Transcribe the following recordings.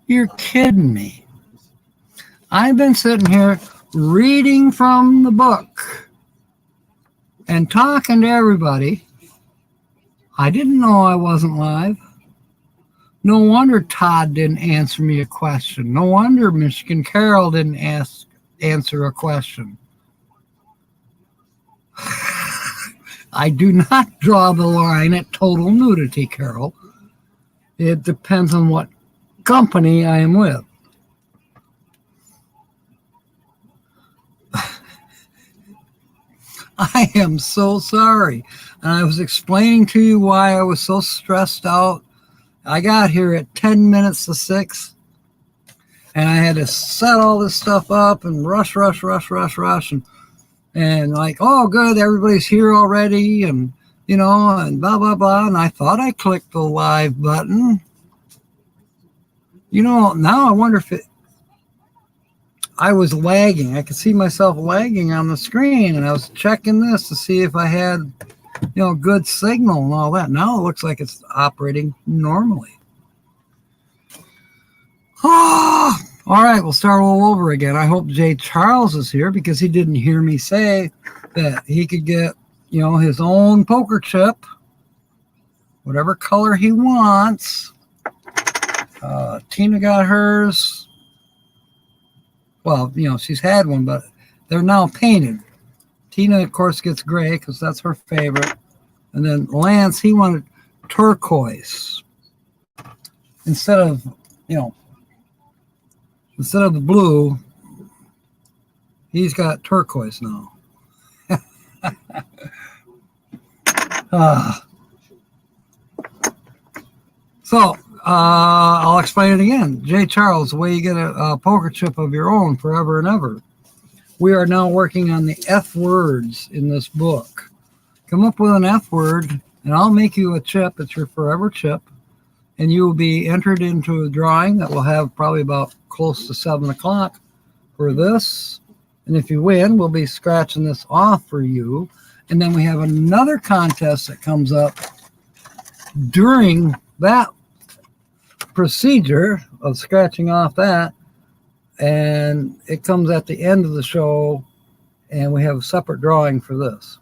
You're kidding me. I've been sitting here reading from the book and talking to everybody. I didn't know I wasn't live. No wonder Todd didn't answer me a question. No wonder Michigan Carol didn't answer a question. I do not draw the line at total nudity, Carol. It depends on what company I am with. I am so sorry. And I was explaining to you why I was so stressed out. I got here at 10 minutes to 6, and I had to set all this stuff up and rush, and like, oh, good, everybody's here already, and, you know, and blah, blah, blah. And I thought I clicked the live button. You know, now I wonder if I was lagging. I could see myself lagging on the screen, and I was checking this to see if I had, you know, good signal and all that. Now it looks like it's operating normally. Oh, all right, we'll start all over again. I hope Jay Charles is here because he didn't hear me say that he could get, you know, his own poker chip, whatever color he wants. Tina got hers. Well, you know, she's had one, but they're now painted. Tina, of course, gets gray because that's her favorite. And then Lance, he wanted turquoise. Instead of, you know, instead of the blue, he's got turquoise now. So, I'll explain it again. Jay Charles, the way you get a poker chip of your own forever and ever. We are now working on the F words in this book. Come up with an F word, and I'll make you a chip. It's your forever chip. And you will be entered into a drawing that will have probably about close to 7 o'clock for this. And if you win, we'll be scratching this off for you. And then we have another contest that comes up during that procedure of scratching off that. And it comes at the end of the show, and we have a separate drawing for this.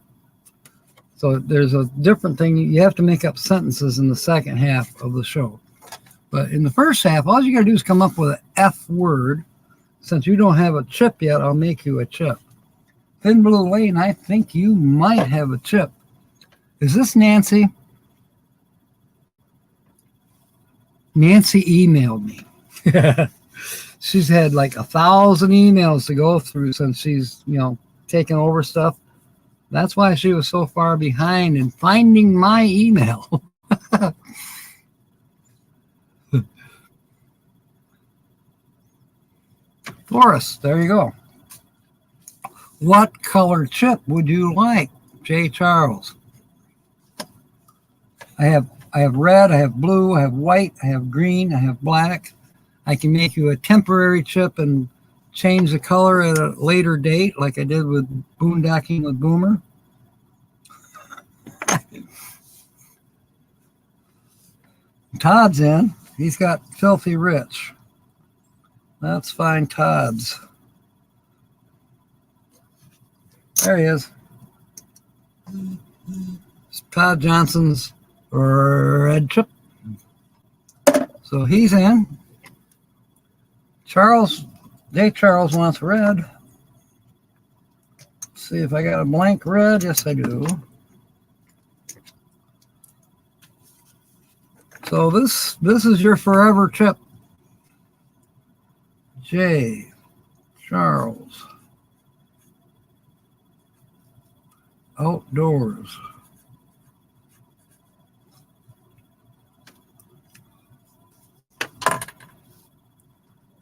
So there's a different thing. You have to make up sentences in the second half of the show. But in the first half, all you got to do is come up with an F word. Since you don't have a chip yet, I'll make you a chip. Thin Blue Lane, I think you might have a chip. Is this Nancy? Nancy emailed me. She's had like 1,000 emails to go through since she's, you know, taken over stuff. That's why she was so far behind in finding my email. Forrest, there you go. What color chip would you like, Jay Charles? I have red, I have blue, I have white, I have green, I have black. I can make you a temporary chip and change the color at a later date, like I did with Boondocking with Boomer. Todd's in. He's got Filthy Rich. Let's find Todd's. There he is. It's Todd Johnson's red chip. So he's in. Jay Charles wants red. Let's see if I got a blank red. Yes, I do. So this is your forever chip. Jay Charles. Outdoors.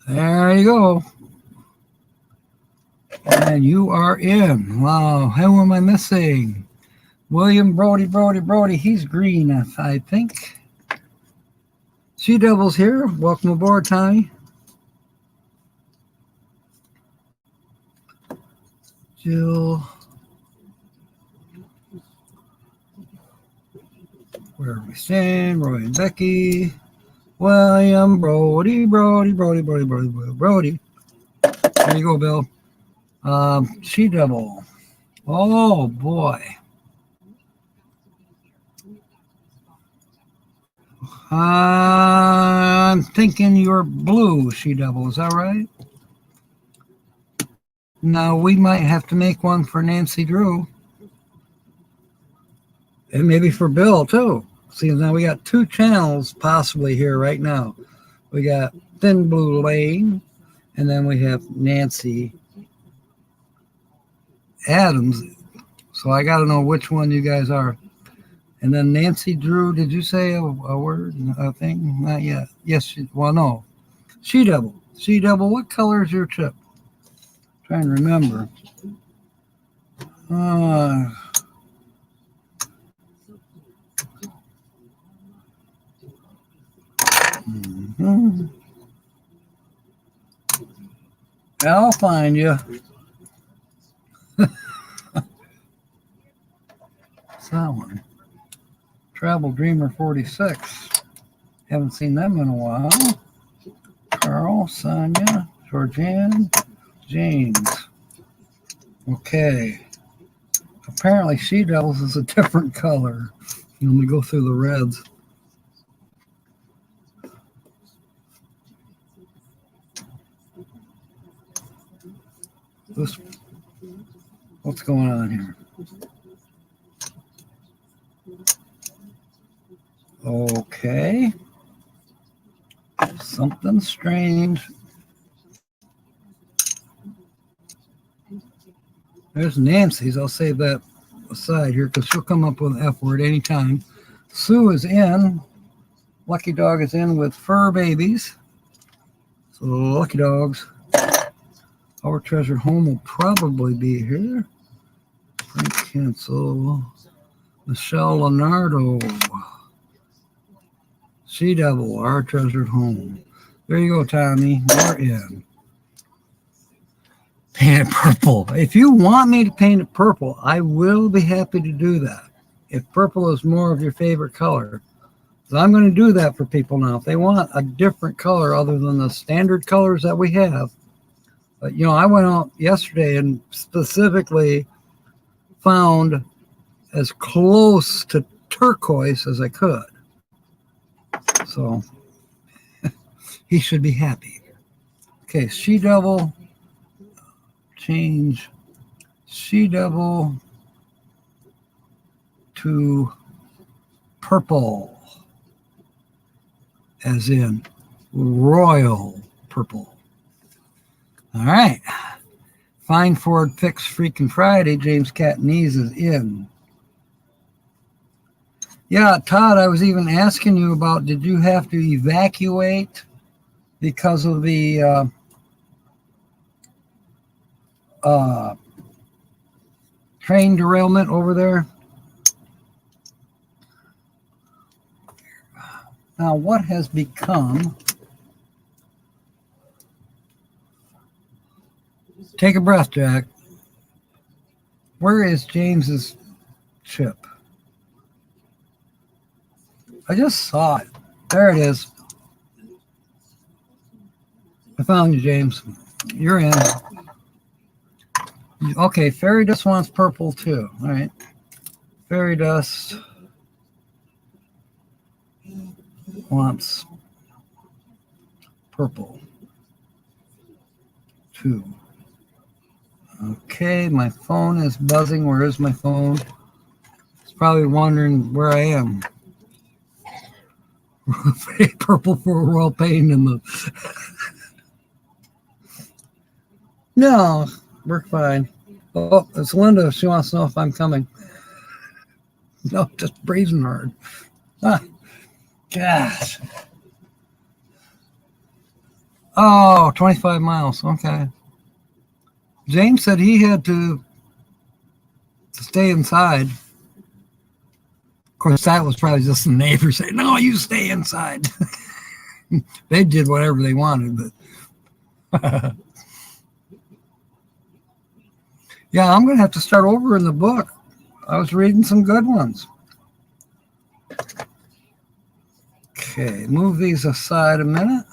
There you go. And you are in. Wow, who am I missing? William Brody. He's green, I think. She Devil's here. Welcome aboard, Tommy. Jill. Where are we staying? Roy and Becky. William Brody, Brody, Brody, Brody, Brody, Brody, Brody. There you go, Bill. She Devil. Oh boy. I'm thinking you're blue, She Devil. Is that right? Now we might have to make one for Nancy Drew. And maybe for Bill too. See, now we got two channels possibly here right now. We got Thin Blue Lane, and then we have Nancy Adams. So I got to know which one you guys are. And then Nancy Drew, did you say a word, a thing? Not yet. Yes, well, no. She Devil. She Devil, what color is your chip? Trying to remember. I'll find you. What's that one? Travel Dreamer 46. Haven't seen them in a while. Carl, Sonia, Georgianne, James. Okay. Apparently She Devils is a different color. Let me go through the reds. What's going on here? Okay. Something strange. There's Nancy's. I'll save that aside here because she'll come up with an F word anytime. Sue is in. Lucky Dog is in with fur babies. So Lucky Dogs. Our treasured home will probably be here. Cancel. Michelle Leonardo. She Devil, our treasured home. There you go, Tommy. You're in. Paint it purple. If you want me to paint it purple, I will be happy to do that. If purple is more of your favorite color. So I'm going to do that for people now. If they want a different color other than the standard colors that we have. But, you know, I went out yesterday and specifically found as close to turquoise as I could. So he should be happy. Okay, She Devil, change She Devil to purple, as in royal purple. All right. Fine Ford Fix Freakin' Friday. James Catanese is in. Yeah, Todd, I was even asking you about, did you have to evacuate because of the train derailment over there? Now, what has become... Take a breath, Jack. Where is James's chip? I just saw it. There it is. I found you, James. You're in. Okay, Fairy Dust wants purple too. All right. Fairy Dust wants purple too. Okay, my phone is buzzing. Where is my phone? It's probably wondering where I am. Purple for royal pain in the... No, we're fine. Oh, it's Linda. She wants to know if I'm coming. No, just breathing hard. Ah, gosh. Oh, 25 miles. Okay. James said he had to stay inside. Of course, that was probably just the neighbor saying, no, you stay inside. They did whatever they wanted, but yeah, I'm going to have to start over in the book. I was reading some good ones. Okay, move these aside a minute.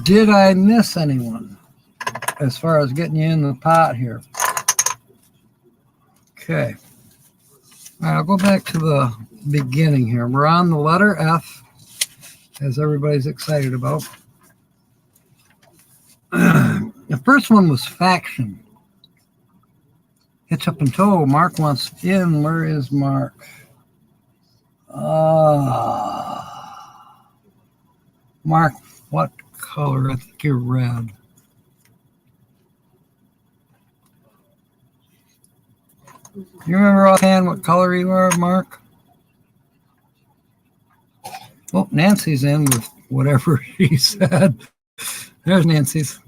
Did I miss anyone as far as getting you in the pot here? Okay. All right, I'll go back to the beginning here. We're on the letter F, as everybody's excited about. The first one was faction. Hitch up and toe. Mark wants in. Where is Mark? Mark, what color? I think you're red. You remember offhand what color you are, Mark? Oh, Nancy's in with whatever she said. There's Nancy's.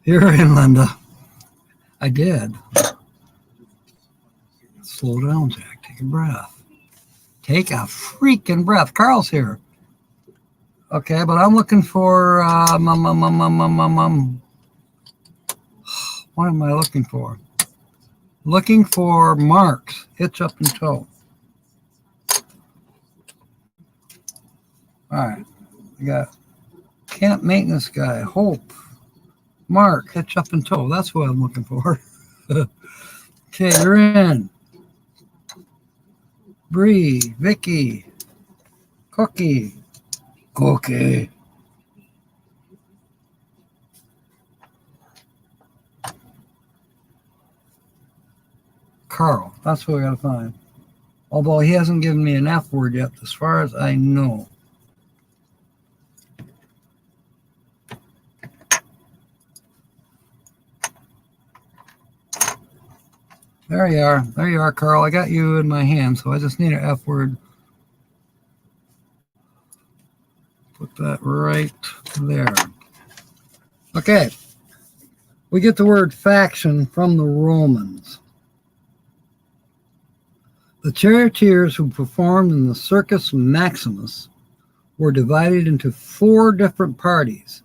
You're in, Linda. I did. Slow down, Jack. Take a breath. Take a freaking breath. Carl's here. Okay, but I'm looking for what am I looking for? Looking for Marks. Hitch up and toe. All right. I got camp maintenance guy. Hope. Mark. Hitch up and toe. That's what I'm looking for. Okay, you're in. Bree. Vicky. Cookie. Okay. Carl. That's what we got to find. Although he hasn't given me an F word yet, as far as I know. There you are. There you are, Carl. I got you in my hand, so I just need an F word. Put that right there. Okay. We get the word faction from the Romans. The charioteers who performed in the Circus Maximus were divided into 4 different parties,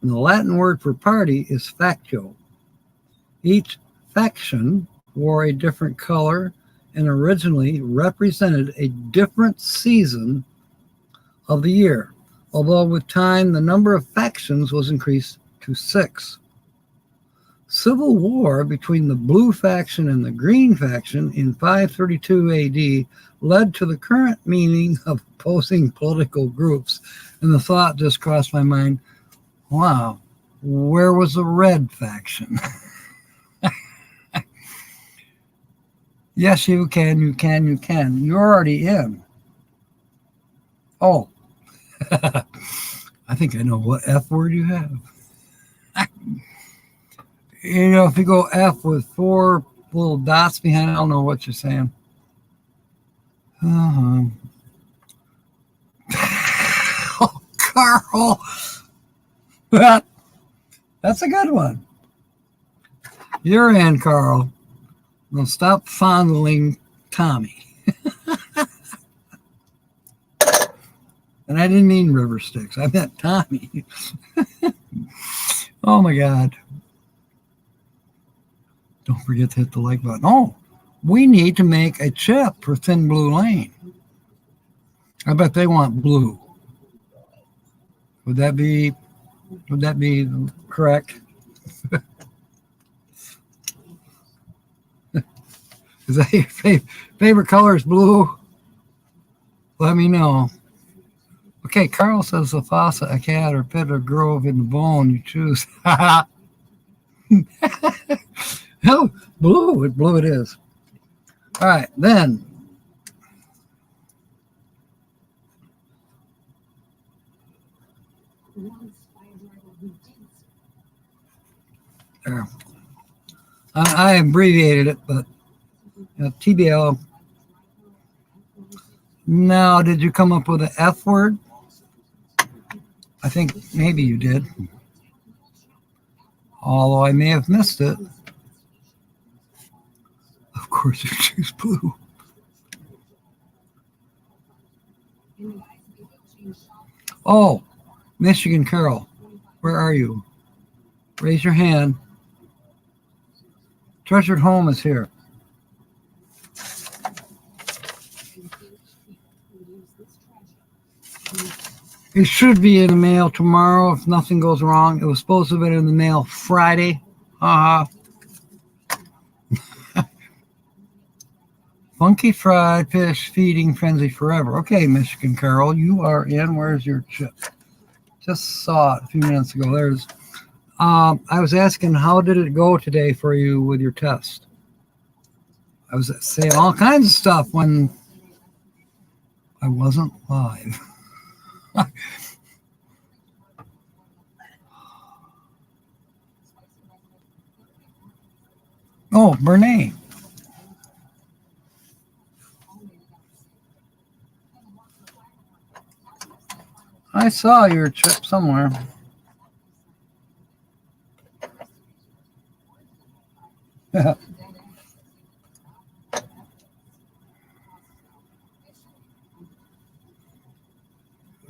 and the Latin word for party is factio. Each faction wore a different color and originally represented a different season of the year, although with time the number of factions was increased to 6. Civil war between the blue faction and the green faction in 532 AD led to the current meaning of opposing political groups. And the thought just crossed my mind, wow, where was the red faction? Yes, you can, you can, you can. You're already in. Oh, I think I know what F word you have. You know, if you go F with 4 little dots behind it, I don't know what you're saying. Oh, Carl. That's a good one. You're in, Carl. Now stop fondling Tommy. And I didn't mean river sticks. I meant Tommy. Oh, my God. Don't forget to hit the like button. Oh, we need to make a chip for Thin Blue Lane. I bet they want blue. Would that be correct? Is that your favorite color is blue? Let me know. Okay, Carl says the faucet, a cat, or pit, or grove in the bone, you choose. Oh, blue it is. All right, then. There. I abbreviated it, but TBL. Now, did you come up with an F word? I think maybe you did. Although I may have missed it. Of course you choose blue. Oh, Michigan Carol, where are you? Raise your hand. Treasured Home is here. It should be in the mail tomorrow if nothing goes wrong. It was supposed to have been in the mail Friday. Funky fried fish feeding frenzy forever. Okay, Michigan Carol, you are in. Where's your chip? Just saw it a few minutes ago. There's. I was asking, how did it go today for you with your test? I was saying all kinds of stuff when I wasn't live. Oh, Bernay. I saw your chip somewhere. Yeah.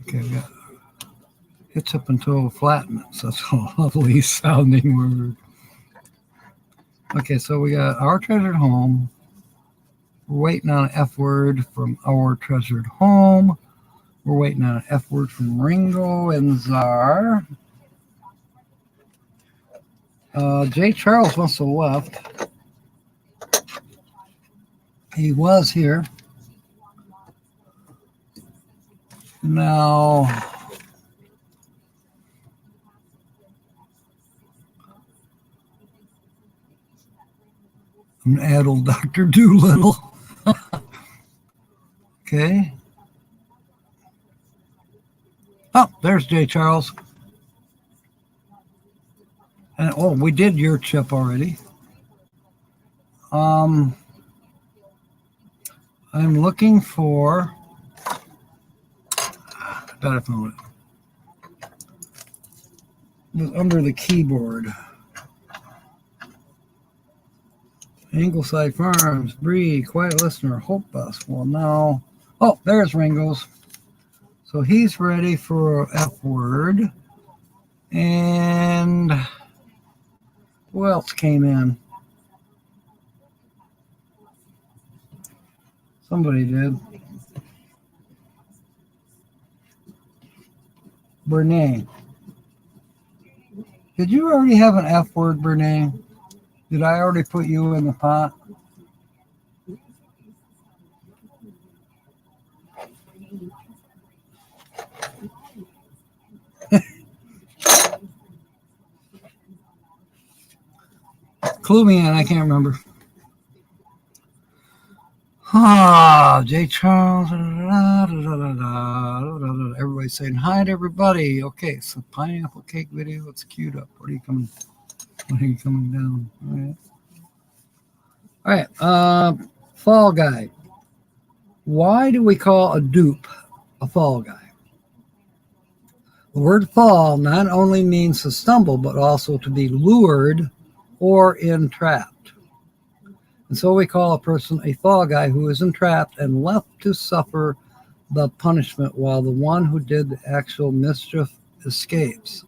Okay, we got hits up until flatness. That's a lovely sounding word. Okay, so we got Our Treasured Home. We're waiting on an F word from Our Treasured Home. We're waiting on an F word from Ringo and Czar. Jay Charles must have left. He was here. Now, I'm going to add old Dr. Doolittle. Okay. Oh, there's Jay Charles. And, oh, we did your chip already. I'm looking for. I bet I found it. It was under the keyboard. Ingleside Farms, Bree, Quiet Listener, Hope Bus. Well, now. Oh, there's Ringo's. So he's ready for F word. And who else came in? Somebody did. Bernay. Did you already have an F word, Bernay? Did I already put you in the pot? Clue me in, I can't remember. Jay Charles. Everybody's saying hi to everybody. Okay, so pineapple cake video. It's queued up. What are you coming? What are you coming down? All right. Fall guy. Why do we call a dupe a fall guy? The word fall not only means to stumble, but also to be lured or entrapped. And so we call a person a fall guy who is entrapped and left to suffer the punishment while the one who did the actual mischief escapes.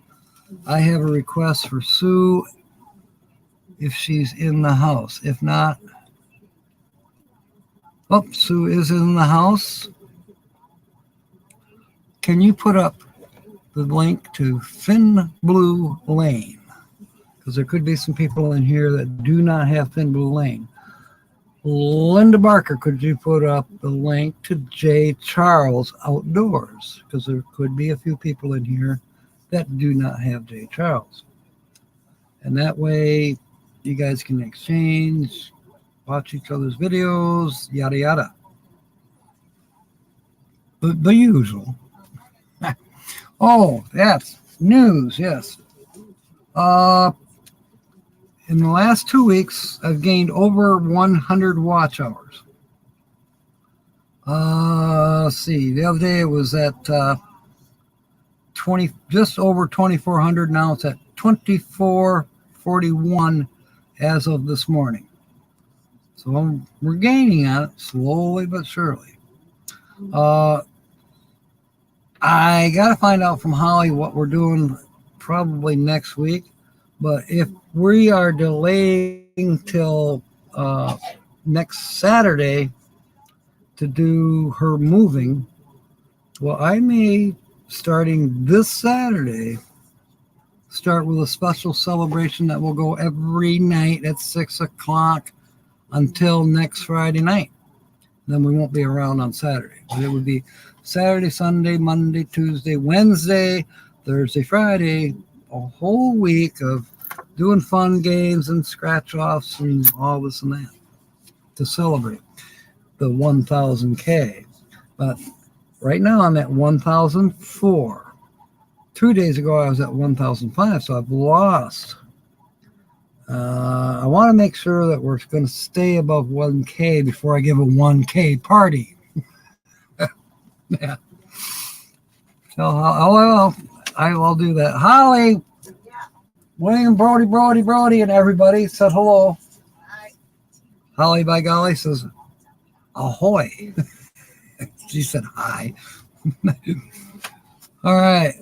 I have a request for Sue if she's in the house. If not, oh, Sue is in the house. Can you put up the link to Thin Blue Lane? Because there could be some people in here that do not have Thin Blue Lane. Linda Barker, could you put up the link to Jay Charles Outdoors? Because there could be a few people in here that do not have Jay Charles. And that way you guys can exchange, watch each other's videos, yada, yada. The usual. Oh, that's news, yes. In the last 2 weeks, I've gained over 100 watch hours. Let's see. The other day it was at 20, just over 2,400. Now it's at 2,441 as of this morning. So we're gaining on it slowly but surely. I got to find out from Holly what we're doing probably next week. But if we are delaying till next Saturday to do her moving, well, I may, starting this Saturday, start with a special celebration that will go every night at 6 o'clock until next Friday night. Then we won't be around on Saturday. But it would be Saturday, Sunday, Monday, Tuesday, Wednesday, Thursday, Friday, a whole week of doing fun games and scratch offs and all this and that to celebrate the 1000K. But right now I'm at 1004. 2 days ago I was at 1005, so I've lost. I want to make sure that we're going to stay above 1K before I give a 1K party. Yeah. So I'll do that. Holly, William, Brody, and everybody said hello. Hi. Holly, by golly, says ahoy. She said hi. All right.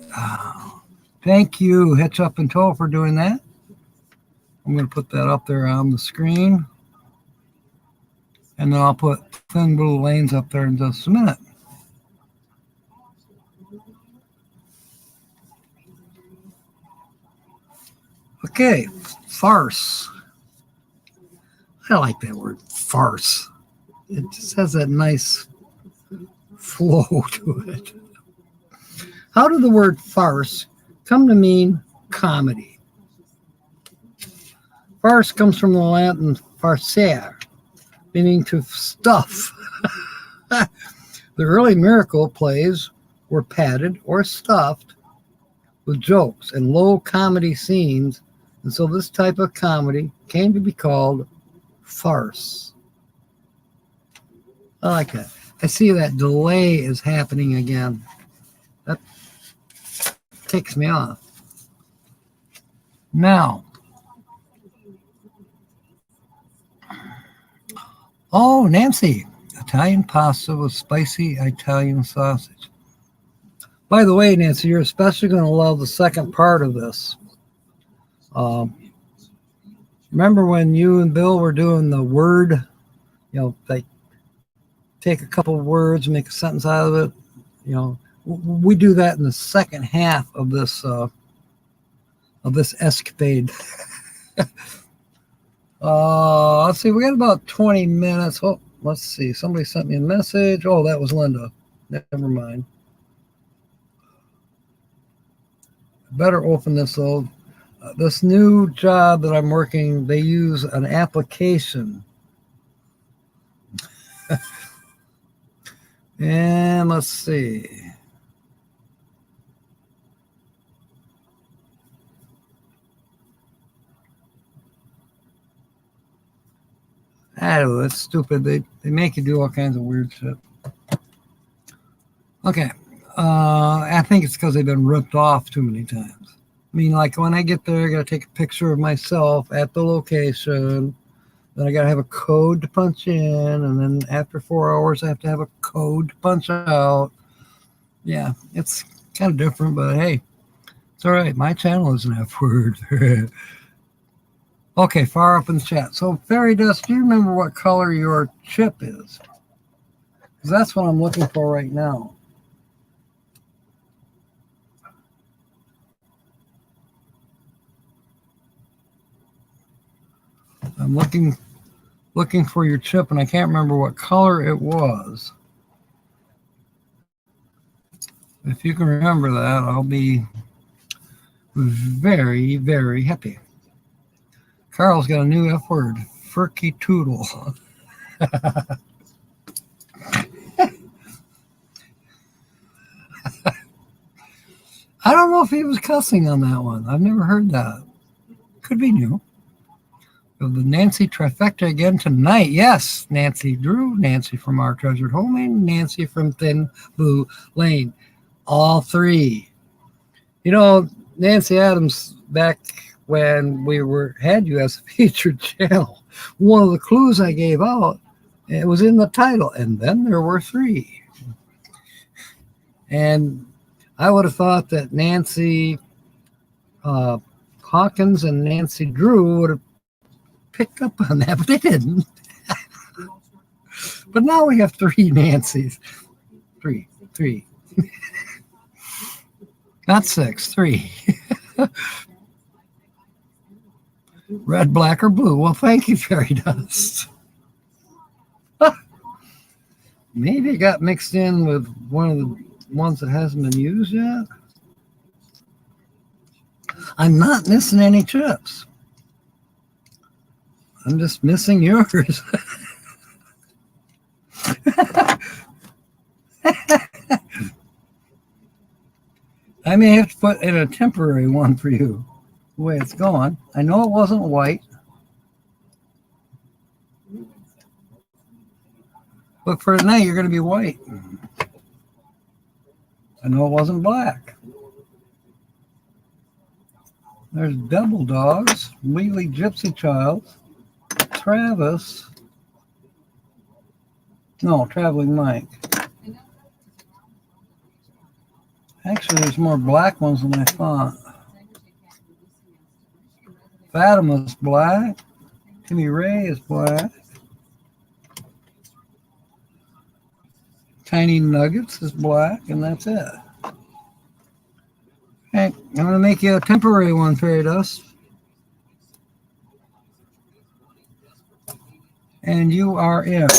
Thank you, Hitch Up and Toe, for doing that. I'm going to put that up there on the screen. And then I'll put Thin Blue Lanes up there in just a minute. Okay, farce. I like that word, farce. It just has that nice flow to it. How did the word farce come to mean comedy? Farce comes from the Latin farcere, meaning to stuff. The early miracle plays were padded or stuffed with jokes and low comedy scenes, and so this type of comedy came to be called farce. I like that. I see that delay is happening again. That ticks me off. Now, oh, Nancy, Italian pasta with spicy Italian sausage. By the way, Nancy, you're especially going to love the second part of this. Remember when you and Bill were doing the word, they take a couple of words and make a sentence out of it. We do that in the second half of this escapade. Let's see, we got about 20 minutes. Oh, let's see. Somebody sent me a message. Oh, that was Linda. Never mind. Better open this old. This new job that I'm working, they use an application. And let's see. I don't know, that's stupid. They make you do all kinds of weird shit. Okay. I think it's because they've been ripped off too many times. I mean, like when I get there, I got to take a picture of myself at the location. Then I got to have a code to punch in. And then after 4 hours, I have to have a code to punch out. Yeah, it's kind of different, but hey, it's all right. My channel is an F word. Okay, far up in the chat. So, Fairy Dust, do you remember what color your chip is? Because that's what I'm looking for right now. I'm looking for your chip, and I can't remember what color it was. If you can remember that, I'll be very, very happy. Carl's got a new F word, Furky Toodle. I don't know if he was cussing on that one. I've never heard that. Could be new. The Nancy trifecta again tonight. Yes, Nancy Drew, Nancy from Our Treasured Home, and Nancy from Thin Blue Lane. All three. Nancy Adams, back when we had you as a featured channel, one of the clues I gave out, it was in the title, and then there were three. And I would have thought that Nancy Hawkins and Nancy Drew would have picked up on that, but they didn't. But now we have 3 Nancys. 3. Not 6, 3. Red, black, or blue. Well, thank you, Fairy Dust. Maybe it got mixed in with one of the ones that hasn't been used yet. I'm not missing any chips. I'm just missing yours. I may have to put in a temporary one for you, the way it's going. I know it wasn't white, but for tonight you're going to be white. I know it wasn't black. There's Double Dogs, Wheelie Gypsy Child, Travis. No, Traveling Mike. Actually, there's more black ones than I thought. Fatima's black. Timmy Ray is black. Tiny Nuggets is black, and that's it. Okay, I'm going to make you a temporary one, Fairy Dust. And you are in.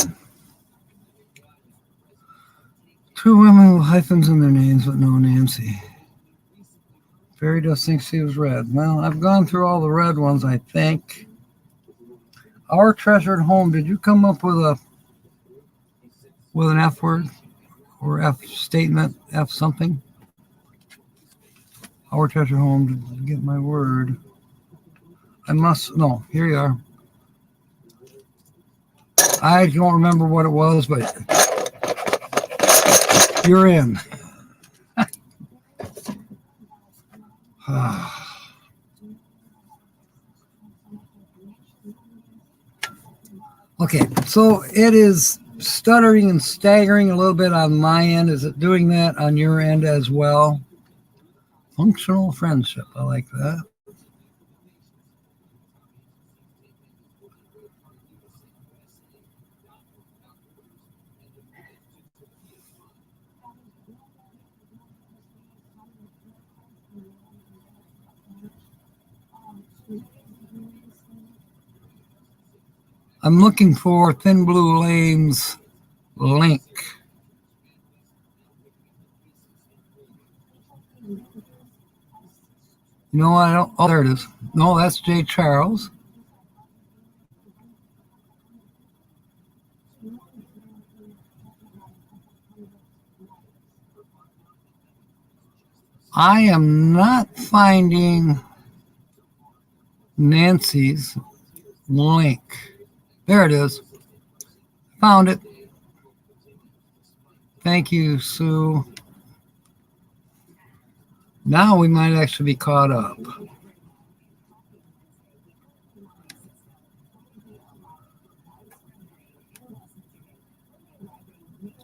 2 women with hyphens in their names, but no Nancy. Fairy Dust thinks she was red. Well, I've gone through all the red ones, I think. Our Treasured Home. Did you come up with an F word or F statement, F something? Our Treasured Home. Did get my word? No. Here you are. I don't remember what it was, but you're in. Okay, so it is stuttering and staggering a little bit on my end. Is it doing that on your end as well? Functional friendship. I like that. I'm looking for Thin Blue Lane's link. No, I don't. Oh, there it is. No, that's Jay Charles. I am not finding Nancy's link. There it is. Found it. Thank you, Sue. Now we might actually be caught up.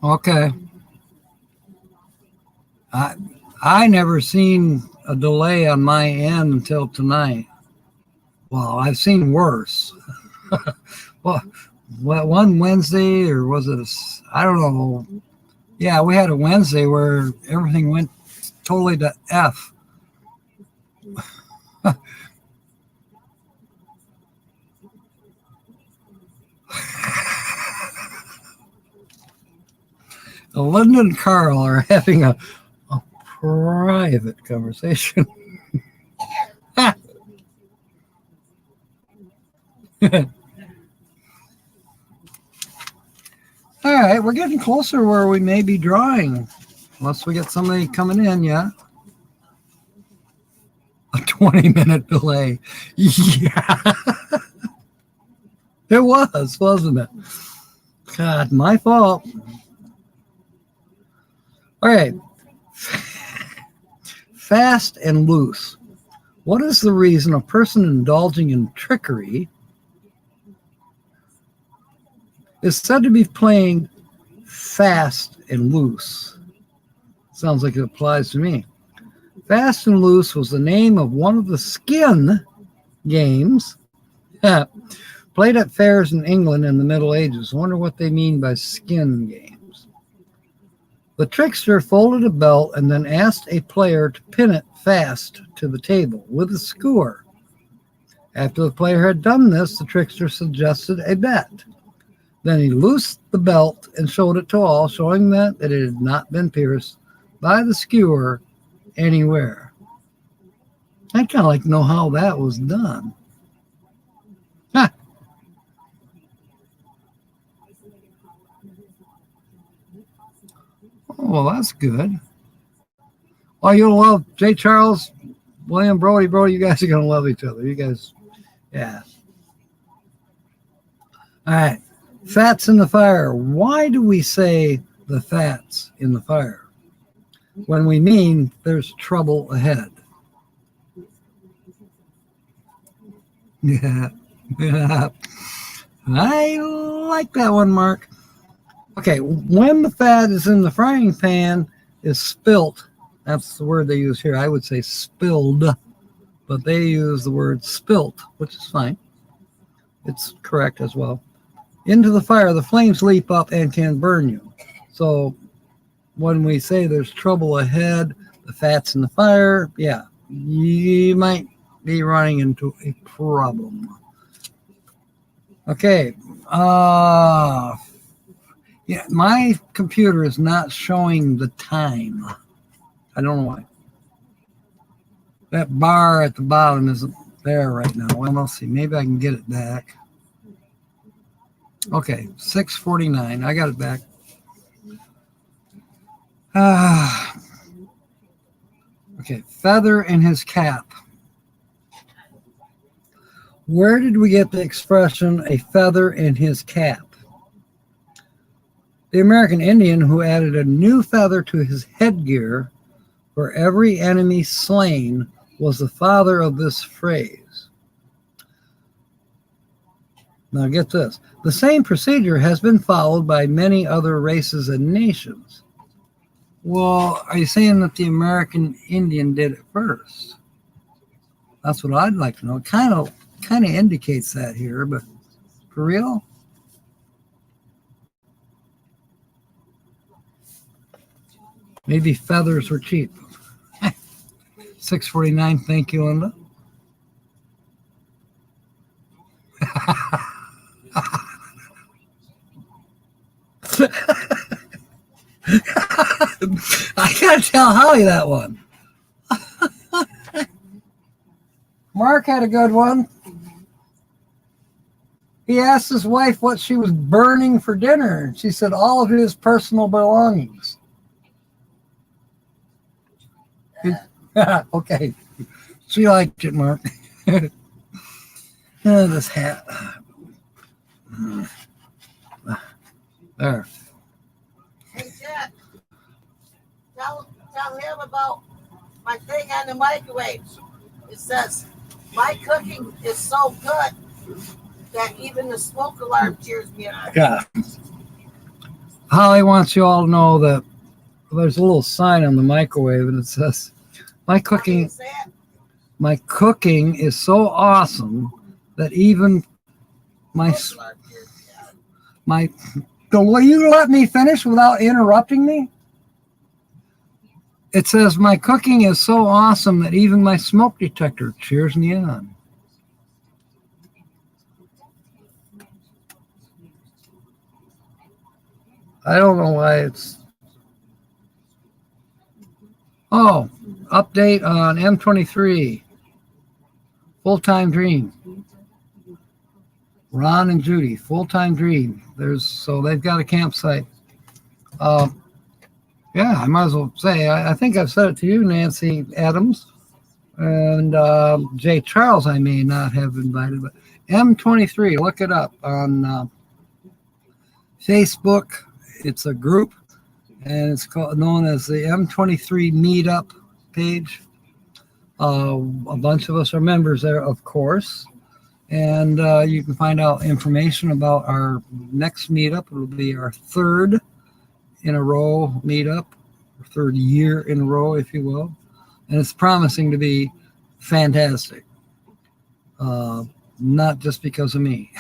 Okay. I never seen a delay on my end until tonight. Well, I've seen worse. Well, one Wednesday, or was it I don't know. Yeah, we had a Wednesday where everything went totally to F. Linda and Carl are having a private conversation. All right, we're getting closer where we may be drawing, unless we get somebody coming in yet. A 20-minute delay. Yeah. It was, wasn't it? God, my fault. All right. Fast and loose. What is the reason a person indulging in trickery is said to be playing fast and loose? Sounds like it applies to me. Fast and Loose was the name of one of the skin games played at fairs in England in the Middle Ages. I wonder what they mean by skin games. The trickster folded a belt and then asked a player to pin it fast to the table with a skewer. After the player had done this, the trickster suggested a bet. Then he loosed the belt and showed it to all, showing that it had not been pierced by the skewer anywhere. I'd kind of like to know how that was done. Huh. Oh, well, that's good. Oh, you'll love J. Charles, William, Brody, you guys are going to love each other. You guys, yeah. All right. Fats in the fire. Why do we say the fat's in the fire when we mean there's trouble ahead? Yeah. I like that one, Mark. Okay, when the fat is in the frying pan, is spilt. That's the word they use here. I would say spilled, but they use the word spilt, which is fine. It's correct as well. Into the fire, the flames leap up and can burn you. So when we say there's trouble ahead, the fat's in the fire, yeah, you might be running into a problem. Okay. Yeah, my computer is not showing the time. I don't know why. That bar at the bottom isn't there right now. Well, let's see. Maybe I can get it back. Okay, 6:49. I got it back. Okay, feather in his cap. Where did we get the expression a feather in his cap? The American Indian who added a new feather to his headgear for every enemy slain was the father of this phrase. Now get this. The same procedure has been followed by many other races and nations. Well, are you saying that the American Indian did it first? That's what I'd like to know. It kind of indicates that here, but for real? Maybe feathers were cheap. 6:49. Thank you, Linda. I can't tell Holly that one. Mark had a good one. He asked his wife what she was burning for dinner. She said all of his personal belongings. Okay. She liked it, Mark. This hat. There. Hey, Jack, tell him about my thing on the microwave. It says, my cooking is so good that even the smoke alarm cheers me on. Yeah. Holly wants you all to know that there's a little sign on the microwave and it says, my cooking is so awesome that even will you let me finish without interrupting me? It says, my cooking is so awesome that even my smoke detector cheers me on. I don't know why it's... Oh, update on M23. Full-time dream. Ron and Judy, full-time dream. So they've got a campsite. Yeah, I might as well say, I think I've said it to you, Nancy Adams, and Jay Charles I may not have invited, but M23, look it up on Facebook. It's a group, and it's known as the M23 Meetup page. A bunch of us are members there, of course. And you can find out information about our next meetup. It'll be our third in a row meetup, third year in a row, if you will. And it's promising to be fantastic. Not just because of me.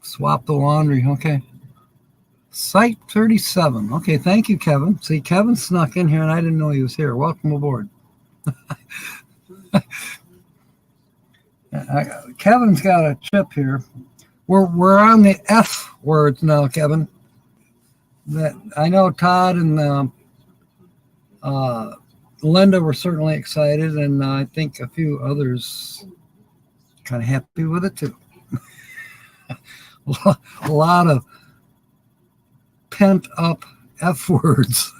Swap the laundry. Okay. Site 37. Okay, thank you, Kevin. See, Kevin snuck in here and I didn't know he was here. Welcome aboard. Kevin's got a chip here. We're on the F words now, Kevin. That I know Todd and Linda were certainly excited, and I think a few others kind of happy with it too. A lot of pent up F words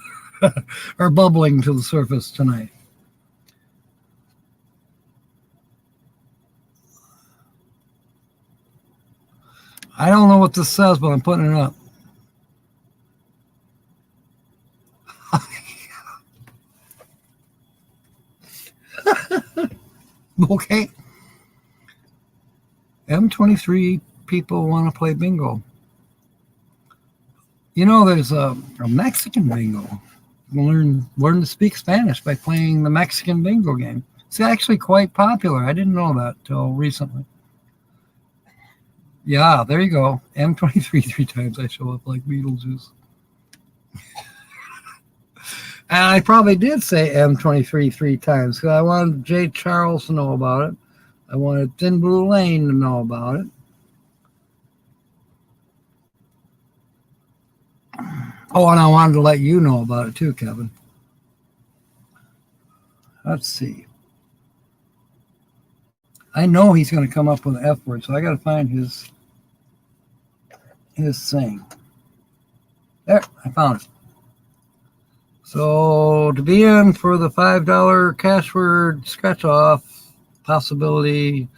are bubbling to the surface tonight. I don't know what this says, but I'm putting it up. Okay. M23 people want to play bingo. You know, there's a Mexican bingo. Learn to speak Spanish by playing the Mexican bingo game. It's actually quite popular. I didn't know that till recently. Yeah, there you go. M23 3 times I show up like Beetlejuice. And I probably did say M23 3 times because I wanted Jay Charles to know about it. I wanted Thin Blue Lane to know about it. Oh, and I wanted to let you know about it too, Kevin. Let's see. I know he's going to come up with an F word, so I got to find his thing. There, I found it. So to be in for the $5 cash word scratch off possibility,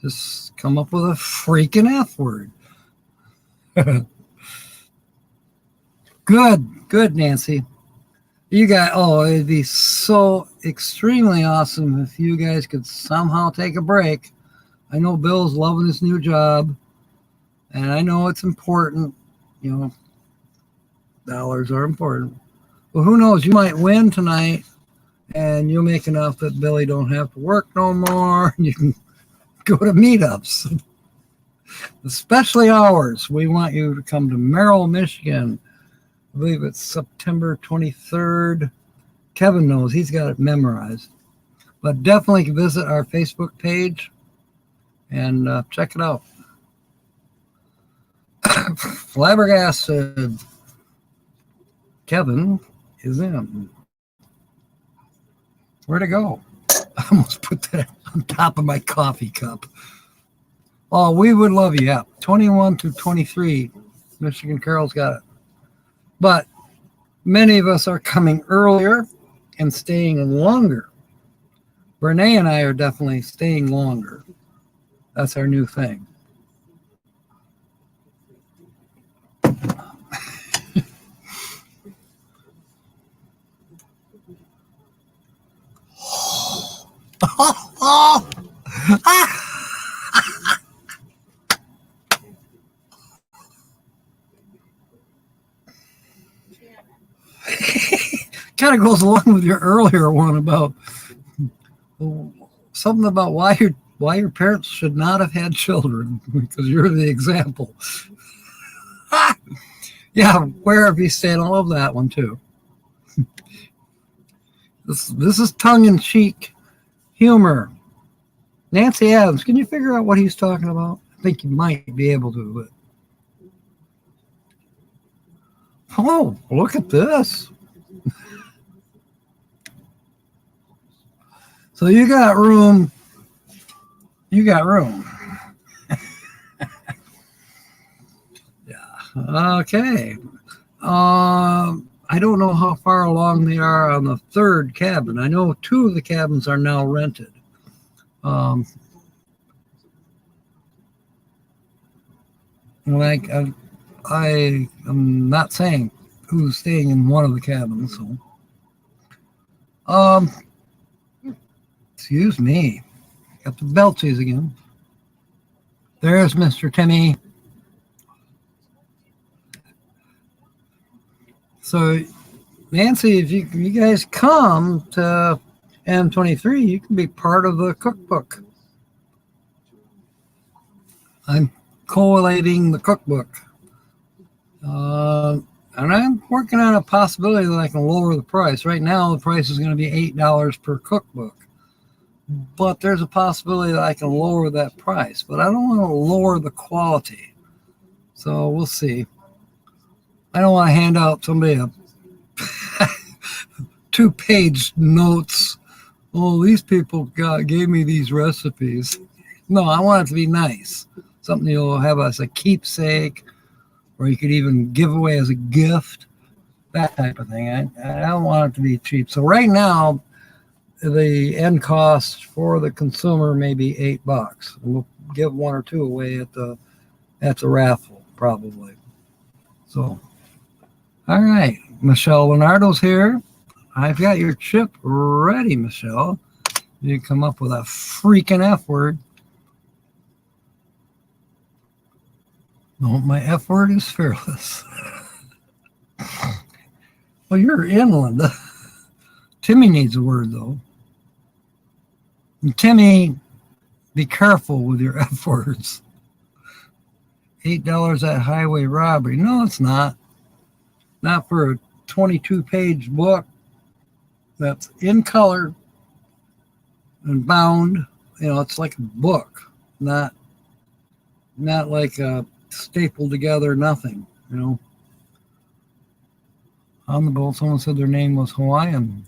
just come up with a freaking F word. Good, Nancy. You guys, it'd be so extremely awesome if you guys could somehow take a break. I know Bill's loving his new job, and I know it's important. You know, dollars are important. Well, who knows? You might win tonight, and you'll make enough that Billy don't have to work no more. You can go to meetups, especially ours. We want you to come to Merrill, Michigan. I believe it's September 23rd. Kevin knows. He's got it memorized. But definitely visit our Facebook page and check it out. Flabbergasted. Kevin is in. Where'd it go? I almost put that on top of my coffee cup. Oh, we would love you. Yeah. 21 to 23. Michigan Carol's got it. But many of us are coming earlier and staying longer. Renee and I are definitely staying longer. That's our new thing. Kind of goes along with your earlier one about something about why your parents should not have had children, because you're the example. Yeah, where have you stayed? I love that one too. This is tongue-in-cheek humor. Nancy Adams, can you figure out what he's talking about? I think you might be able to, but oh, look at this. So you got room. Yeah. Okay. I don't know how far along they are on the third cabin. I know 2 of the cabins are now rented. Like I am not saying who's staying in one of the cabins. So, Excuse me. Got the beltsies again. There's Mr. Timmy. So, Nancy, if you guys come to M23, you can be part of the cookbook. I'm collating the cookbook. And I'm working on a possibility that I can lower the price. Right now, the price is going to be $8 per cookbook. But there's a possibility that I can lower that price. But I don't want to lower the quality. So we'll see. I don't want to hand out somebody a 2-page notes. Oh, these people gave me these recipes. No, I want it to be nice. Something you'll have as a keepsake, or you could even give away as a gift, that type of thing. I don't want it to be cheap. So right now, the end cost for the consumer may be $8. We'll give 1 or 2 away at the raffle, probably. So, all right, Michelle Leonardo's here. I've got your chip ready, Michelle. You come up with a freaking F word. No, my F word is fearless. Well, you're inland. Timmy needs a word, though. And Timmy, be careful with your F words. $8 at highway robbery. No, it's not. Not for a 22-page book that's in color and bound. You know, it's like a book, not like a stapled together nothing, you know. On the boat, someone said their name was Hawaiian.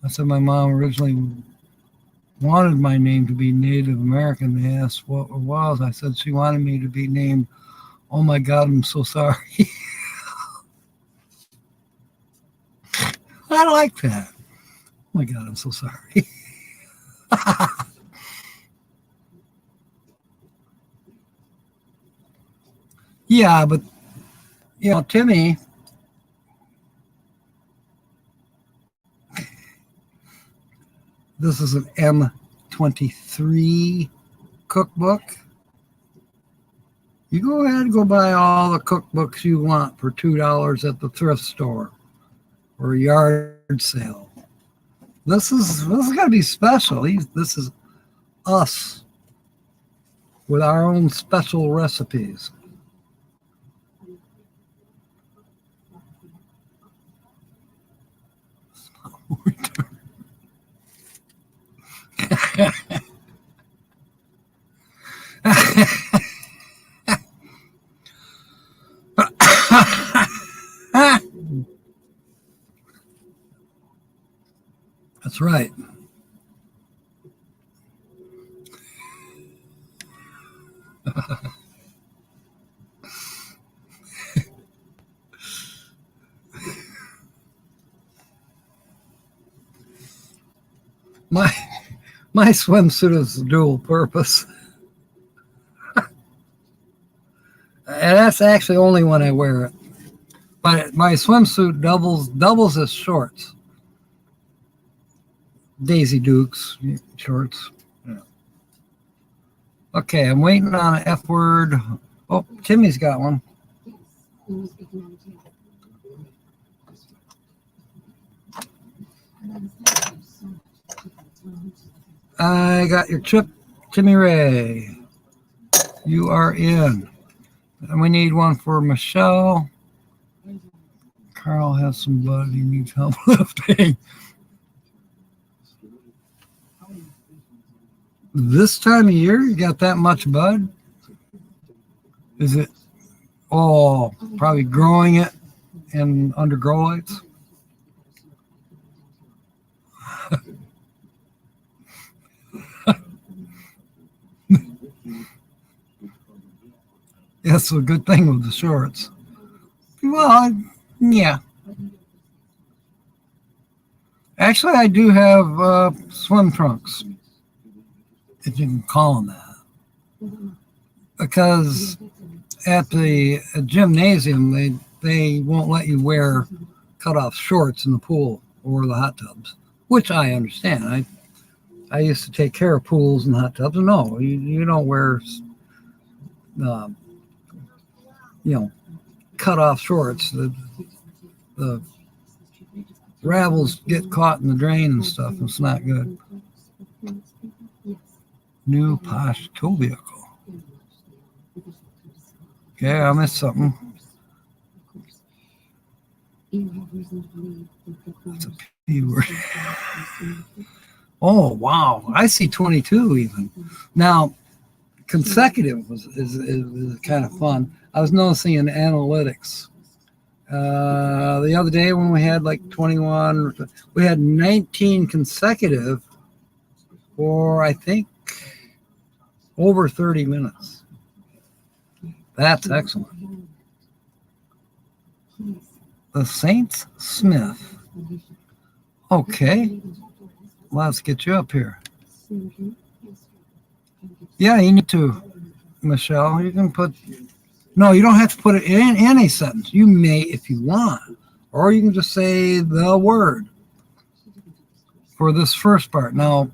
I said my mom originally wanted my name to be Native American. They asked what it was. I said she wanted me to be named, oh my God, I'm so sorry. I like that. Oh my God, I'm so sorry. Yeah, but, you know, Timmy, this is an M23 cookbook. You go ahead and go buy all the cookbooks you want for $2 at the thrift store or a yard sale. This is going to be special. This is us with our own special recipes. That's right. My swimsuit is dual purpose. And that's actually only when I wear it. But my swimsuit doubles as shorts. Daisy Dukes shorts. Yeah. Okay, I'm waiting on an F word. Oh, Timmy's got one. I got your chip, Timmy Ray. You are in. And we need one for Michelle. Carl has some blood he needs help lifting. This time of year, you got that much bud? Is it, probably growing it in under grow lights? That's a good thing with the shorts. Well, yeah. Actually, I do have swim trunks, if you can call them that. Because at the gymnasium, they won't let you wear cut-off shorts in the pool or the hot tubs, which I understand. I used to take care of pools and hot tubs. No, you don't wear, cut off shorts. The ravels get caught in the drain and stuff. It's not good. New posh tow vehicle. Okay, I missed something. That's a P word. Oh, wow. I see 22 even. Now, consecutive is kind of fun. I was noticing in analytics. The other day when we had like 21, we had 19 consecutive for, I think, over 30 minutes. That's excellent. The Saints Smith. Okay. Let's get you up here. Yeah, you need to, Michelle. You can put, no, you don't have to put it in any sentence. You may if you want, or you can just say the word for this first part. Now,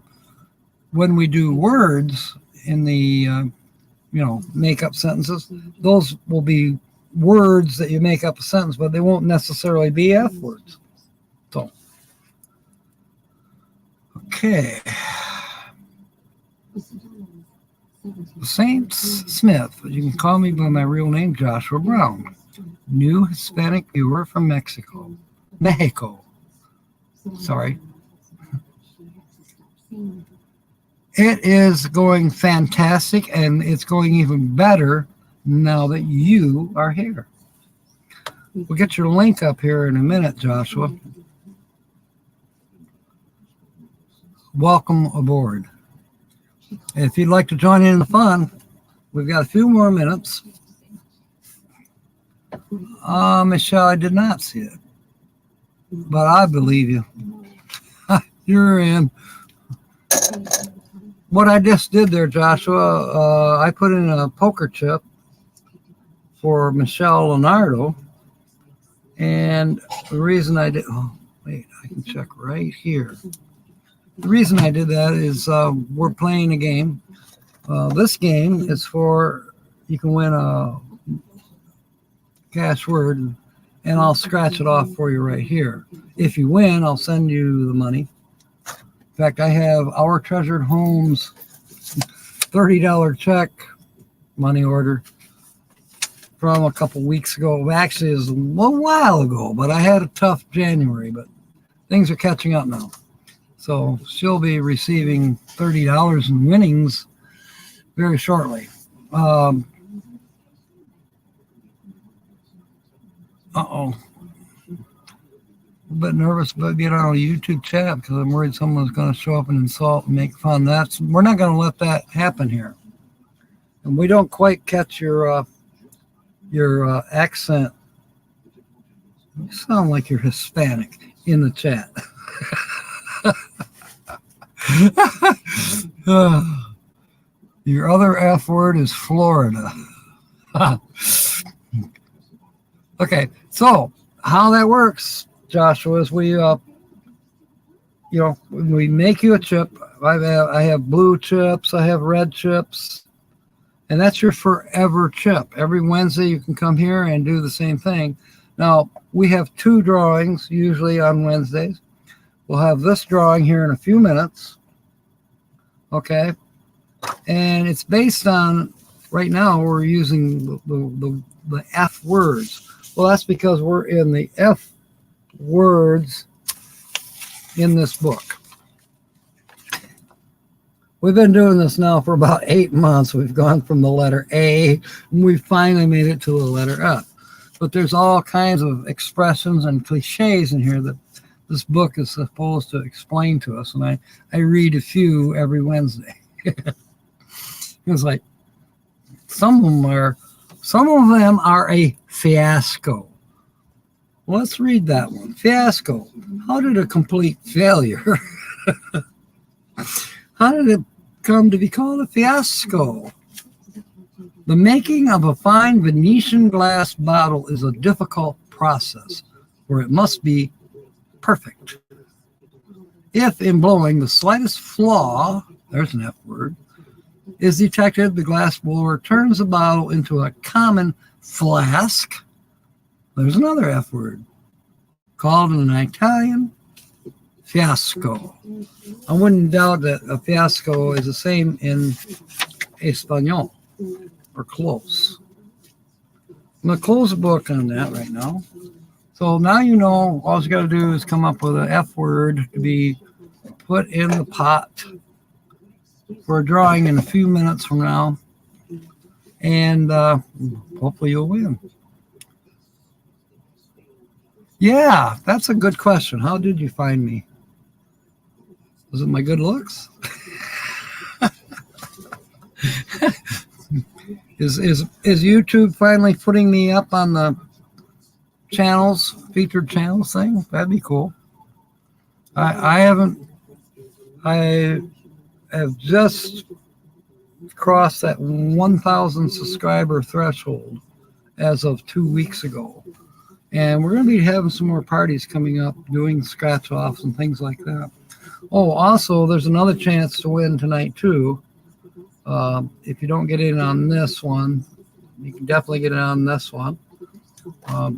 when we do words in the, make up sentences, those will be words that you make up a sentence, but they won't necessarily be F words. So, okay. Saints Smith. You can call me by my real name, Joshua Brown. New Hispanic viewer from Mexico. Sorry. It is going fantastic, and it's going even better now that you are here. We'll get your link up here in a minute, Joshua. Welcome aboard. If you'd like to join in the fun, we've got a few more minutes. Michelle, I did not see it, but I believe you. You're in. What I just did there, Joshua, I put in a poker chip for Michelle Leonardo, and the reason I did, I can check right here. The reason I did that is we're playing a game. This game is for, you can win a cash word, and I'll scratch it off for you right here. If you win, I'll send you the money. In fact, I have Our Treasured Homes $30 check money order from a couple weeks ago. Actually, it was a while ago, but I had a tough January, but things are catching up now. So she'll be receiving $30 in winnings very shortly. Uh-oh. A bit nervous about getting on a YouTube chat because I'm worried someone's going to show up and insult and make fun. We're not going to let that happen here. And we don't quite catch your accent. You sound like you're Hispanic in the chat. Your other F word is Florida. Okay, so how that works, Joshua, is we make you a chip. I have blue chips, I have red chips, and that's your forever chip. Every Wednesday you can come here and do the same thing. Now, we have 2 drawings usually on Wednesdays. We'll have this drawing here in a few minutes. Okay. And it's based on, right now, we're using the F words. Well, that's because we're in the F words in this book. We've been doing this now for about 8 months. We've gone from the letter A, and we finally made it to the letter F. But there's all kinds of expressions and cliches in here that this book is supposed to explain to us, and I read a few every Wednesday. It's like some of them are a fiasco. Let's read that one. Fiasco. How did a complete failure? How did it come to be called a fiasco? The making of a fine Venetian glass bottle is a difficult process, where it must be perfect. If in blowing the slightest flaw, there's an F word, is detected, the glass blower turns the bottle into a common flask. There's another F word, called in Italian fiasco. I wouldn't doubt that a fiasco is the same in Espanol, or close. I'm going to close the book on that right now. So now you know, all you got to do is come up with an F word to be put in the pot for a drawing in a few minutes from now. And hopefully you'll win. Yeah, that's a good question. How did you find me? Was it my good looks? Is YouTube finally putting me up on the channels, featured channels thing? That'd be cool. I have just crossed that 1,000 subscriber threshold as of 2 weeks ago. And we're going to be having some more parties coming up, doing scratch offs and things like that. Oh, also, there's another chance to win tonight, too. If you don't get in on this one, you can definitely get in on this one.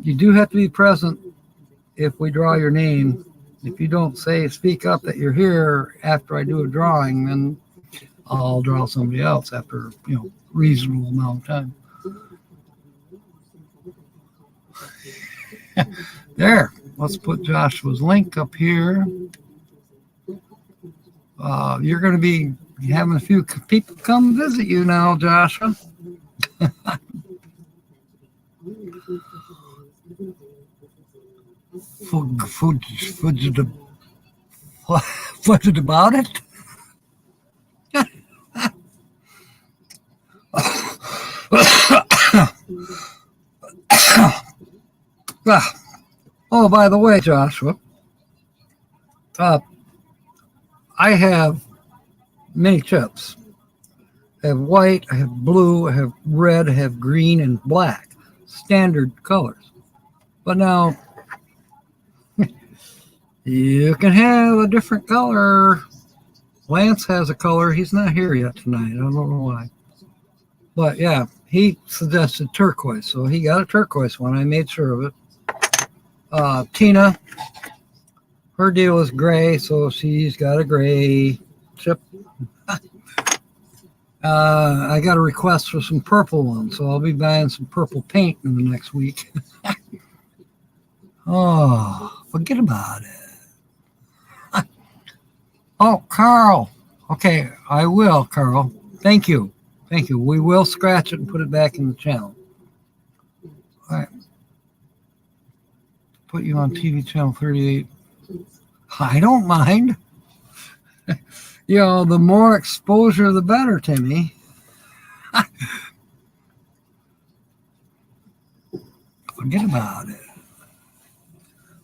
You do have to be present if we draw your name. If you don't speak up that you're here after I do a drawing, then I'll draw somebody else after, reasonable amount of time. There, let's put Joshua's link up here. You're going to be having a few people come visit you now, Joshua. What's it about it? Oh, by the way, Joshua, I have many chips. I have white, I have blue, I have red, I have green, and black. Standard colors. But now, you can have a different color. Lance has a color. He's not here yet tonight. I don't know why. But yeah, he suggested turquoise. So he got a turquoise one. I made sure of it. Tina, her deal is gray. So she's got a gray chip. I got a request for some purple ones. So I'll be buying some purple paint in the next week. Oh, forget about it. Oh, Carl. Okay, I will, Carl. Thank you. Thank you. We will scratch it and put it back in the channel. All right. Put you on TV channel 38. I don't mind. The more exposure, the better, Timmy. Forget about it.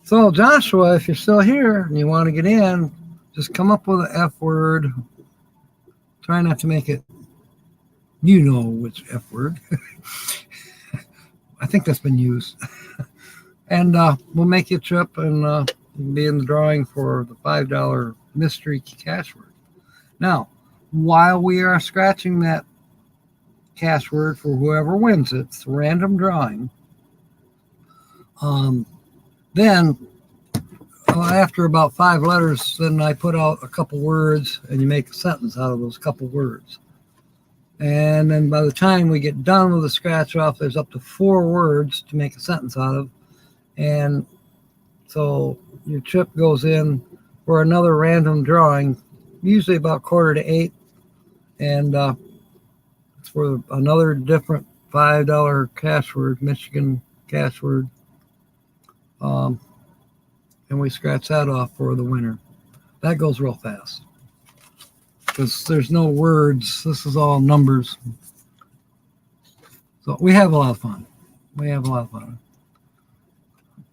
So, Joshua, if you're still here and you want to get in, just come up with an F word. Try not to make it, which F word. I think that's been used. And we'll make you a trip, and you can be in the drawing for the $5 mystery cash word. Now, while we are scratching that cash word for whoever wins it, it's a random drawing. Then after about 5 letters, then I put out a couple words, and you make a sentence out of those couple words. And then by the time we get done with the scratch off, there's up to 4 words to make a sentence out of. And so your chip goes in for another random drawing, usually about 7:45. And it's for another different $5 cash word, Michigan cash word. And we scratch that off for the winner. That goes real fast because there's no words. This is all numbers. So we have a lot of fun.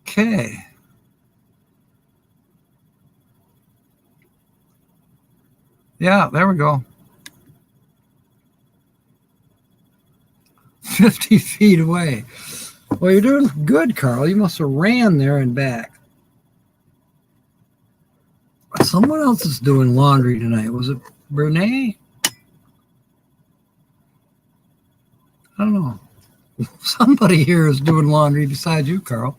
Okay. Yeah, there we go. 50 feet away. Well, you're doing good, Carl. You must have ran there and back. Someone else is doing laundry tonight. Was it Brene? I don't know. Somebody here is doing laundry besides you, Carl.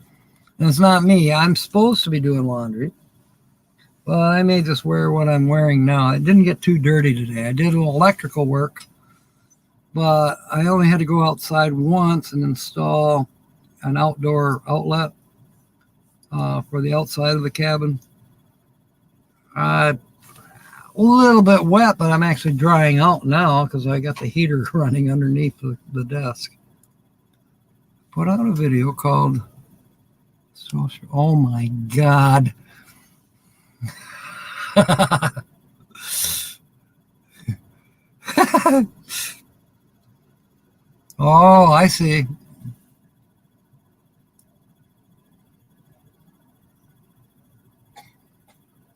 And it's not me. I'm supposed to be doing laundry. Well, I may just wear what I'm wearing now. It didn't get too dirty today. I did a little electrical work, but I only had to go outside once and install an outdoor outlet for the outside of the cabin. A little bit wet, but I'm actually drying out now because I got the heater running underneath the desk. Put out a video called Oh my God. Oh, I see.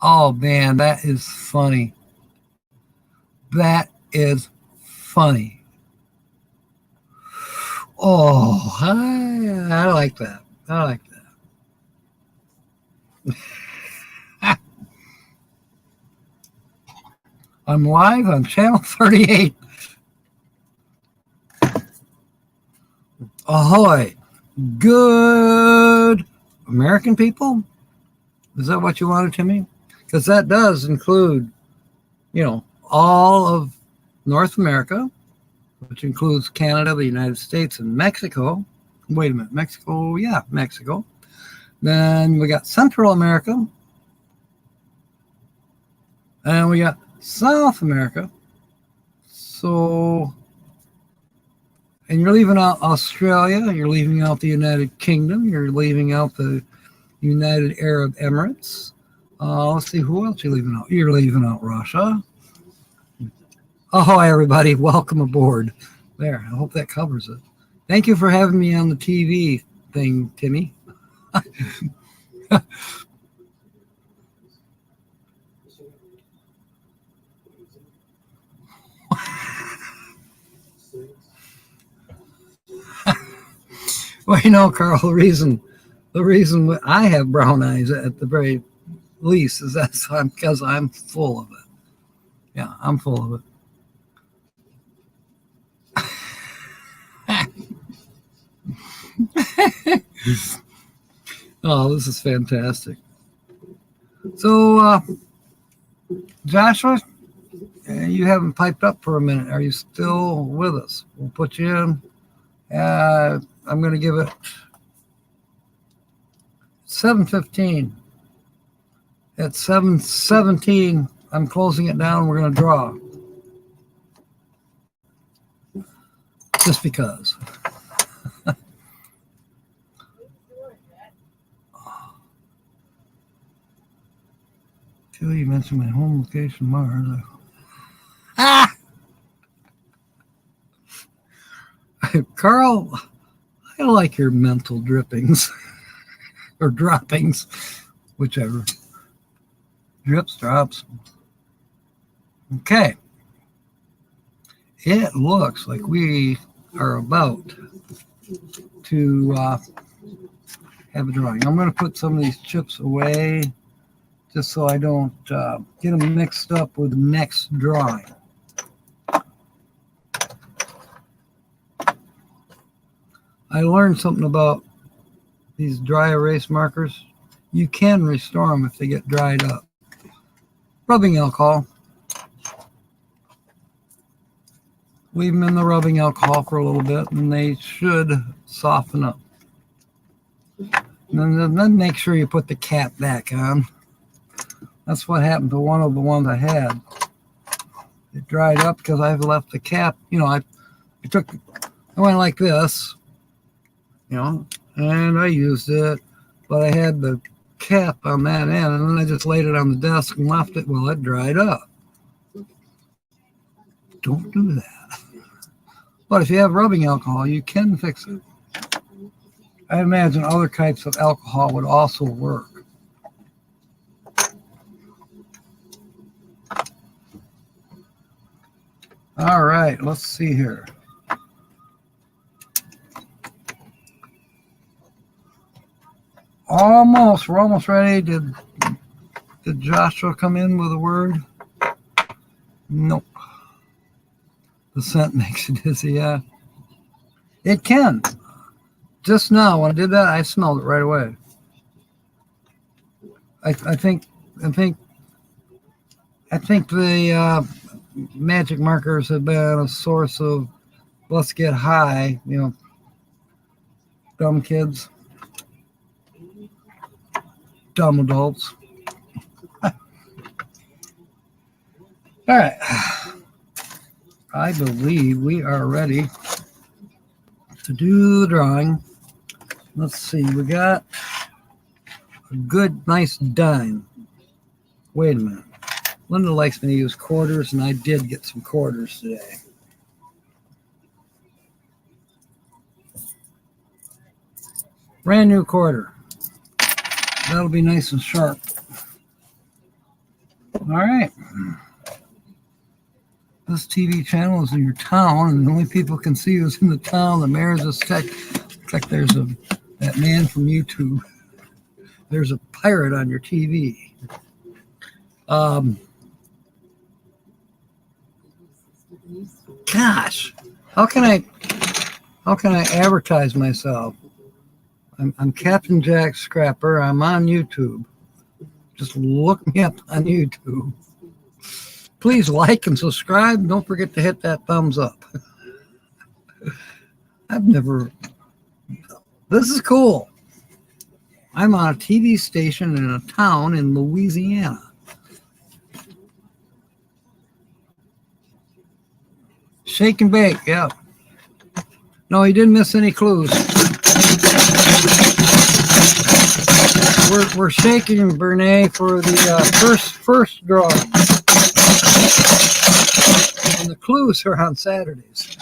Oh man, that is funny. That is funny. Oh, I like that. I like that. I'm live on channel 38. Ahoy. Good American people? Is that what you wanted, Timmy? Because that does include, all of North America, which includes Canada, the United States, and Mexico. Wait a minute, Mexico? Yeah, Mexico. Then we got Central America. And we got South America. So, and you're leaving out Australia, you're leaving out the United Kingdom, you're leaving out the United Arab Emirates. Let's see, who else you're leaving out? You're leaving out Russia. Oh, everybody, welcome aboard. There, I hope that covers it. Thank you for having me on the TV thing, Timmy. Well, Carl, the reason I have brown eyes at the very least is because I'm full of it. Yeah, I'm full of it. Oh, this is fantastic. So, Joshua, you haven't piped up for a minute. Are you still with us? We'll put you in. I'm going to give it 7:15. At 7:17, I'm closing it down. We're going to draw. Just because. Till you mentioned my home location, Mars. Carl, I like your mental drippings or droppings, whichever. Drips, drops. Okay. It looks like we are about to have a drawing. I'm going to put some of these chips away just so I don't get them mixed up with the next drawing. I learned something about these dry erase markers. You can restore them if they get dried up. Rubbing alcohol. Leave them in the rubbing alcohol for a little bit and they should soften up. And then make sure you put the cap back on. That's what happened to one of the ones I had. It dried up because I've left the cap, I went like this, and I used it, but I had the cap on that end, and then I just laid it on the desk and left it while it dried up. Don't do that. But if you have rubbing alcohol, you can fix it. I imagine other types of alcohol would also work. All right, let's see here. We're almost ready to Did Joshua come in with a word? Nope. The scent makes you dizzy, yeah. It can. Just now, when I did that, I smelled it right away. I think the magic markers have been a source of let's get high, dumb kids, dumb adults. All right. I believe we are ready to do the drawing. Let's see. We got a good, nice dime. Wait a minute. Linda likes me to use quarters, and I did get some quarters today. Brand new quarter. That'll be nice and sharp. All right. This TV channel is in your town, and the only people can see who's in the town. The mayor's just checked. Looks like there's that man from YouTube. There's a pirate on your TV. Gosh, how can I advertise myself? I'm Captain Jack Scrapper. I'm on YouTube. Just look me up on YouTube. Please like and subscribe. Don't forget to hit that thumbs up. This is cool. I'm on a TV station in a town in Louisiana. Shake and bake, yeah. No, he didn't miss any clues. We're shaking Bernay for the first drawing. And the clues are on Saturdays.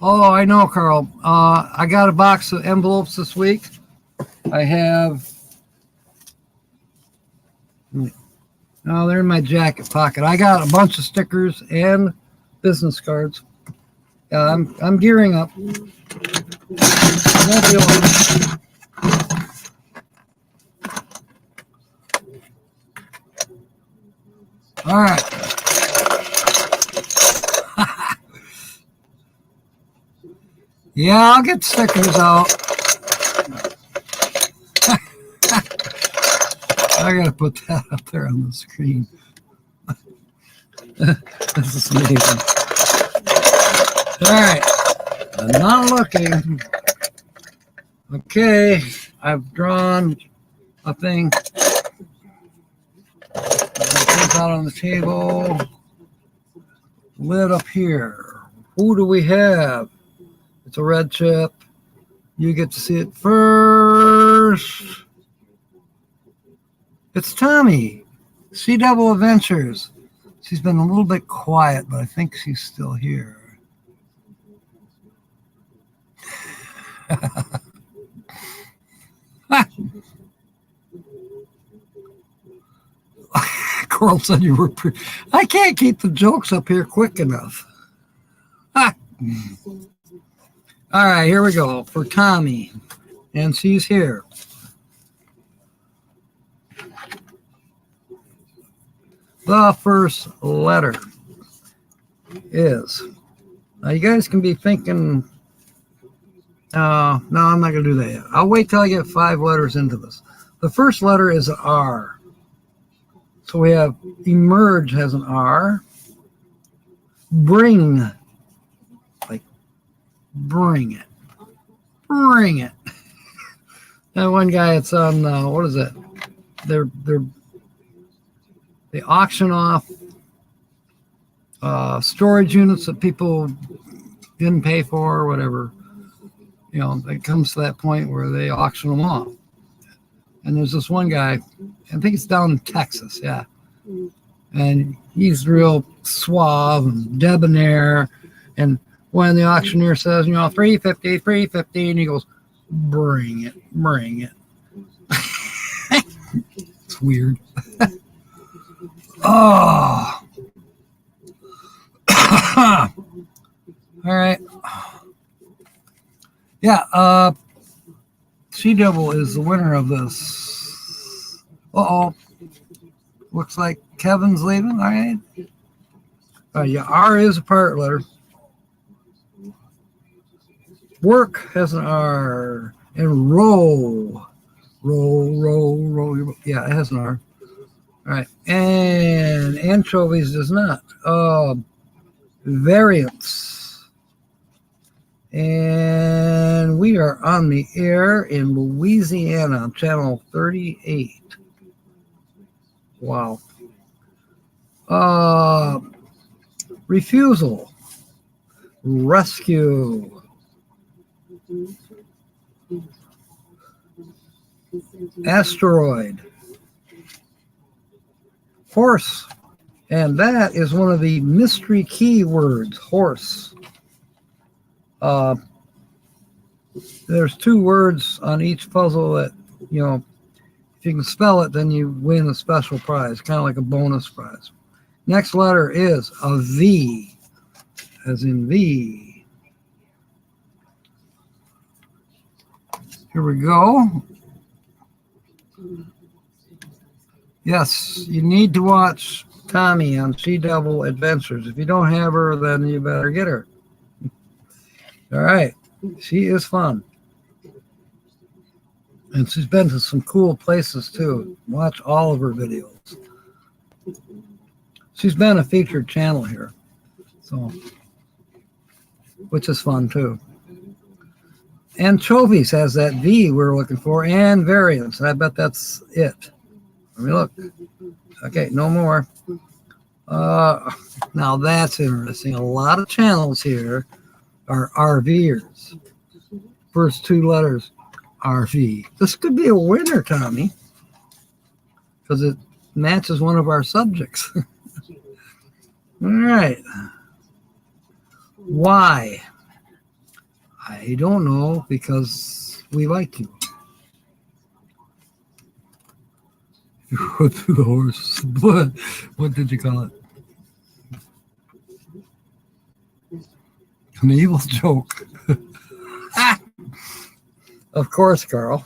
Oh, I know, Carl. I got a box of envelopes this week. I have... No, they're in my jacket pocket. I got a bunch of stickers and business cards. I'm gearing up. I won't be long. All right. Yeah, I'll get stickers out. I gotta put that up there on the screen. This is amazing. All right, I'm not looking. Okay, I've drawn a thing. Put out on the table. Lid up here. Who do we have? It's a red chip. You get to see it first. It's Tommy. Sea Devil Adventures. She's been a little bit quiet, but I think she's still here. Coral said you were I can't keep the jokes up here quick enough. All right, here we go for Tommy. And she's here. The first letter is, now you guys can be thinking, no, I'm not going to do that yet. I'll wait till I get 5 letters into this. The first letter is an R. So we have emerge has an R. Bring, like bring it. Bring it. That one guy, it's on, what is it? They auction off storage units that people didn't pay for or whatever. You know, it comes to that point where they auction them off. And there's this one guy, I think it's down in Texas, yeah. And he's real suave and debonair. And when the auctioneer says, you know, $350, and he goes, bring it. It's weird. Oh, All right. Yeah, She Devil is the winner of this. Uh-oh. Looks like Kevin's leaving. All right. Yeah, R is a part letter. Work has an R. And roll. Roll. Yeah, it has an R. All right. And anchovies does not. Variance. And we are on the air in Louisiana, channel 38. Wow. Refusal. Rescue. Asteroid. Horse. And that is one of the mystery key words, horse. There's 2 words on each puzzle that, if you can spell it, then you win a special prize, kind of like a bonus prize. Next letter is a V, as in V. Here we go. Yes, you need to watch Tommy on She Devil Adventures. If you don't have her, then you better get her. All right. She is fun. And she's been to some cool places too. Watch all of her videos. She's been a featured channel here. So, which is fun too. Anchovies has that V we're looking for and variance. And I bet that's it. Let me look. Okay, no more. Now that's interesting. A lot of channels here are RVers. First 2 letters, RV. This could be a winner, Tommy, because it matches one of our subjects. All right. Why? I don't know, because we like you. What through the horse? What did you call it? An evil joke. Of course, Carl.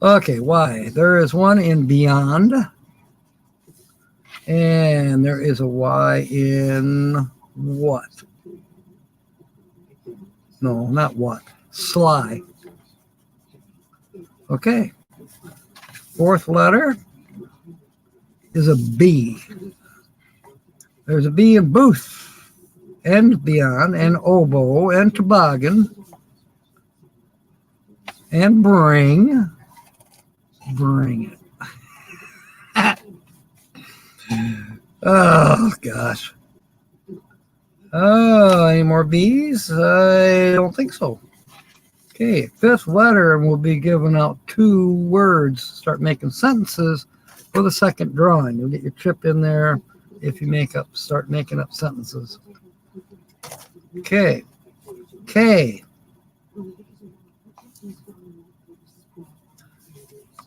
Okay, why? There is one in Beyond. And there is a Y in what? No, not what. Sly. Okay. 4th letter is a B. There's a B in booth and beyond and oboe and toboggan and bring. Bring it. Oh, gosh. Any more B's? I don't think so. Okay, 5th letter, and we'll be giving out 2 words. Start making sentences for the second drawing. You'll get your chip in there if you start making up sentences. Okay. K.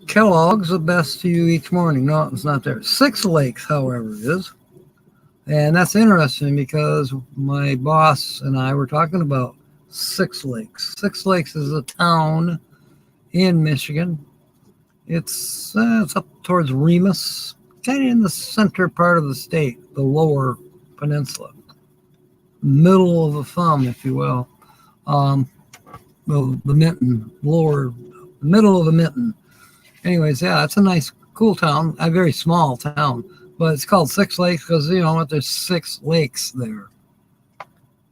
Kellogg's the best to you each morning. No, it's not there. 6 Lakes, however, is. And that's interesting because my boss and I were talking about 6 Lakes. 6 Lakes is a town in Michigan. It's up towards Remus, kind of in the center part of the state, the lower peninsula. Middle of the thumb, if you will. Well, the mitten, middle of the mitten. Anyways, yeah, it's a nice, cool town. A very small town. But it's called 6 Lakes because, there's 6 lakes there.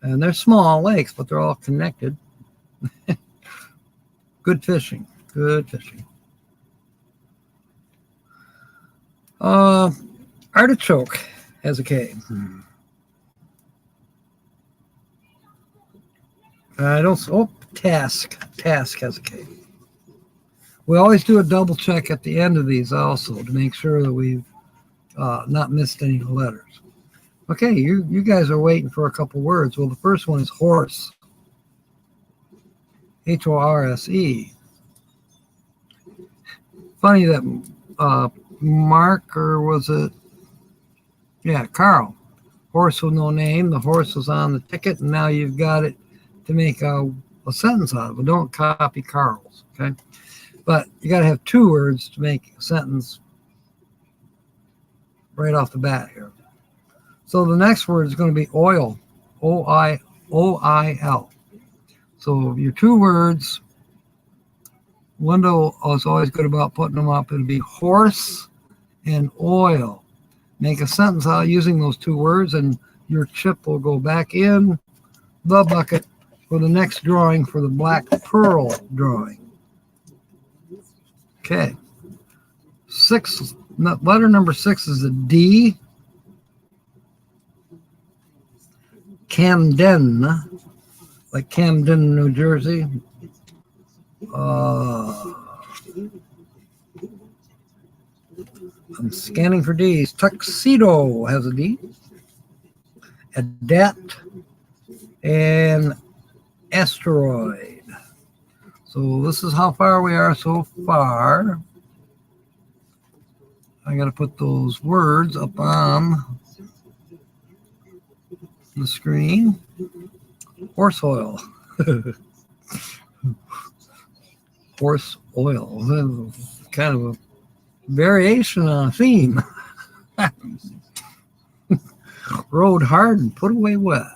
And they're small lakes, but they're all connected. Good fishing. Good fishing. Artichoke has a K. Task. Task has a K. We always do a double check at the end of these also to make sure that we've not missed any letters. Okay, you guys are waiting for a couple words. Well, the first one is horse. Horse. Funny that Mark, or was it? Yeah, Carl horse with no name. The horse was on the ticket, and now you've got it to make a sentence out of it. Don't copy Carl's, okay? But you got to have 2 words to make a sentence right off the bat here. So the next word is going to be oil, O-I-O-I-L. So your 2 words, Linda was always good about putting them up. It'll be horse and oil. Make a sentence out using those 2 words, and your chip will go back in the bucket for the next drawing, for the black pearl drawing. Okay. Letter number 6 is a D. Camden, like Camden, New Jersey. I'm scanning for D's. Tuxedo has a D. Adapt and asteroid. So this is how far we are so far. I got to put those words up on the screen. Horse oil. Horse oil. Kind of a variation on a theme. Rode hard and put away wet.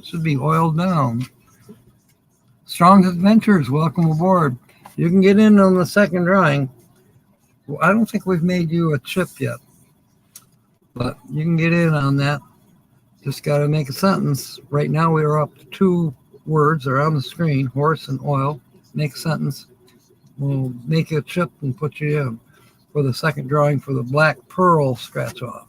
Should be oiled down. Strong's Adventures, welcome aboard. You can get in on the second drawing. Well, I don't think we've made you a chip yet, but you can get in on that. Just got to make a sentence. Right now we are up to 2 words. They're on the screen, horse and oil. Make a sentence. We'll make you a chip and put you in for the second drawing for the black pearl scratch off.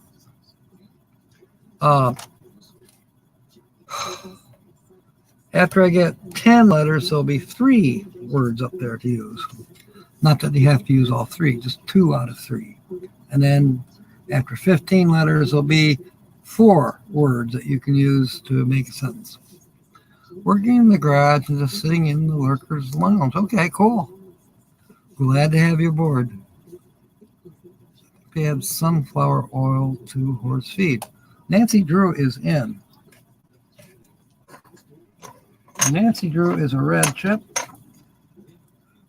After I get 10 letters, there'll be 3 words up there to use. Not that you have to use all 3, just 2 out of 3. And then after 15 letters, there'll be 4 words that you can use to make a sentence. Working in the garage and just sitting in the lurker's lounge. Okay, cool. Glad to have you aboard. We have sunflower oil to horse feed. Nancy Drew is in. Nancy Drew is a red chip.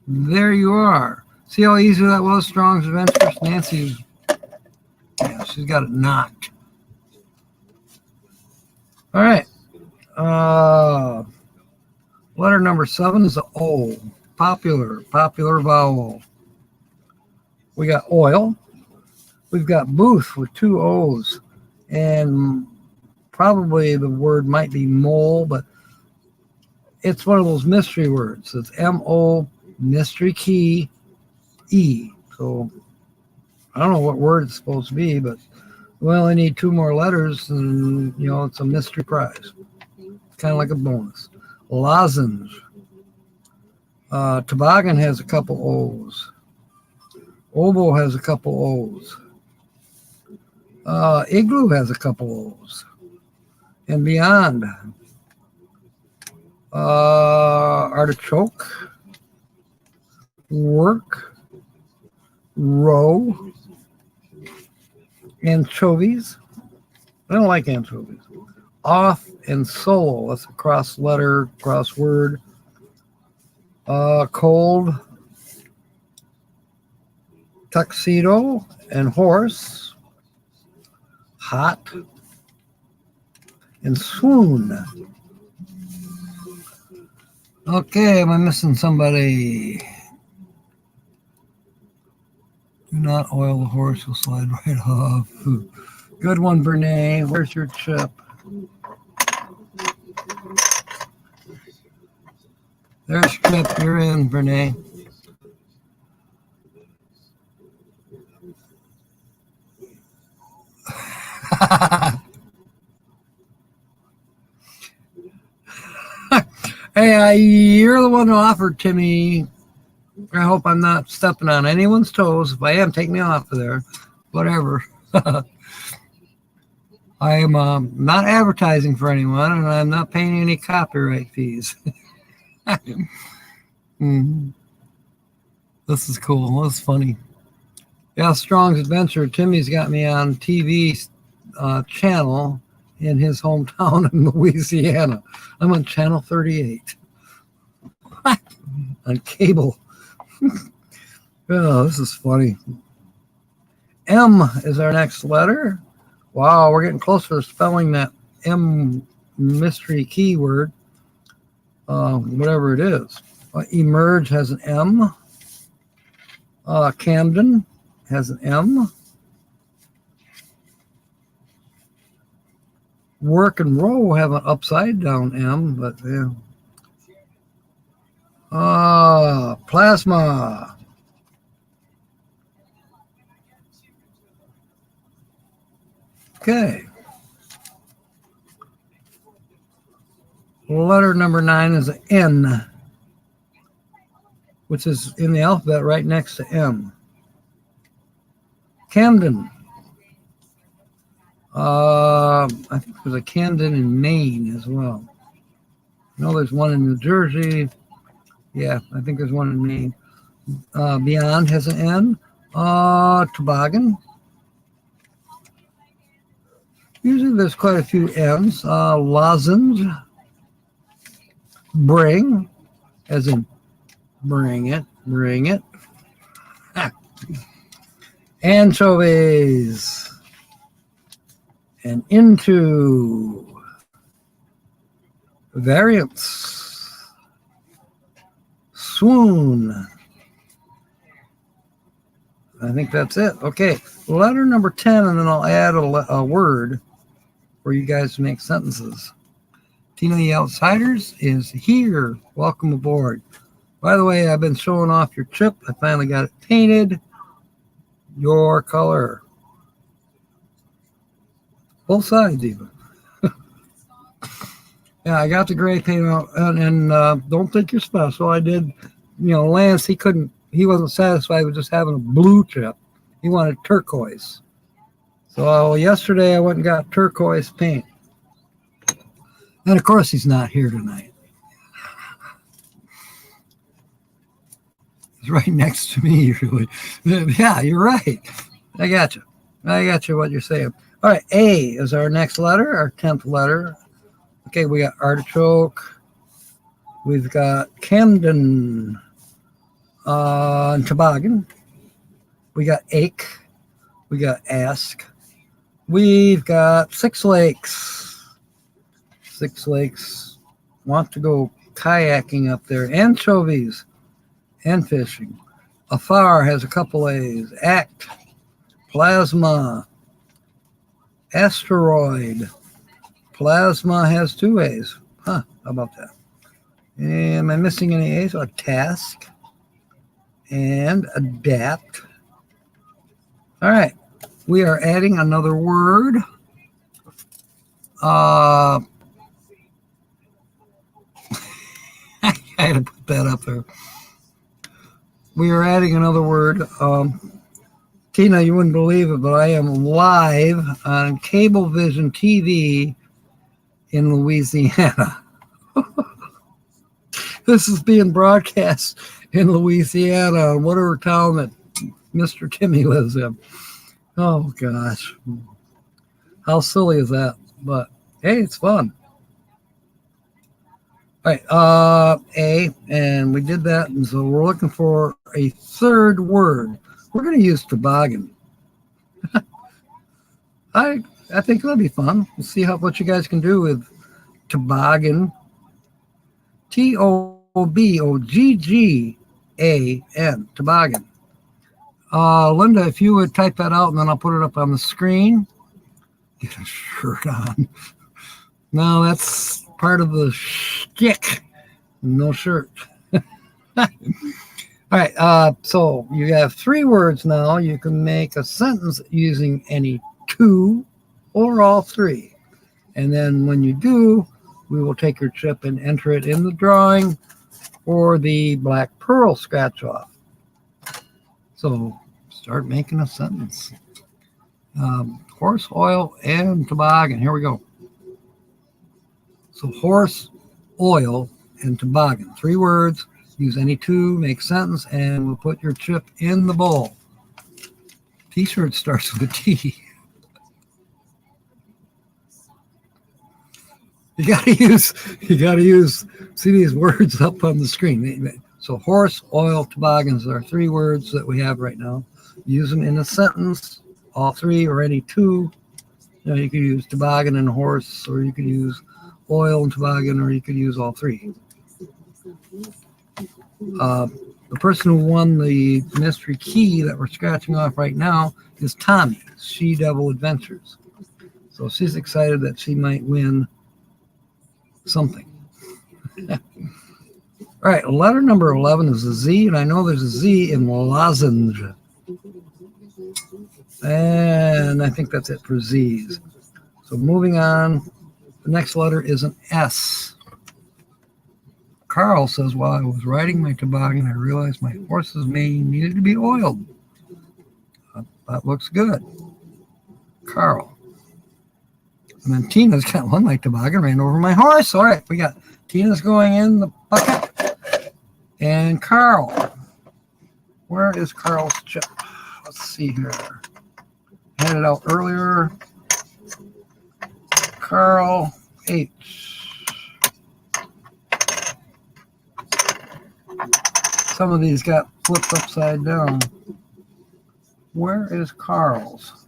There you are. See how easy that was, Strong's Adventures? Nancy's, yeah, she's got it knocked. All right. Letter number 7 is the O. Popular vowel. We got oil. We've got booth with 2 O's. And probably the word might be mole, but it's one of those mystery words. It's M-O, mystery key, E. So I don't know what word it's supposed to be, but we only need 2 more letters, and, you know, it's a mystery prize. Kind of like a bonus. Lozenge. Toboggan has a couple O's. Oboe has a couple O's. Igloo has a couple O's. And beyond. Artichoke. Work. Row. Anchovies. I don't like anchovies. Off and solo. That's a cross letter, cross word. Cold. Tuxedo and horse. Hot. And swoon. Okay, am I missing somebody? Do not oil the horse, will slide right off. Good one, Brene. Where's your chip? There's your chip. You're in, Brene. Hey, you're the one who offered to me. I hope I'm not stepping on anyone's toes. If I am, take me off of there. Whatever. I am not advertising for anyone, and I'm not paying any copyright fees. Mm-hmm. This is cool. This is funny. Yeah, Strong's Adventure. Timmy's got me on TV channel, in his hometown in Louisiana. I'm on channel 38 on cable. Oh, this is funny. M is our next letter. Wow, we're getting closer to spelling that M mystery keyword, whatever it is. Emerge has an M. Camden has an M. Work and row have an upside down M, but yeah. Plasma. Okay. Letter number 9 is an N, which is in the alphabet right next to M. Camden. I think there's a Camden in Maine as well. I know there's one in New Jersey. Yeah, I think there's one in Maine. Beyond has an N. Toboggan. Usually there's quite a few N's. Lozenge. Bring, as in bring it. Anchovies. And into. Variance. Swoon. I think that's it. Okay, letter number 10, and then I'll add a word for you guys to make sentences. Tina the Outsiders is here. Welcome aboard. By the way, I've been showing off your chip. I finally got it painted. Your color. Both sides even. Yeah, I got the gray paint out, and don't think you're special. I did, Lance, he wasn't satisfied with just having a blue chip. He wanted turquoise. So yesterday I went and got turquoise paint. And of course he's not here tonight. He's right next to me, really. Yeah, you're right. I got you what you're saying. All right, A is our next letter, our 10th letter. Okay, we got artichoke. We've got Camden and toboggan. We got ache. We got ask. We've got Six Lakes. Six Lakes want to go kayaking up there. Anchovies and fishing. Afar has a couple A's. Act. Plasma. Asteroid. Plasma has 2 A's. Huh, how about that? Am I missing any A's? A task. And adapt. All right. We are adding another word. I had to put that up there. We are adding another word. Tina, you wouldn't believe it, but I am live on Cablevision TV in Louisiana. This is being broadcast in Louisiana, whatever town that Mr. Timmy lives in. Oh, gosh. How silly is that? But, hey, it's fun. All right, A, and we did that, and so we're looking for a third word. We're going to use toboggan. I think that'll be fun. We'll see what you guys can do with toboggan. Toboggan. Toboggan. Linda, if you would type that out, and then I'll put it up on the screen. Get a shirt on. No, that's part of the shtick. No shirt. All right. So you have 3 words now. You can make a sentence using any 2 or all 3. And then when you do, we will take your chip and enter it in the drawing for the Black Pearl scratch off. So start making a sentence. Horse, oil, and toboggan. Here we go. So horse, oil, and toboggan. 3 words. Use any 2, make sentence, and we'll put your chip in the bowl. T-shirt starts with a T. You gotta use, see these words up on the screen. So horse, oil, toboggans are 3 words that we have right now. Use them in a sentence, all 3 or any 2. You know, you could use toboggan and horse, or you could use oil and toboggan, or you could use all 3. The person who won the mystery key that we're scratching off right now is Tommy, She Devil Adventures. So she's excited that she might win something. All right, letter number 11 is a Z, and I know there's a Z in lozenge. And I think that's it for Z's. So moving on, the next letter is an S. Carl says, while I was riding my toboggan, I realized my horse's mane needed to be oiled. That looks good. Carl. And then Tina's got one, my toboggan ran over my horse. All right, we got Tina's going in the bucket. And Carl. Where is Carl's chip? Let's see here. Had it out earlier. Carl H. Some of these got flipped upside down. Where is Carl's?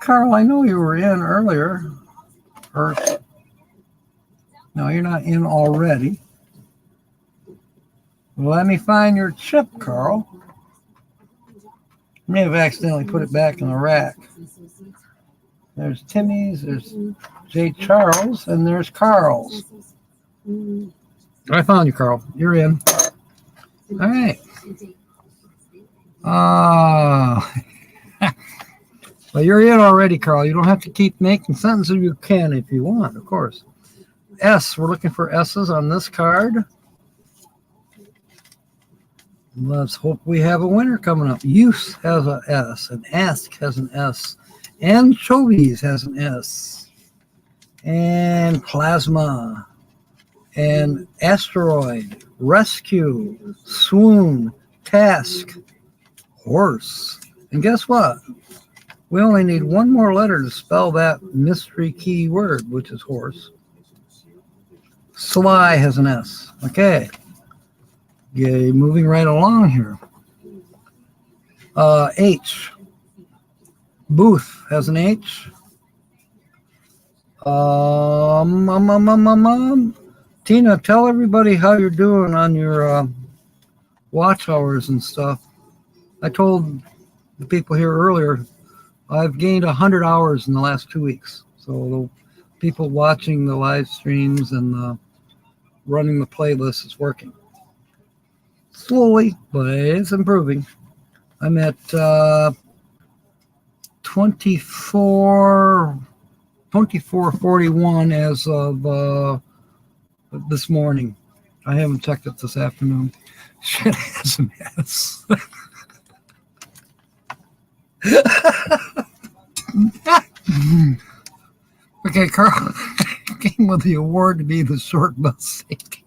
Carl, I know you were in earlier. Or, no, you're not in already. Let me find your chip, Carl. I may have accidentally put it back in the rack. There's Timmy's, there's J. Charles, and there's Carl's. I found you, Carl. You're in. All right. Well, you're in already, Carl. You don't have to keep making sentences. You can if you want, of course. S, we're looking for S's on this card. Let's hope we have a winner coming up. Use has an S, and ask has an S. Anchovies has an S, and plasma, and asteroid, rescue, swoon, task, horse. And guess what? We only need one more letter to spell that mystery key word, which is horse. Sly has an S. Okay. Okay, moving right along here. H. Booth has an H. Tina, tell everybody how you're doing on your watch hours and stuff. I told the people here earlier, I've gained 100 hours in the last 2 weeks. So the people watching the live streams and running the playlist is working. Slowly, but it's improving. I'm at 2441 as of this morning. I haven't checked it this afternoon. Shit has a mess. Okay, Carl came with the award to be the short bus safety.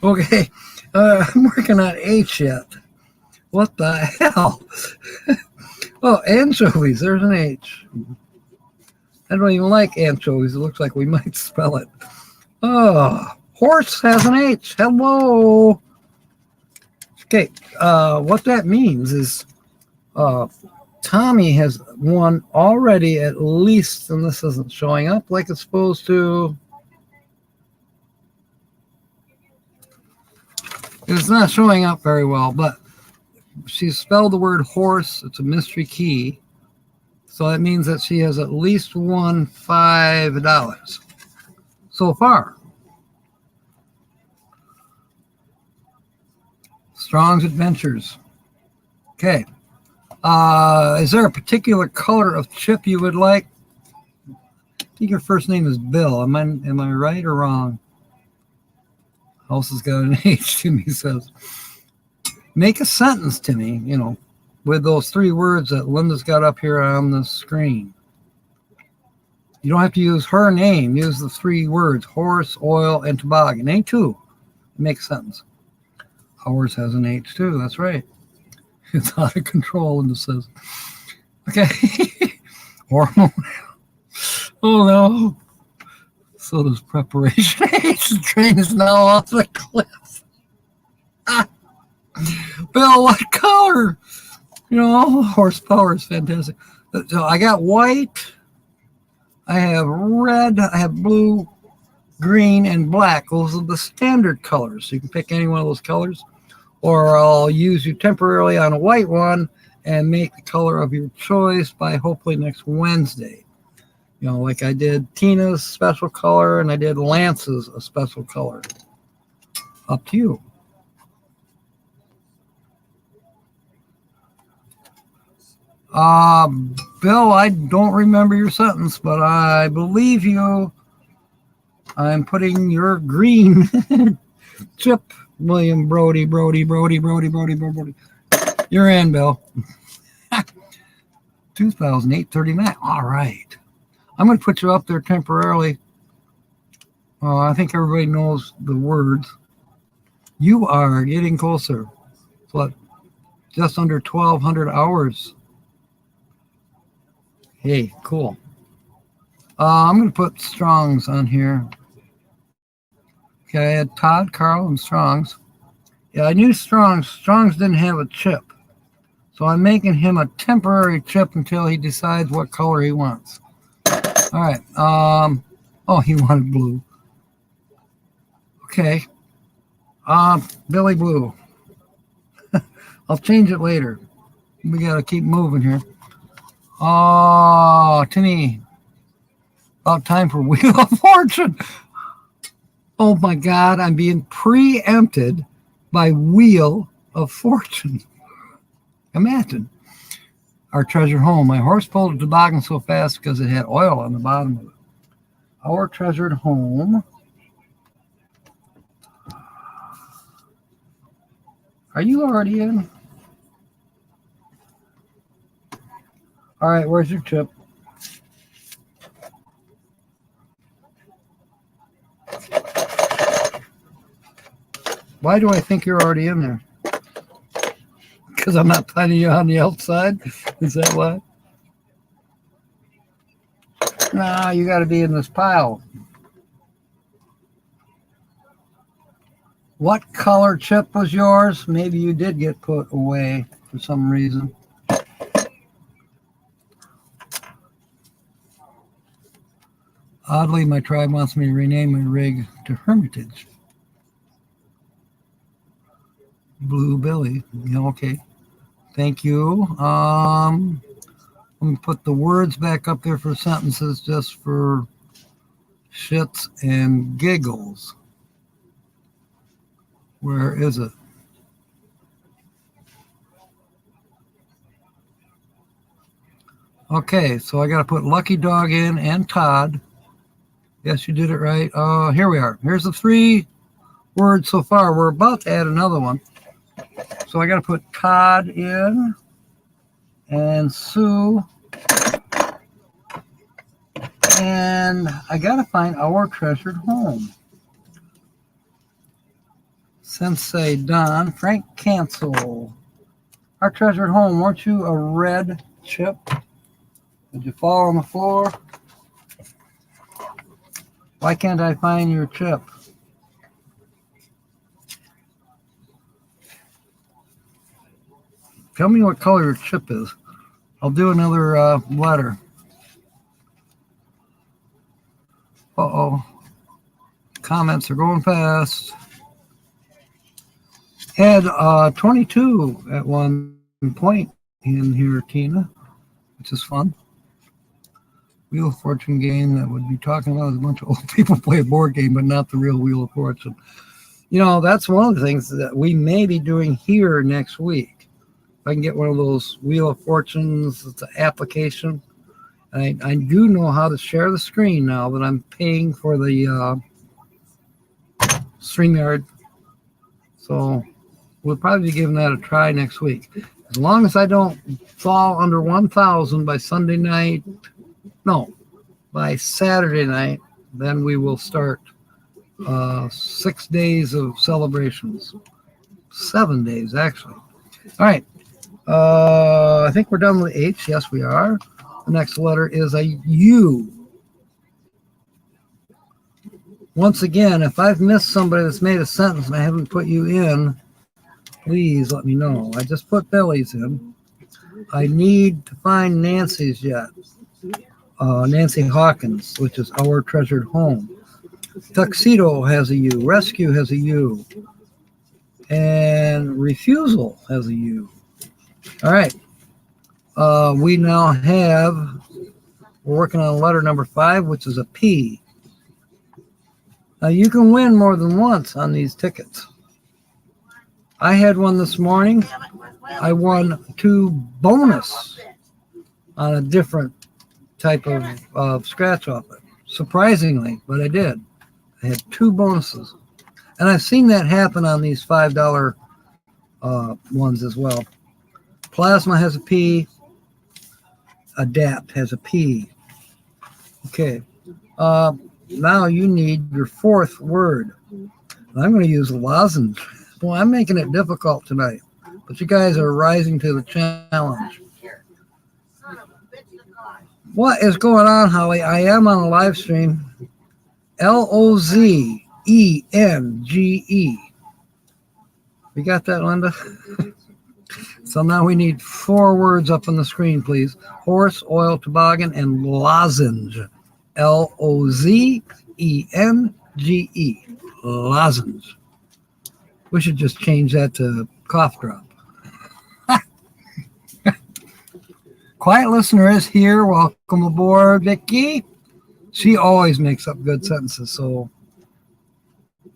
Okay, I'm working on H yet. What the hell? Oh, anchovies. There's an H. I don't even like anchovies. It looks like we might spell it. Oh, horse has an H. Hello. Okay, what that means is Tommy has won already at least, and this isn't showing up like it's supposed to. It's not showing up very well, but she spelled the word horse. It's a mystery key. So that means that she has at least won $5 so far. Strong's Adventures. Okay. Is there a particular color of chip you would like? I think your first name is Bill. Am I right or wrong? House has got an H, Timmy says. Make a sentence, Timmy, with those 3 words that Linda's got up here on the screen. You don't have to use her name. Use the 3 words, horse, oil, and toboggan. Ain't 2. Make a sentence. Ours has an H too. That's right. It's out of control, and it says, okay. Hormone. Oh no. So there's preparation. The train is now off the cliff. Ah. Bill, what color? You know, horsepower is fantastic. So I got white, I have red, I have blue, green, and black. Those are the standard colors. So you can pick any one of those colors. Or I'll use you temporarily on a white one and make the color of your choice by hopefully next Wednesday. You know, like I did Tina's special color and I did Lance's a special color. Up to you. Bill, I don't remember your sentence, but I believe you. I'm putting your green chip, William Brody. You're in, Bill. 2008-39. All right. I'm going to put you up there temporarily. I think everybody knows the words. You are getting closer. What? Just under 1,200 hours. Hey, cool. I'm going to put Strong's on here. Okay, I had Todd, Carl, and Strong's. Yeah, I knew Strong's. Strong's didn't have a chip. So I'm making him a temporary chip until he decides what color he wants. All right. Oh, he wanted blue. Okay. Billy Blue. I'll change it later. We got to keep moving here. Oh, Tinny. About time for Wheel of Fortune. Oh my God, I'm being preempted by Wheel of Fortune. Imagine. Our treasured home. My horse pulled a toboggan so fast because it had oil on the bottom of it. Our treasured home. Are you already in? All right, where's your chip? Why do I think you're already in there? Because I'm not finding you on the outside? Is that why? Nah, you got to be in this pile. What color chip was yours? Maybe you did get put away for some reason. Oddly, my tribe wants me to rename my rig to Hermitage. Blue Billy. Yeah, okay. Thank you. Let me put the words back up there for sentences just for shits and giggles. Where is it? Okay, so I got to put Lucky Dog in and Todd. Yes, you did it right. Here we are. Here's the 3 words so far. We're about to add another one. So I got to put Todd in and Sue. And I got to find our treasured home. Sensei Don, Frank Cancel. Our treasured home, weren't you a red chip? Did you fall on the floor? Why can't I find your chip? Tell me what color your chip is. I'll do another letter. Uh-oh. Comments are going fast. Had 22 at one point in here, Tina, which is fun. Wheel of Fortune game that would be talking about is a bunch of old people play a board game, but not the real Wheel of Fortune. You know, that's one of the things that we may be doing here next week. If I can get one of those Wheel of Fortunes, it's an application. I do know how to share the screen now that I'm paying for the StreamYard. So we'll probably be giving that a try next week. As long as I don't fall under 1,000 by Sunday night, no, by Saturday night, then we will start 6 days of celebrations. 7 days, actually. All right. I think we're done with H. Yes, we are. The next letter is a U. Once again, if I've missed somebody that's made a sentence and I haven't put you in, please let me know. I just put Billy's in. I need to find Nancy's yet. Nancy Hawkins, which is Our Treasured Home. Tuxedo has a U. Rescue has a U. And Refusal has a U. All right. We now have, we're working on letter number 5, which is a P. Now, you can win more than once on these tickets. I had one this morning. I won 2 bonus on a different type of scratch off it. Surprisingly, but I did. I had 2 bonuses. And I've seen that happen on these $5 ones as well. Plasma has a P. Adapt has a P. Okay. Now you need your 4th word. I'm going to use lozenge. Well, I'm making it difficult tonight, but you guys are rising to the challenge. What is going on, Holly? I am on a live stream. Lozenge. You got that, Linda? So now we need 4 words up on the screen, please. Horse, oil, toboggan, and lozenge. Lozenge. Lozenge. We should just change that to cough drop. Quiet listener is here. Welcome aboard, Vicky. She always makes up good sentences, so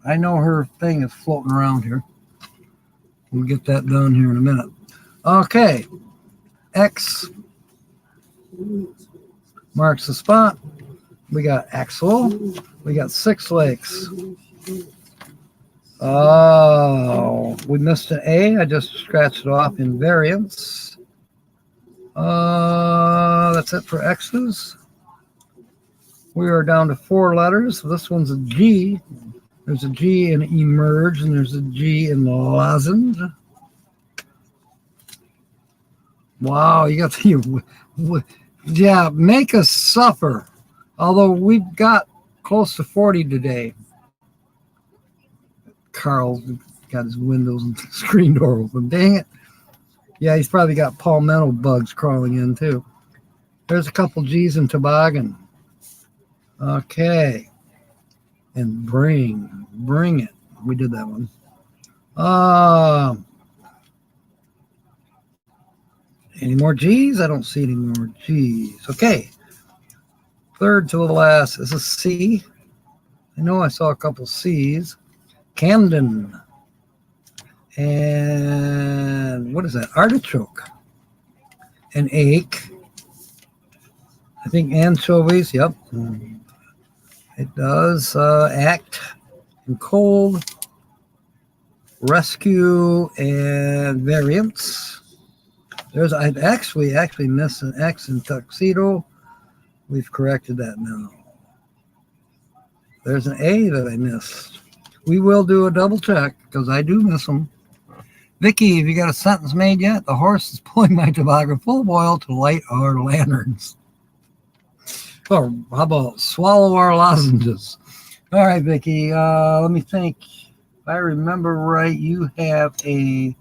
I know her thing is floating around here. We'll get that done here in a minute. Okay. X marks the spot. We got Axel. We got 6 lakes. Oh, we missed an A. I just scratched it off in variance. That's it for X's. We are down to 4 letters. This one's a G. There's a G in emerge, and there's a G in lozenge. Wow, you got to, yeah, make us suffer. Although we've got close to 40 today. Carl's got his windows and screen door open. Dang it. Yeah, he's probably got palmetto bugs crawling in too. There's a couple G's in toboggan. Okay. And bring it. We did that one. Any more G's? I don't see any more G's. Okay. 3rd to the last is a C. I know I saw a couple C's. Camden. And what is that? Artichoke. An ache. I think anchovies. Yep. It does. Act and cold. Rescue and variance. There's I've actually missed an X in tuxedo. We've corrected that now. There's an A that I missed. We will do a double check because I do miss them. Vicky, have you got a sentence made yet? The horse is pulling my toboggan full of oil to light our lanterns. Or how about swallow our lozenges? All right, Vicky, let me think. If I remember right, you have a...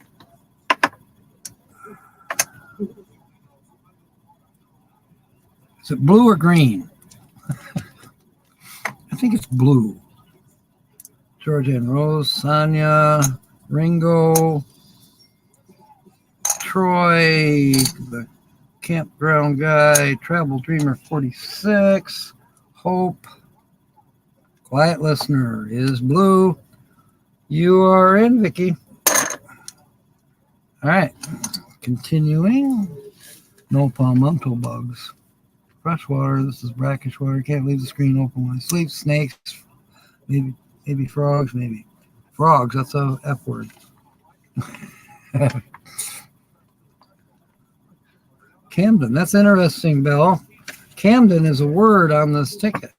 Is it blue or green? I think it's blue. Georgia and Rose, Sonia, Ringo, Troy, the campground guy, Travel Dreamer 46, Hope, Quiet Listener is blue. You are in, Vicky. All right. Continuing. No palmetto bugs. Fresh water. This is brackish water. Can't leave the screen open when I sleep. Snakes. Maybe frogs. Maybe frogs. That's a F word. Camden. That's interesting, Bill. Camden is a word on this ticket.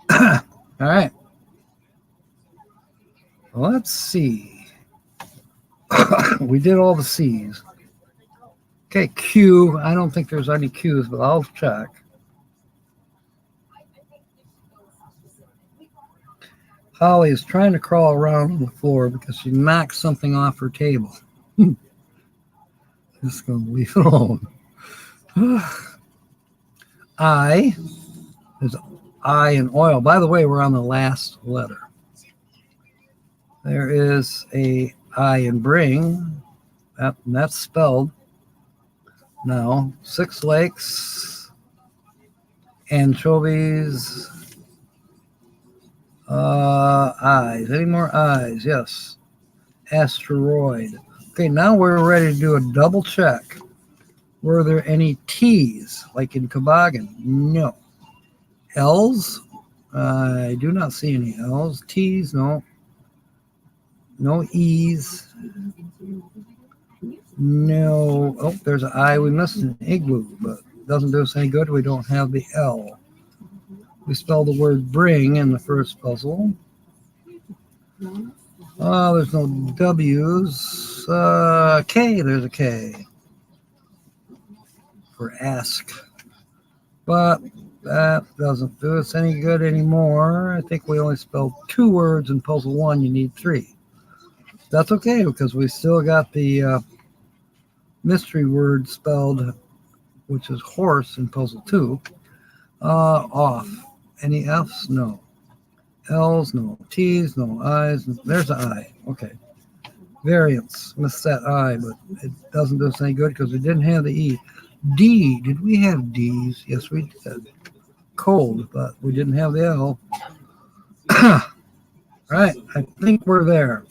All right. Let's see. We did all the C's. Okay, Q. I don't think there's any Q's, but I'll check. Holly is trying to crawl around on the floor because she knocked something off her table. Just going to leave it alone. I. There's I in oil. By the way, we're on the last letter. There is a I in bring. That's spelled. Now, 6 lakes, anchovies, eyes. Any more eyes? Yes. Asteroid. Okay, now we're ready to do a double check. Were there any T's, like in toboggan? No. L's? I do not see any L's. T's? No. No E's. No. Oh, there's an I. We missed an igloo, but it doesn't do us any good. We don't have the L. We spelled the word bring in the first puzzle. There's no W's. K, there's a K for ask. But that doesn't do us any good anymore. I think we only spelled 2 words in puzzle 1. You need 3. That's okay because we still got the mystery word spelled, which is horse in puzzle 2. Off. Any F's? No. L's? No. T's? No. I's? There's an I. Okay. Variance. Missed that I, but it doesn't do us any good because we didn't have the E. D. Did we have D's? Yes, we did. Cold, but we didn't have the L. All right. I think we're there.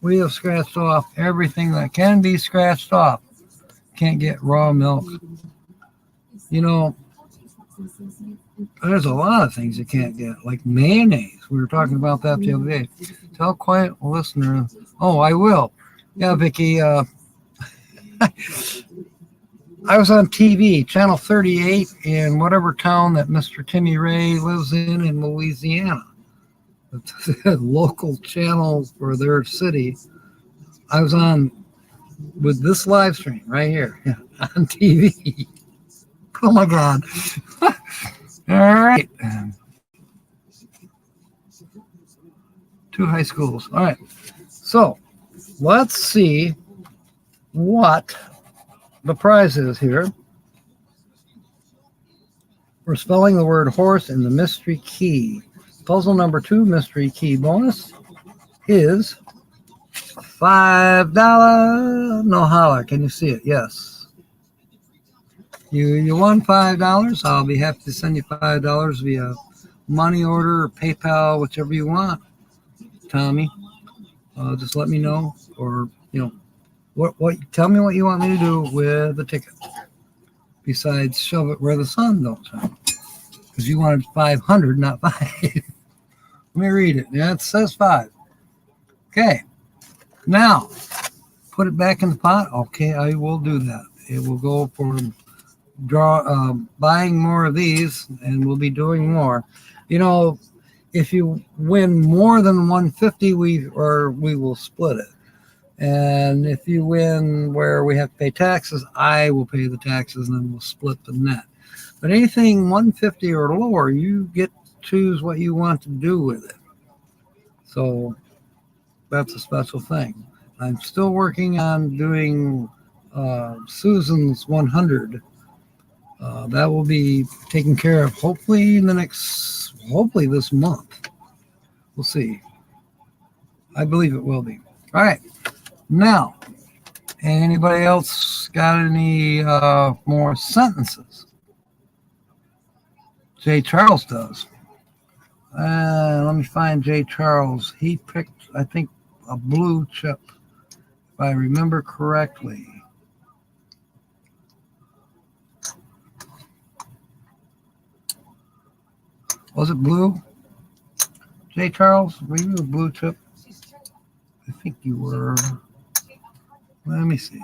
We have scratched off everything that can be scratched off. Can't get raw milk. You know, there's a lot of things you can't get, like mayonnaise. We were talking about that the other day. Tell quiet listener. Oh, I will. Yeah, Vicki. I was on TV, Channel 38, in whatever town that Mr. Timmy Ray lives in Louisiana. It's a local channel for their city. I was on with this live stream right here on TV. Oh my God. All right. 2 high schools. All right. So let's see what the prize is here. We're spelling the word horse in the mystery key. Puzzle number 2, mystery key bonus, is $5. No holler. Can you see it? Yes. You won $5. I'll be happy to send you $5 via money order or PayPal, whichever you want, Tommy. Just let me know, or what. Tell me what you want me to do with the ticket. Besides, shove it where the sun don't shine. Because you wanted 500, not 5. Let me read it. Yeah, it says 5. Okay. Now, put it back in the pot. Okay, I will do that. It will go for buying more of these, and we'll be doing more. If you win more than 150, we will split it. And if you win where we have to pay taxes, I will pay the taxes, and then we'll split the net. But anything 150 or lower, you get to choose what you want to do with it. So that's a special thing. I'm still working on doing Susan's 100. That will be taken care of hopefully this month. We'll see. I believe it will be. All right. Now, anybody else got any more sentences? Jay Charles does. Let me find Jay Charles. He picked, I think, a blue chip, if I remember correctly. Was it blue? Jay Charles, were you a blue chip? I think you were. Let me see.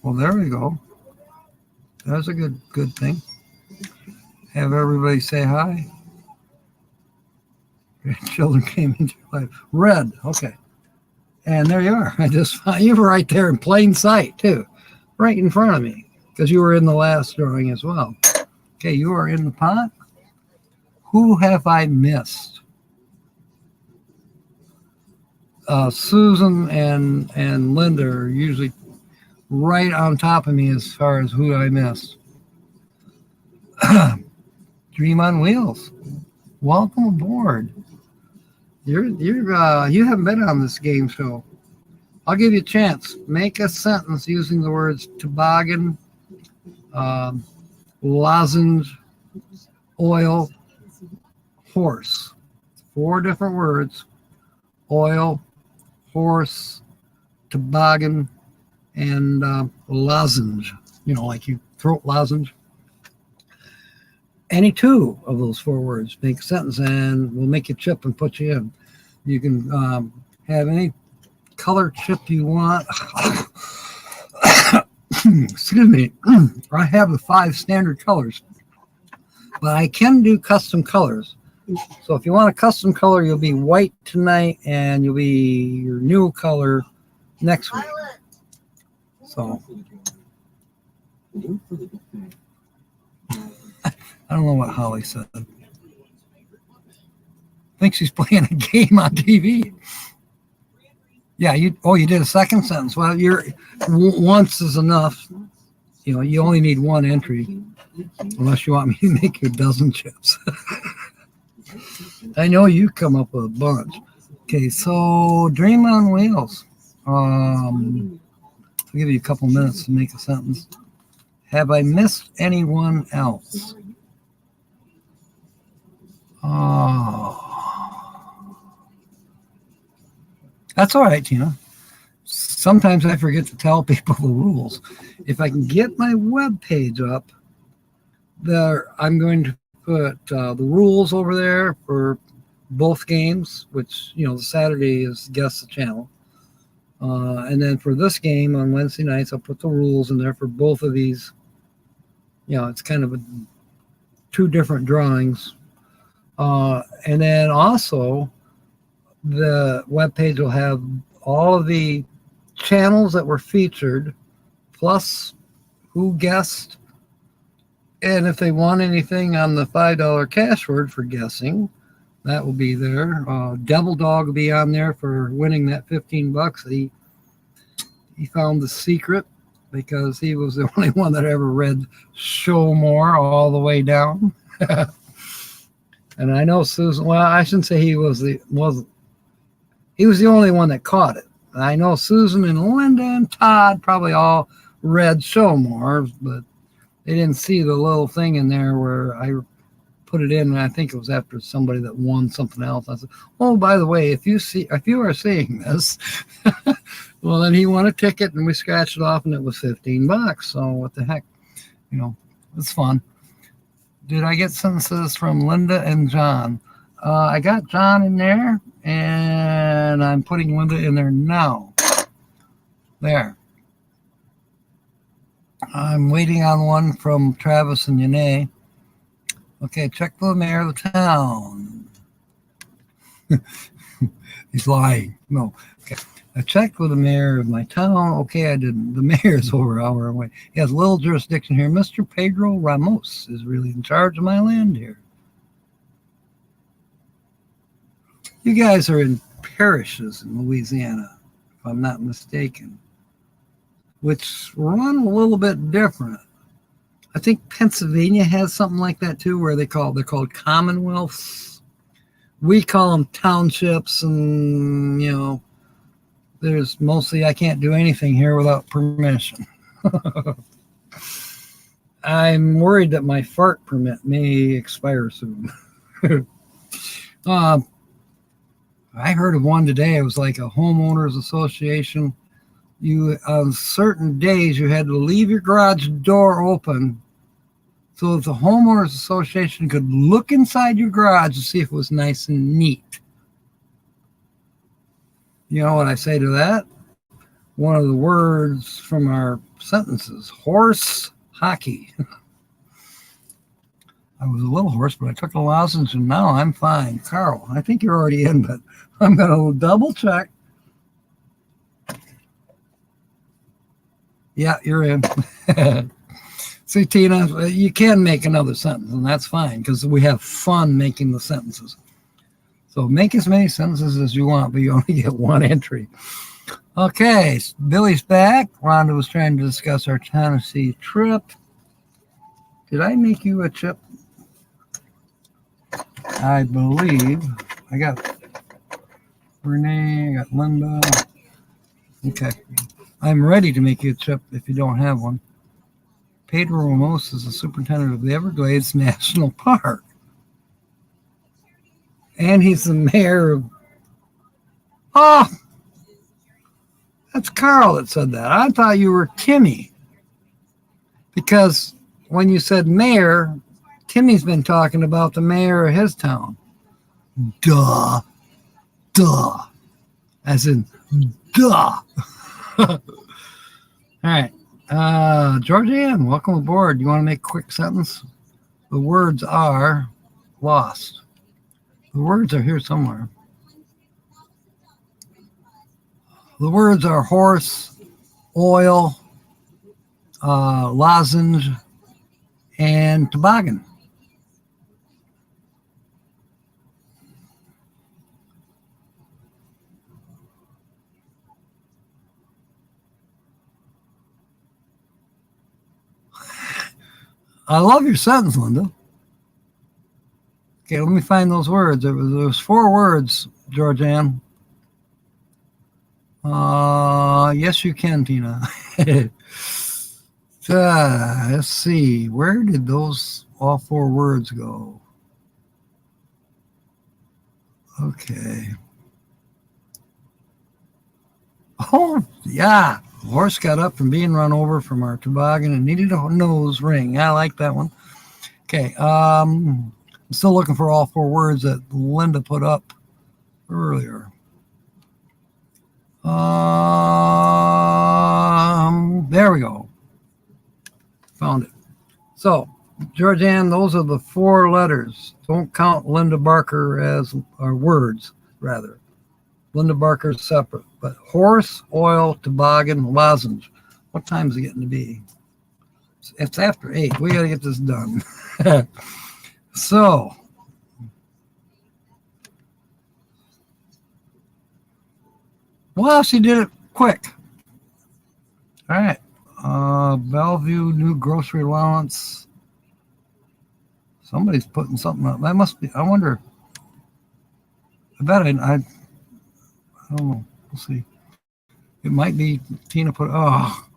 Well, there we go. That's a good thing. Have everybody say hi. Children came into your life. Red. Okay. And there you are. You were right there in plain sight, too. Right in front of me. Because you were in the last drawing as well. Okay, you are in the pot. Who have I missed? Susan and Linda are usually right on top of me as far as who I missed. Dream on Wheels. Welcome aboard. You haven't been on this game show. I'll give you a chance. Make a sentence using the words toboggan, lozenge, oil, horse. 4 different words: oil, horse, toboggan, and lozenge. You know, like you throat lozenge. Any 2 of those 4 words, make a sentence, and we'll make you chip and put you in. You can have any color chip you want. Excuse me. I have the 5 standard colors, but I can do custom colors. So if you want a custom color, you'll be white tonight, and you'll be your new color next week. So I don't know what Holly said. I think she's playing a game on TV. Yeah, you did a second sentence. Well, once is enough. You know, you only need 1 entry, unless you want me to make you a dozen chips. I know you come up with a bunch. Okay, so Dream on Wheels. I'll give you a couple minutes to make a sentence. Have I missed anyone else? That's all right, Tina. Sometimes I forget to tell people the rules. If I can get my web page up there, I'm going to put the rules over there for both games, which, you know, the Saturday is Guess the Channel. And then for this game on Wednesday nights, I'll put the rules in there for both of these. You know, it's kind of 2 different drawings. And then also, the webpage will have all of the channels that were featured, plus who guessed, and if they want anything on the $5 cash word for guessing, that will be there. Devil Dog will be on there for winning that $15. He found the secret because he was the only one that ever read Show More all the way down. And I know Susan. Well, I shouldn't say he was the only one that caught it. I know Susan and Linda and Todd probably all read Show More, but they didn't see the little thing in there where I put it in, and I think it was after somebody that won something else. I said, "Oh, by the way, if you are seeing this, well, then he won a ticket, and we scratched it off, and it was $15. So what the heck, you know, it's fun." Did I get sentences from Linda and John? I got John in there, and I'm putting Linda in there now. There. I'm waiting on one from Travis and Yanae. Okay, check the mayor of the town. He's lying. No. Okay. I checked with the mayor of my town. Okay, I didn't. The mayor is over an hour away. He has little jurisdiction here. Mr. Pedro Ramos is really in charge of my land here. You guys are in parishes in Louisiana, if I'm not mistaken, which run a little bit different. I think Pennsylvania has something like that too, where they're called commonwealths. We call them townships, and you know, there's mostly I can't do anything here without permission. I'm worried that my fart permit may expire soon. I heard of one today. It was like a homeowners association. You on certain days you had to leave your garage door open so that the homeowners association could look inside your garage to see if it was nice and neat. You know what I say to that? One of the words from our sentences: horse hockey. I was a little hoarse, but I took a lozenge and now I'm fine. Carl, I think you're already in, but I'm going to double check. Yeah, you're in. See, Tina, you can make another sentence, and that's fine because we have fun making the sentences. So make as many sentences as you want, but you only get one entry. Okay, Billy's back. Rhonda was trying to discuss our Tennessee trip. Did I make you a chip? I believe I got Renee, I got Linda. Okay. I'm ready to make you a chip if you don't have one. Pedro Ramos is the superintendent of the Everglades National Park. And he's the mayor of... Oh! That's Carl that said that. I thought you were Timmy. Because when you said mayor, Timmy's been talking about the mayor of his town. Duh. Duh. As in, duh. All right. Georgianne, welcome aboard. You want to make a quick sentence? The words are lost. The words are here somewhere. The words are horse, oil, lozenge, and toboggan. I love your sentence, Linda. Okay, let me find those words. There was 4 words, Georgianne. Yes, you can, Tina. Let's see. Where did those all 4 words go? Okay. Oh, yeah. The horse got up from being run over from our toboggan and needed a nose ring. I like that one. Okay. I'm still looking for all 4 words that Linda put up earlier. There we go. Found it. So, Georgianne, those are the 4 letters. Don't count Linda Barker as our words, rather. Linda Barker's separate. But horse, oil, toboggan, lozenge. What time is it getting to be? It's after 8. We got to get this done. So, well, she did it quick. All right. Bellevue new grocery allowance. Somebody's putting something up. That must be, I wonder. I bet I don't know. We'll see. It might be Tina put, oh,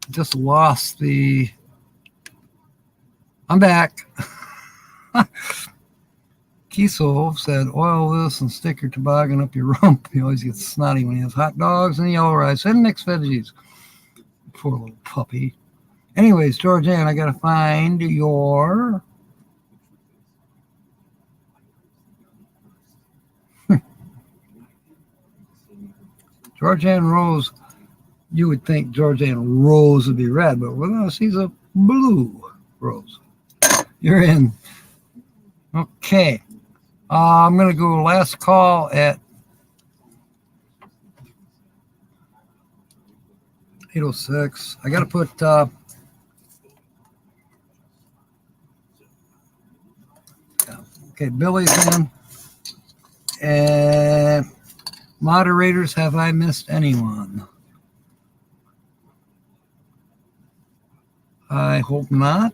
just lost the, I'm back. Kiso said, oil this and stick your toboggan up your rump. He always gets snotty when he has hot dogs and yellow rice and mixed veggies. Poor little puppy. Anyways, Georgianne, I got to find your... Georgianne Rose, you would think Georgianne Rose would be red, but well, she's a blue rose. You're in. Okay. I'm going to go last call at 8:06. I got to put okay, Billy's in. And moderators, have I missed anyone? I hope not.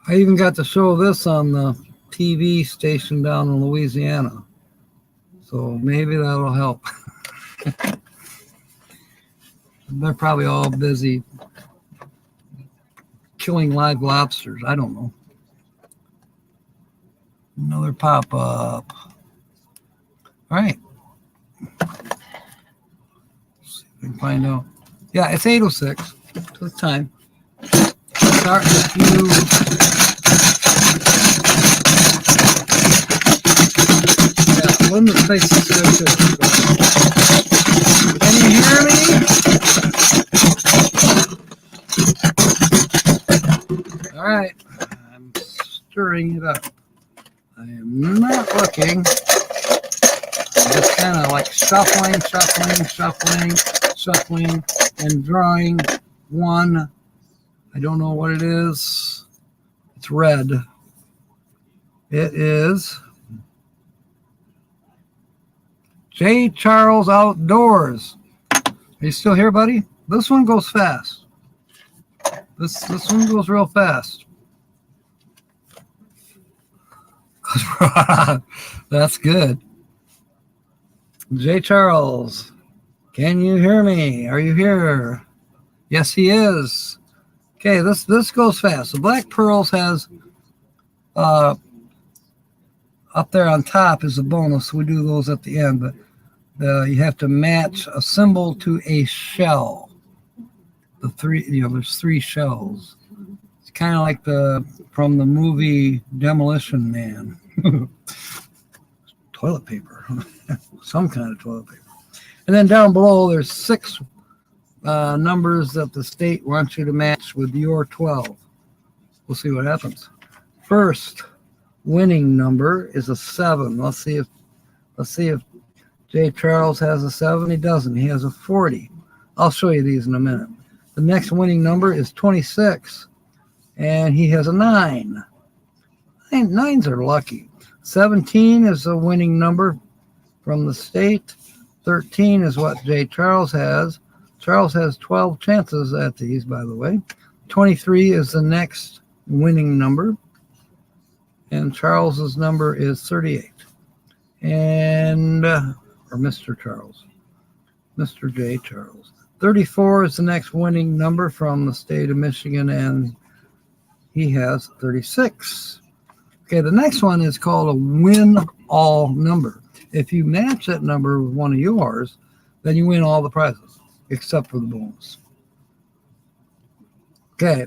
I even got to show this on the TV station down in Louisiana. So maybe that'll help. They're probably all busy killing live lobsters. I don't know. Another pop-up. All right. Let's see if we can find out. Yeah, it's 8:06. To the time. Start with you. Yeah, Linda's face is good too. Can you hear me? All right. I'm stirring it up. I am not looking. I'm just kind of like shuffling, and drawing one. I don't know what it is. It's red. It is J. Charles Outdoors. Are you still here, buddy? This one goes fast. This one goes real fast. That's good. J. Charles, can you hear me? Are you here? Yes, he is. Okay, this goes fast. The Black Pearls has up there on top is a bonus. We do those at the end, but you have to match a symbol to a shell. The three, there's 3 shells. It's kind of like from the movie Demolition Man. Toilet paper, some kind of toilet paper. And then down below, there's 6 numbers that the state wants you to match with your 12. We'll see what happens. First winning number is a 7. Let's see if J. Charles has a 7. He doesn't. He has a 40. I'll show you these in a minute. The next winning number is 26, and he has a 9. 9s are lucky. 17 is a winning number from the state. 13 is what J. Charles has. Charles has 12 chances at these, by the way. 23 is the next winning number, and Charles's number is 38. And or Mr. Charles, Mr. J. Charles. 34 is the next winning number from the state of Michigan, and he has 36. Okay, the next one is called a win-all number. If you match that number with one of yours, then you win all the prizes, except for the bonus. Okay,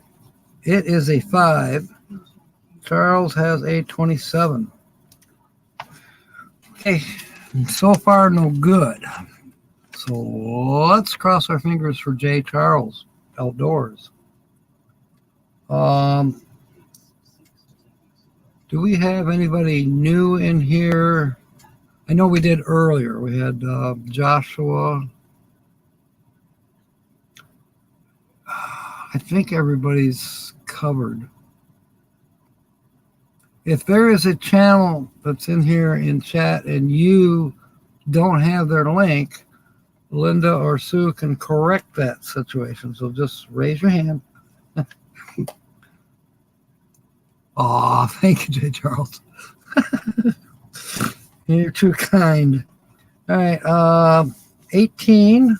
it is a 5. Charles has a 27. Okay, so far no good. So let's cross our fingers for J. Charles Outdoors. Do we have anybody new in here? I know we did earlier. We had Joshua. I think everybody's covered. If there is a channel that's in here in chat and you don't have their link, Linda or Sue can correct that situation. So just raise your hand. Oh, thank you, J. Charles. You're too kind. All right, 18.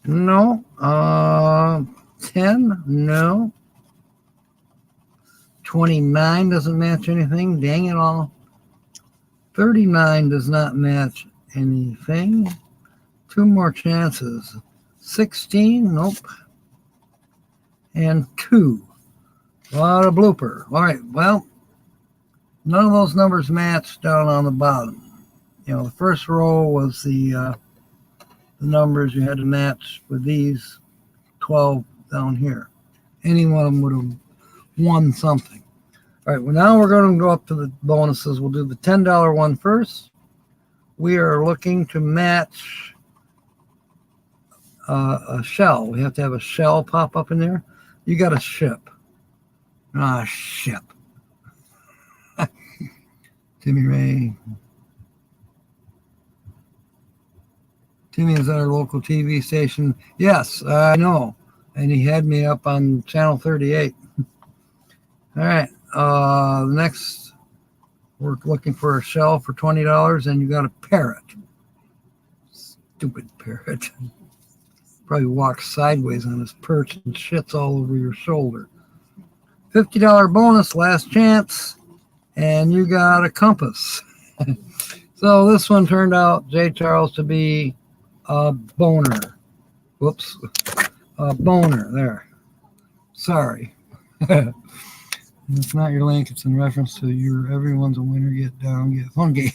No. 10. No. 29 doesn't match anything. Dang it all. 39 does not match anything. 2 more chances. 16. Nope. And 2. What a blooper. All right, well, none of those numbers matched down on the bottom. The first row was the numbers you had to match with these 12 down here. Any one of them would have won something. All right, well, now we're going to go up to the bonuses. We'll do the $10 one first. We are looking to match a shell. We have to have a shell pop up in there. You got a ship. Ah, ship. Timmy Ray. Timmy is at our local TV station. Yes, I know. And he had me up on channel 38. All right. Next, we're looking for a shell for $20, and you got a parrot. Stupid parrot. Probably walks sideways on his perch and shits all over your shoulder. $50 bonus, last chance, and you got a compass. So this one turned out, J. Charles, to be a boner. Whoops. A boner, there. Sorry. It's not your link, it's in reference to your everyone's a winner, get down, get funky.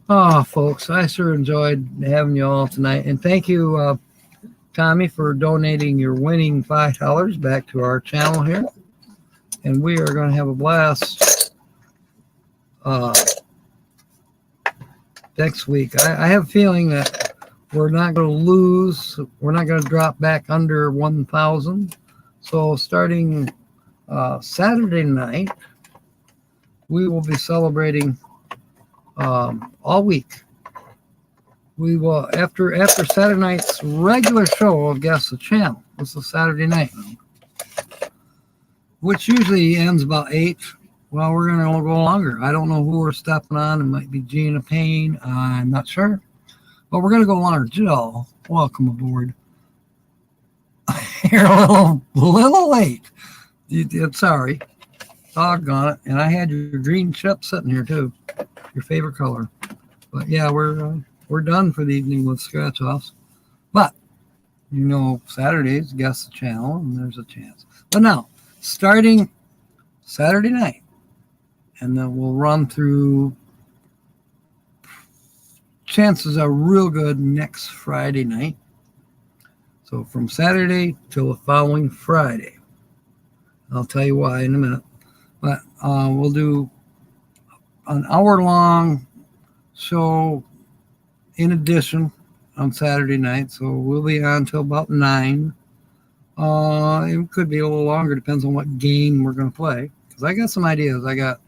Oh, folks, I sure enjoyed having you all tonight. And thank you Tommy, for donating your winning $5 back to our channel here. And we are going to have a blast next week. I have a feeling that we're not going to lose. We're not going to drop back under 1,000. So starting Saturday night, we will be celebrating all week. We will, after Saturday night's regular show of Guess the Channel. This is Saturday night, which usually ends about 8. Well, we're going to go longer. I don't know who we're stepping on. It might be Gina Payne. I'm not sure. But we're going to go longer. Jill, welcome aboard. You're a little late. Sorry. Doggone it. And I had your green chip sitting here, too. Your favorite color. But, yeah, we're done for the evening with scratch-offs. But, you know, Saturdays, Guess the Channel, and there's a chance. But now, starting Saturday night, and then we'll run through, chances are real good next Friday night. So from Saturday till the following Friday. I'll tell you why in a minute. But we'll do an hour-long show in addition on Saturday night. So we'll be on till about 9. It could be a little longer, depends on what game we're going to play. Because I got some ideas. I got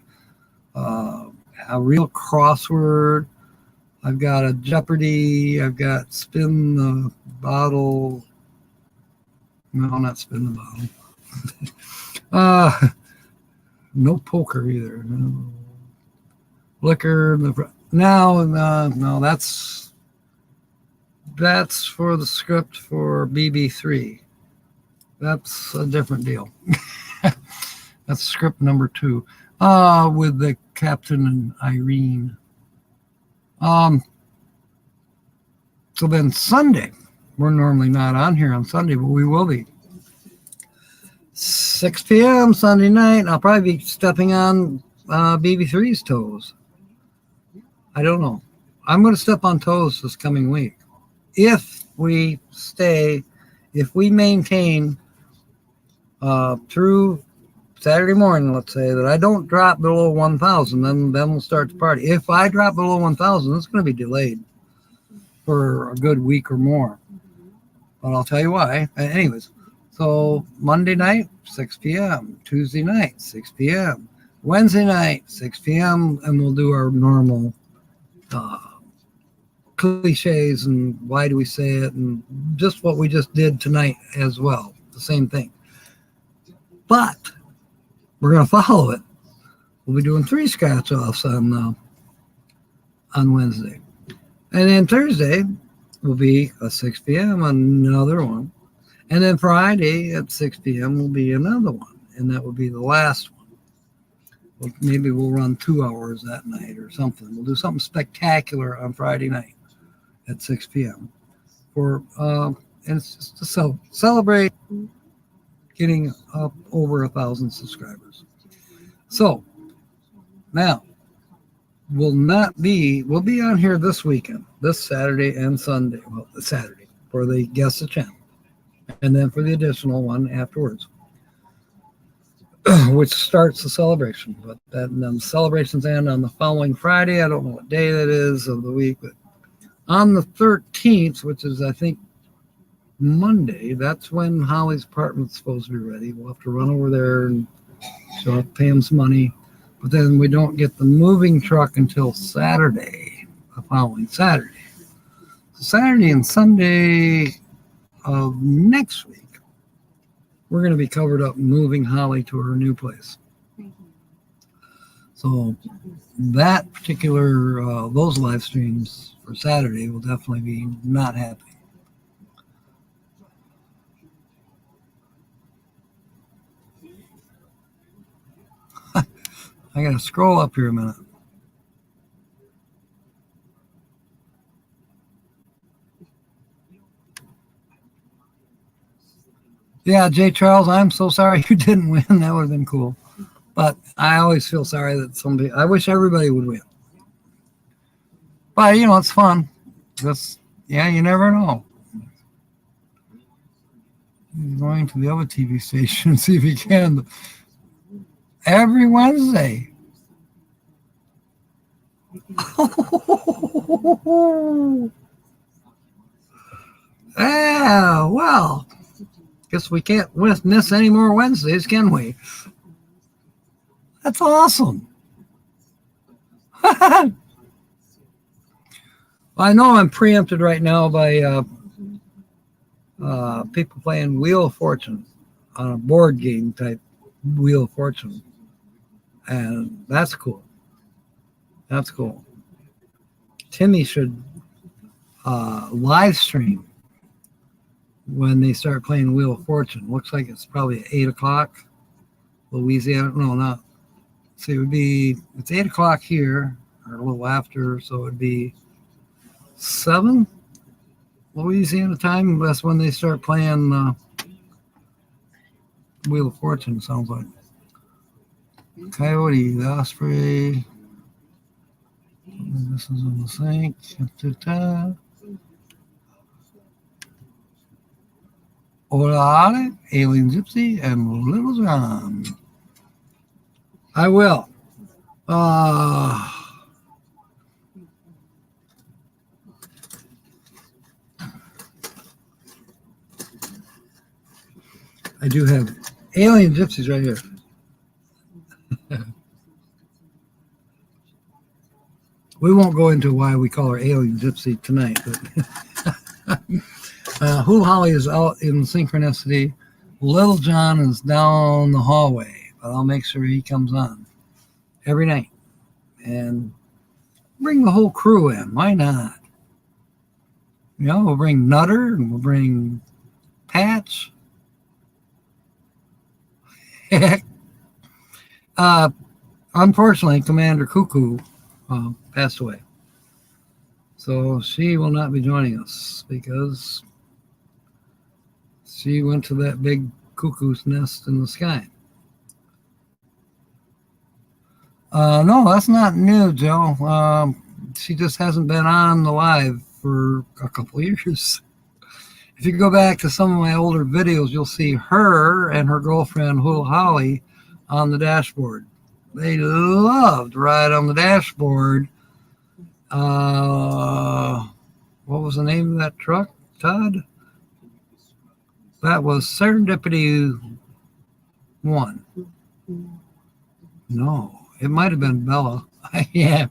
a real crossword. I've got a Jeopardy. I've got spin the bottle. No, not spin the bottle. No poker either. No. Liquor. No, that's for the script for BB3. That's a different deal. That's script number 2. With the Captain and Irene. So then Sunday, we're normally not on here on Sunday, but we will be. 6 p.m. Sunday night. I'll probably be stepping on BB3's toes. I don't know. I'm going to step on toes this coming week. If we maintain through Saturday morning, let's say, that I don't drop below 1,000, then we'll start the party. If I drop below 1,000, it's going to be delayed for a good week or more. But I'll tell you why. Anyways, so Monday night, 6 p.m. Tuesday night, 6 p.m. Wednesday night, 6 p.m. And we'll do our normal cliches and why do we say it and just what we just did tonight as well. The same thing. But we're going to follow it. We'll be doing 3 scratch-offs on Wednesday. And then Thursday will be at 6 p.m. another one. And then Friday at 6 p.m. will be another one. And that will be the last one. Well, maybe we'll run 2 hours that night or something. We'll do something spectacular on Friday night at 6 p.m. And it's just to celebrate getting up over 1,000 subscribers. So now we'll be on here this weekend, this Saturday and Sunday. Well, Saturday for the Guess the Channel, and then for the additional one afterwards, which starts the celebration. But then the celebrations end on the following Friday. I don't know what day that is of the week, but on the 13th, which is I think Monday, that's when Holly's apartment's supposed to be ready. We'll have to run over there and so I'll pay him some money. But then we don't get the moving truck until Saturday, the following Saturday. So Saturday and Sunday of next week, we're going to be covered up moving Holly to her new place. So that particular, those live streams for Saturday will definitely be not happening. I got to scroll up here a minute. Yeah, Jay Charles, I'm so sorry you didn't win. That would have been cool. But I always feel sorry that somebody, I wish everybody would win. But, you know, it's fun. You never know. going to the other TV station and see if he can. Every Wednesday. Ah, well, guess we can't miss any more Wednesdays, can we? That's awesome. I know I'm preempted right now by people playing Wheel of Fortune on a board game type Wheel of Fortune. And that's cool. That's cool. Timmy should live stream when they start playing Wheel of Fortune. Looks like it's probably 8 o'clock. Louisiana. No, not. See, it's 8 o'clock here, or a little after, so it would be 7 Louisiana time. That's when they start playing Wheel of Fortune, sounds like. Coyote, the Osprey. This is in the sink. Ola, Alien Gypsy, and Little John. I will. I do have Alien Gypsies right here. We won't go into why we call her Alien Gypsy tonight, but Hula Holly is out in Synchronicity. Little John is down the hallway, but I'll make sure he comes on every night. And bring the whole crew in. Why not? You know, we'll bring Nutter and we'll bring Patch. Unfortunately, Commander Cuckoo passed away. So she will not be joining us because she went to that big cuckoo's nest in the sky. No, that's not new, Joe. She just hasn't been on the live for a couple of years. If you go back to some of my older videos, you'll see her and her girlfriend, Hula Holly, on the dashboard. They loved to ride on the dashboard. What was the name of that truck, Todd? That was Serendipity 1. No, it might have been Bella. Yeah,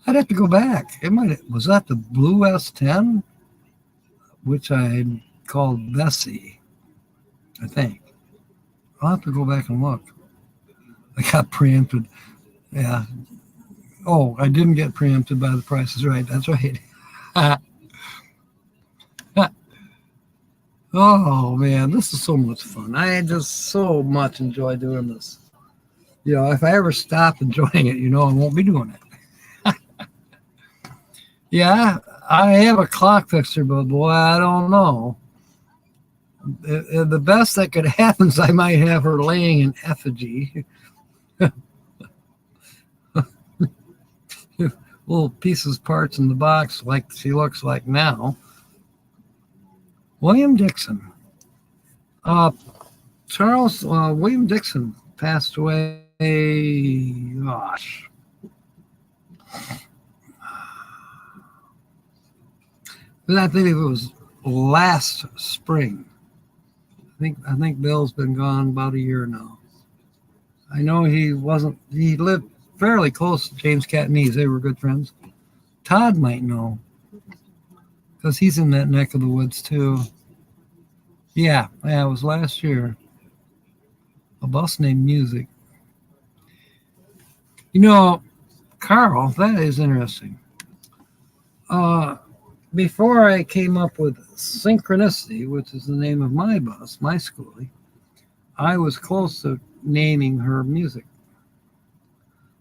I'd have to go back. Was that the Blue S10, which I called Bessie, I think. I'll have to go back and look. I got preempted. Yeah. Oh, I didn't get preempted by The Price is Right. That's right. Oh, man, this is so much fun. I just so much enjoy doing this. You know, if I ever stop enjoying it, I won't be doing it. Yeah, I have a clock fixer, but boy, I don't know. The best that could happen is I might have her laying in effigy. Little pieces, parts in the box like she looks like now. William Dixon. William Dixon passed away, gosh. I think it was last spring. I think Bill's been gone about a year now. I know he lived fairly close to James Catanese. They were good friends. Todd might know, because he's in that neck of the woods too. Yeah, it was last year. A bus named Music. Carl, that is interesting. Before I came up with Synchronicity, which is the name of my bus, my schoolie, I was close to naming her Music.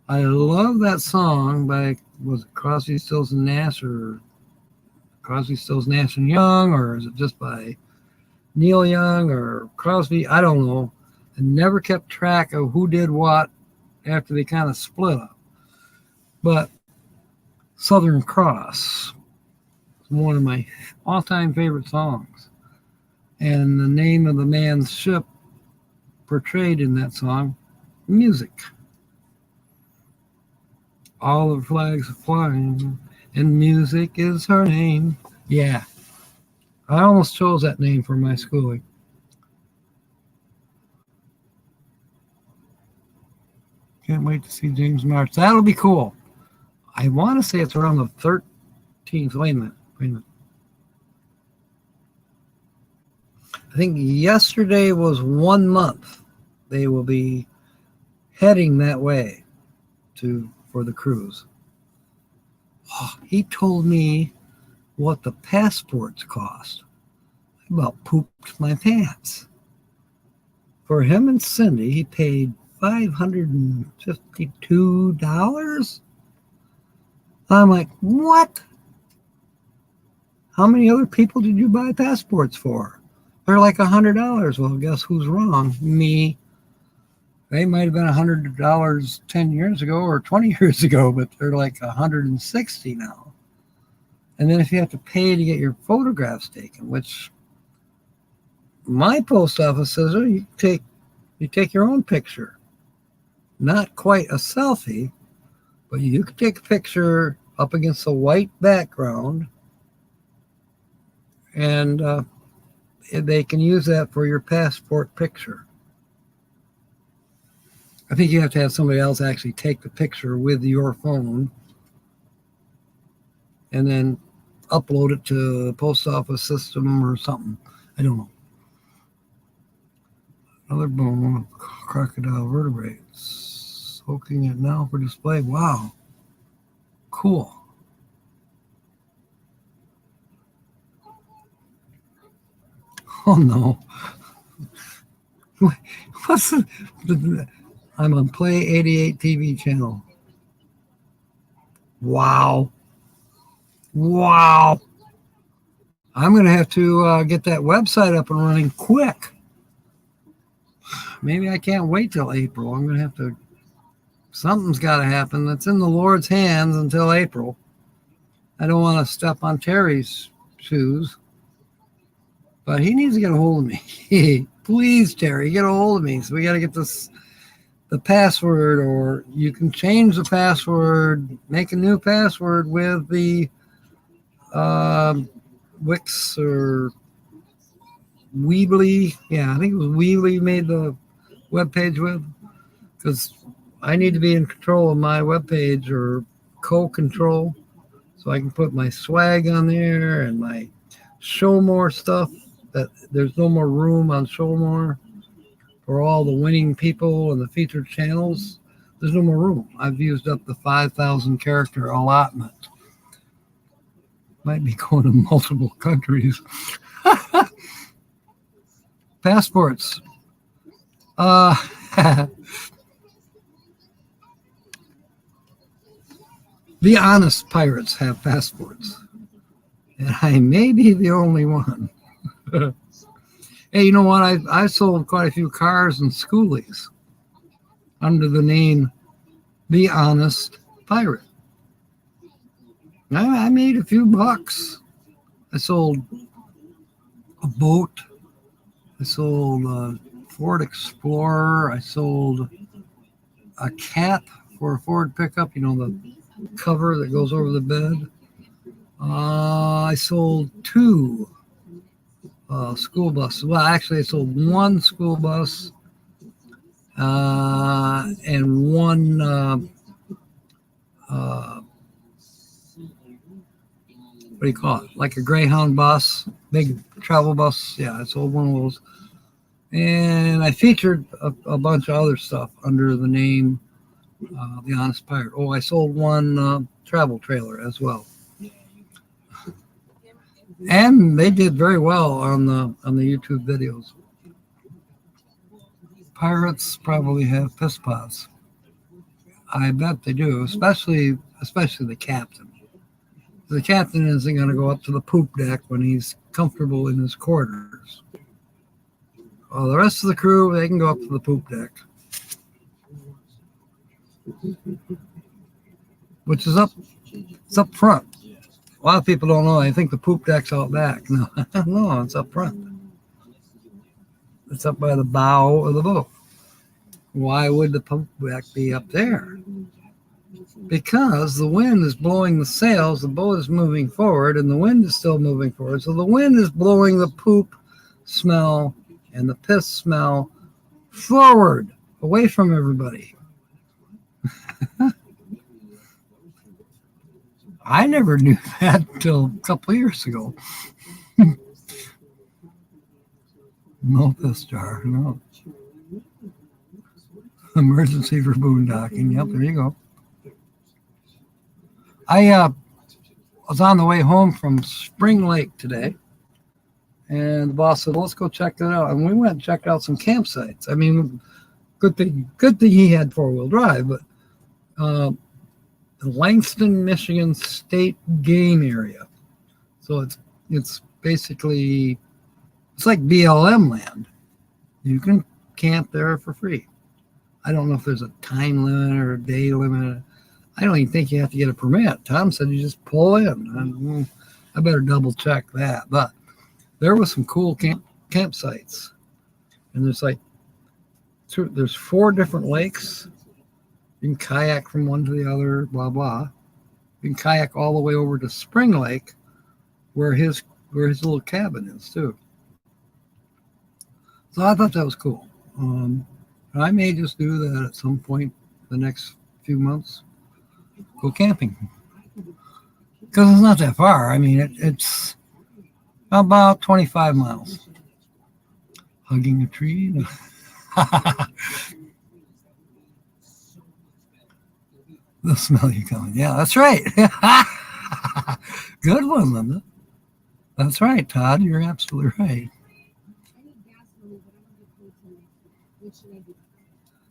I love that song by, was it Crosby, Stills and Nash, or Crosby, Stills, Nash and Young, or is it just by Neil Young or Crosby? I don't know. I never kept track of who did what after they kind of split up. But Southern Cross is one of my all-time favorite songs. And the name of the man's ship portrayed in that song, music. All the flags are flying, and music is her name. Yeah, I almost chose that name for my schooling. Can't wait to see James March. That'll be cool. I want to say it's around the 13th. Wait a minute. I think yesterday was 1 month. They will be heading that way for the cruise. Oh, he told me what the passports cost. I about pooped my pants. For him and Cindy, he paid $552. I'm like, what? How many other people did you buy passports for? They're like $100. Well, guess who's wrong? Me. They might have been $100 10 years ago or 20 years ago, but they're like $160 now. And then if you have to pay to get your photographs taken, which my post office says, oh, you take your own picture. Not quite a selfie, but you can take a picture up against a white background, and they can use that for your passport picture. I think you have to have somebody else actually take the picture with your phone and then upload it to the post office system or something. I don't know. Another bone of crocodile vertebrae. Soaking it now for display. Wow. Cool. Oh no. What's the I'm on Play 88 TV channel. Wow. Wow. I'm going to have to get that website up and running quick. Maybe I can't wait till April. I'm going to have to, something's got to happen. That's in the Lord's hands until April. I don't want to step on Terry's shoes, but he needs to get a hold of me. Please, Terry, get a hold of me. So we got to get the password, or you can change the password, make a new password with the Wix or Weebly. Yeah, I think it was Weebly made the webpage with, because I need to be in control of my webpage, or co-control, so I can put my swag on there and my show more stuff. That there's no more room on show more for all the winning people and the featured channels. There's no more room. I've used up the 5,000 character allotment. Might be going to multiple countries. Passports. The honest pirates have passports. And I may be the only one. Hey, you know what? I sold quite a few cars and schoolies under the name The Honest Pirate. I made a few bucks. I sold a boat. I sold a Ford Explorer. I sold a cap for a Ford pickup, you know, the cover that goes over the bed. I sold 2 school buses. Well, actually, I sold 1 school bus and 1 what do you call it? Like a Greyhound bus, big travel bus. Yeah, I sold 1 of those. And I featured a bunch of other stuff under the name The Honest Pirate. Oh, I sold 1 travel trailer as well. And they did very well on the YouTube videos. Pirates probably have piss pods. I bet they do, especially the captain. The captain isn't going to go up to the poop deck when he's comfortable in his quarters. Well, the rest of the crew, they can go up to the poop deck, which is up front. A lot of people don't know. I think the poop deck's out back. No, no, it's up front. It's up by the bow of the boat. Why would the poop deck be up there? Because the wind is blowing the sails, the boat is moving forward, and the wind is still moving forward. So the wind is blowing the poop smell and the piss smell forward, away from everybody. I never knew that until a couple of years ago. No piss jar, no. Emergency for boondocking. Yep, there you go. I was on the way home from Spring Lake today, and the boss said, "Let's go check that out." And we went and checked out some campsites. I mean, good thing he had 4-wheel drive, but the Langston, Michigan State Game Area. So it's basically it's like BLM land. You can camp there for free. I don't know if there's a time limit or a day limit. I don't even think you have to get a permit. Tom said you just pull in. I better double check that. But there was some cool campsites. And there's 4 different lakes. You can kayak from one to the other, blah, blah. You can kayak all the way over to Spring Lake where his little cabin is, too. So I thought that was cool. I may just do that at some point the next few months. Go camping. Because it's not that far. I mean, it's about 25 miles. Hugging a tree. They'll smell you coming. Yeah, that's right. Good one, Linda. That's right, Todd. You're absolutely right.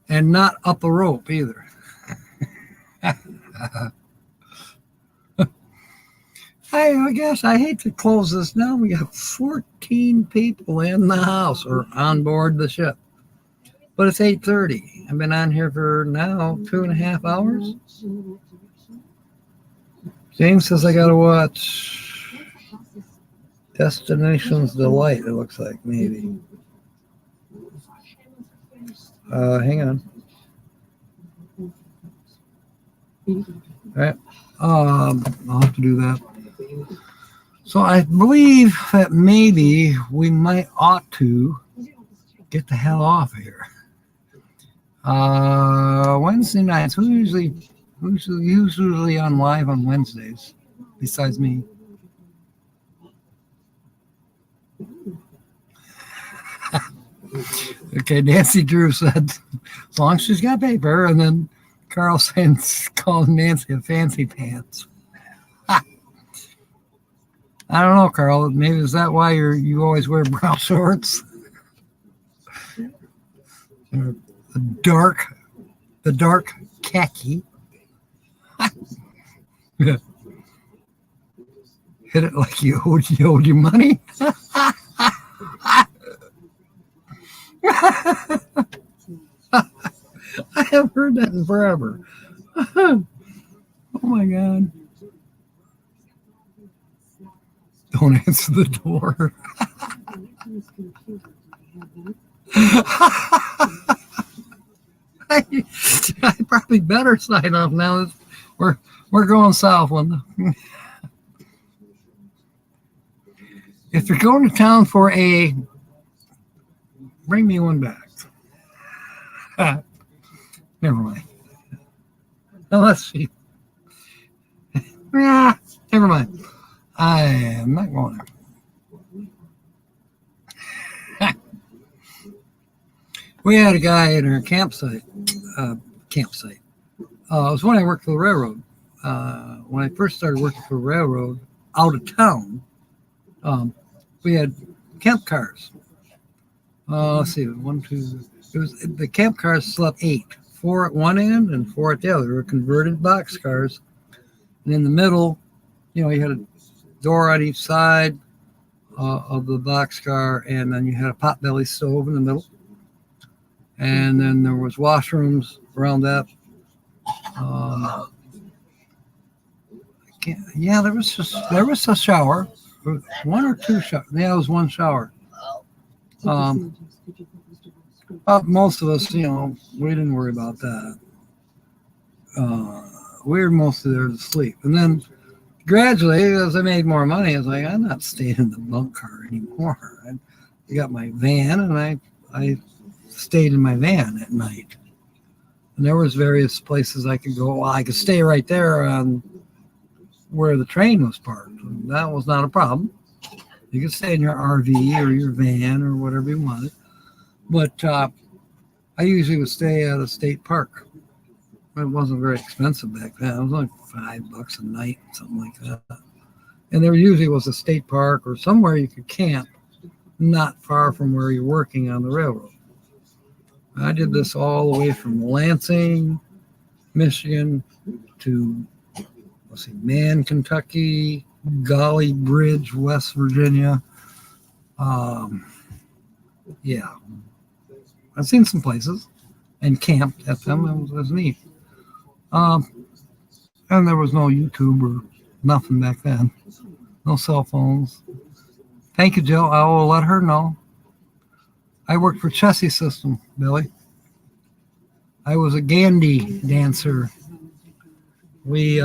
And not up a rope either. I guess I hate to close this down. We got 14 people in the house or on board the ship. But it's 8:30. I've been on here for now 2.5 hours. James says I gotta watch Destination's Delight, it looks like, maybe. Hang on. All right. I'll have to do that. So I believe that maybe we ought to get the hell off of here. Wednesday nights. Who's usually on live on Wednesdays besides me? Okay, Nancy Drew said, as long as she's got paper, and then Carl Sands called Nancy a fancy pants. I don't know, Carl. Maybe is that why you always wear brown shorts? The dark khaki. Hit it like you owed you money. I haven't heard that in forever. Oh my God. Don't answer the door. I probably better sign off now. We're going south, Linda. If you're going to town for bring me one back. Never mind. Unless she. Never mind. I am not going there. We had a guy in our campsite. It was when I worked for the railroad. When I first started working for the railroad out of town, we had camp cars. Let's see, 1, 2. The camp cars slept 8, 4 at one end and 4 at the other. They were converted box cars, and in the middle, you had a door on each side of the box car, and then you had a potbelly stove in the middle, and then there was washrooms around that. There was a shower, 1 or 2 showers. Yeah, it was 1 shower. Most of us, we didn't worry about that. We were mostly there to sleep. And then gradually, as I made more money, I was like, I'm not staying in the bunk car anymore. I got my van, and I stayed in my van at night. And there was various places I could go. Well, I could stay right there on where the train was parked. And that was not a problem. You could stay in your RV or your van or whatever you wanted. But I usually would stay at a state park. It wasn't very expensive back then. It was like $5 a night, something like that. And there usually was a state park or somewhere you could camp not far from where you're working on the railroad. I did this all the way from Lansing, Michigan to, Man, Kentucky, Golly Bridge, West Virginia. Yeah. I've seen some places and camped at them. It was neat. And there was no YouTube or nothing back then. No cell phones. Thank you, Jill. I will let her know. I worked for Chessie System, Billy. I was a Gandhi dancer. We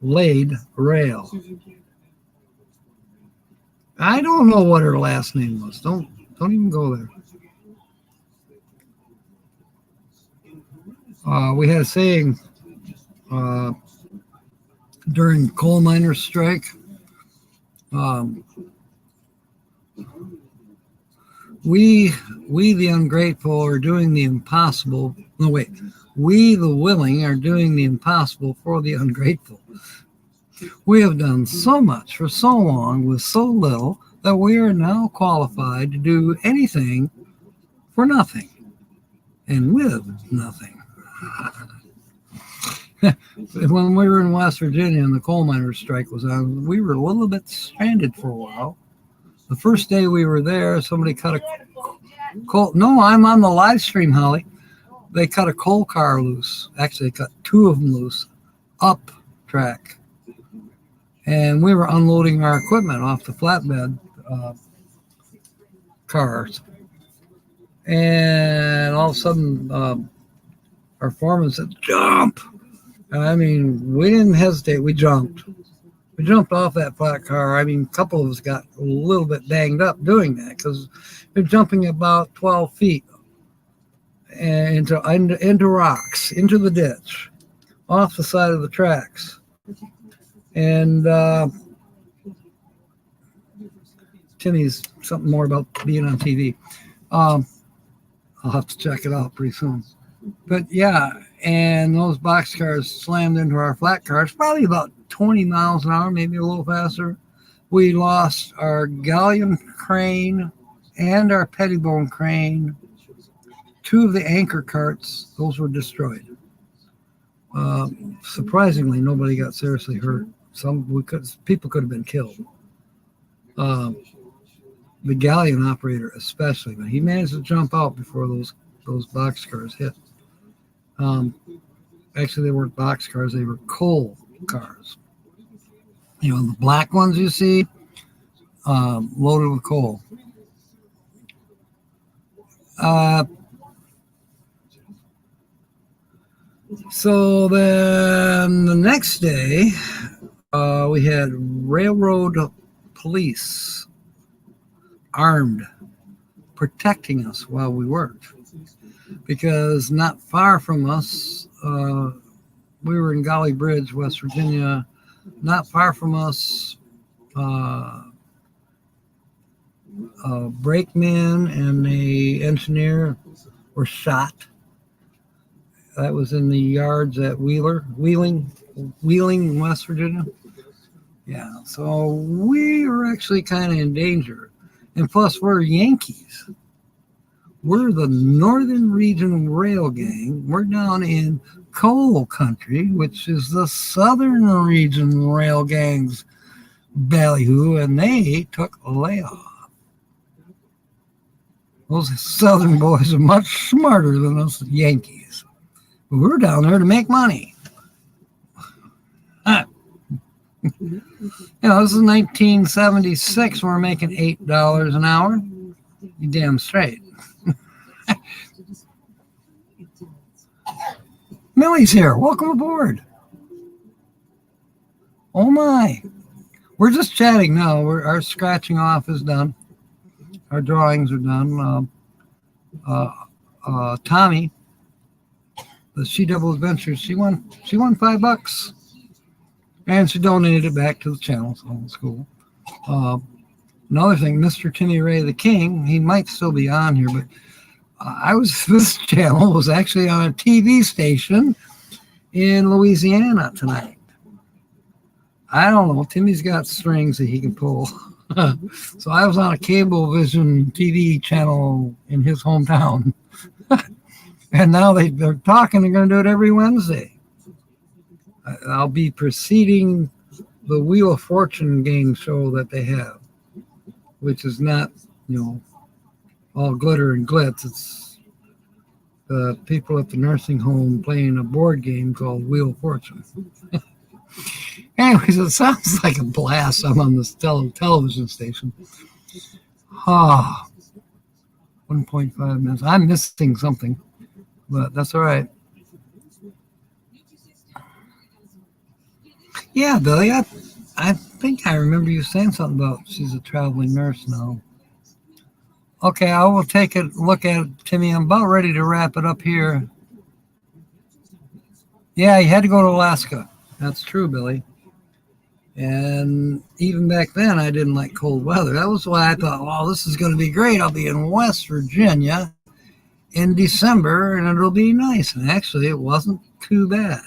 laid rail. I don't know what her last name was. Don't even go there. We had a saying during coal miners' strike. We the ungrateful are doing the impossible. No, wait. We the willing are doing the impossible for the ungrateful. We have done so much for so long with so little that we are now qualified to do anything for nothing and with nothing. When we were in West Virginia and the coal miners' strike was on, we were a little bit stranded for a while. The first day we were there, somebody cut a coal. No, I'm on the live stream, Holly. They cut a coal car loose. Actually, they cut two of them loose up track. And we were unloading our equipment off the flatbed cars. And all of a sudden, our foreman said, jump. And I mean, we didn't hesitate. We jumped. We jumped off that flat car. I mean, a couple of us got a little bit banged up doing that because we're jumping about 12 feet into rocks, into the ditch, off the side of the tracks. And Timmy's something more about being on TV. I'll have to check it out pretty soon. But yeah, and those boxcars slammed into our flat cars, probably about 20 miles an hour, maybe a little faster. We lost our galleon crane and our pettibone crane. Two of the anchor carts, those were destroyed. Surprisingly, nobody got seriously hurt. People could have been killed. The galleon operator especially, but he managed to jump out before those boxcars hit. Actually, they weren't boxcars; they were coal cars. You know, the black ones you see, loaded with coal. So then the next day, we had railroad police armed, protecting us while we worked. Because not far from us, we were in Golly Bridge, West Virginia. Not far from us, a brakeman and a engineer were shot. That was in the yards at Wheeling, West Virginia. Yeah, so we were actually kind of in danger. And plus, we're Yankees. We're the Northern Region Rail Gang. We're down in coal country, which is the Southern Region Rail Gang's ballyhoo, and they took a layoff. Those Southern boys are much smarter than us Yankees. But we're down there to make money. You know, this is 1976. We're making $8 an hour. You damn straight. Millie's here. Welcome aboard. Oh my. We're just chatting now. Our scratching off is done. Our drawings are done. Tommy, the She Devil Adventures, she won $5, and she donated it back to the channel. So it's cool. Another thing, Mr. Timmy Ray the King, he might still be on here, but this channel was actually on a TV station in Louisiana tonight. I don't know. Timmy's got strings that he can pull. So I was on a Cablevision TV channel in his hometown. And now they're talking, they're going to do it every Wednesday. I'll be preceding the Wheel of Fortune game show that they have, which is not, all glitter and glitz. It's the people at the nursing home playing a board game called Wheel of Fortune. Anyways, it sounds like a blast. I'm on this television station. 1.5 minutes. I'm missing something, but that's all right. Yeah, Billy, I think I remember you saying something about she's a traveling nurse now. Okay, I will take a look at it, Timmy. I'm about ready to wrap it up here. Yeah, you had to go to Alaska. That's true, Billy. And even back then, I didn't like cold weather. That was why I thought, well, this is going to be great. I'll be in West Virginia in December, and it'll be nice. And actually, it wasn't too bad.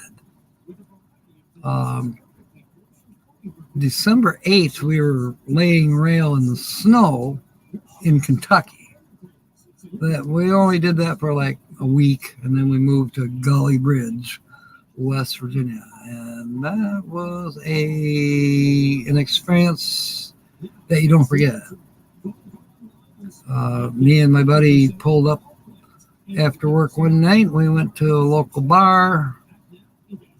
December 8th, we were laying rail in the snow in Kentucky. But we only did that for like a week, and then we moved to Gully Bridge, West Virginia. And that was an experience that you don't forget. Me and my buddy pulled up after work one night. We went to a local bar.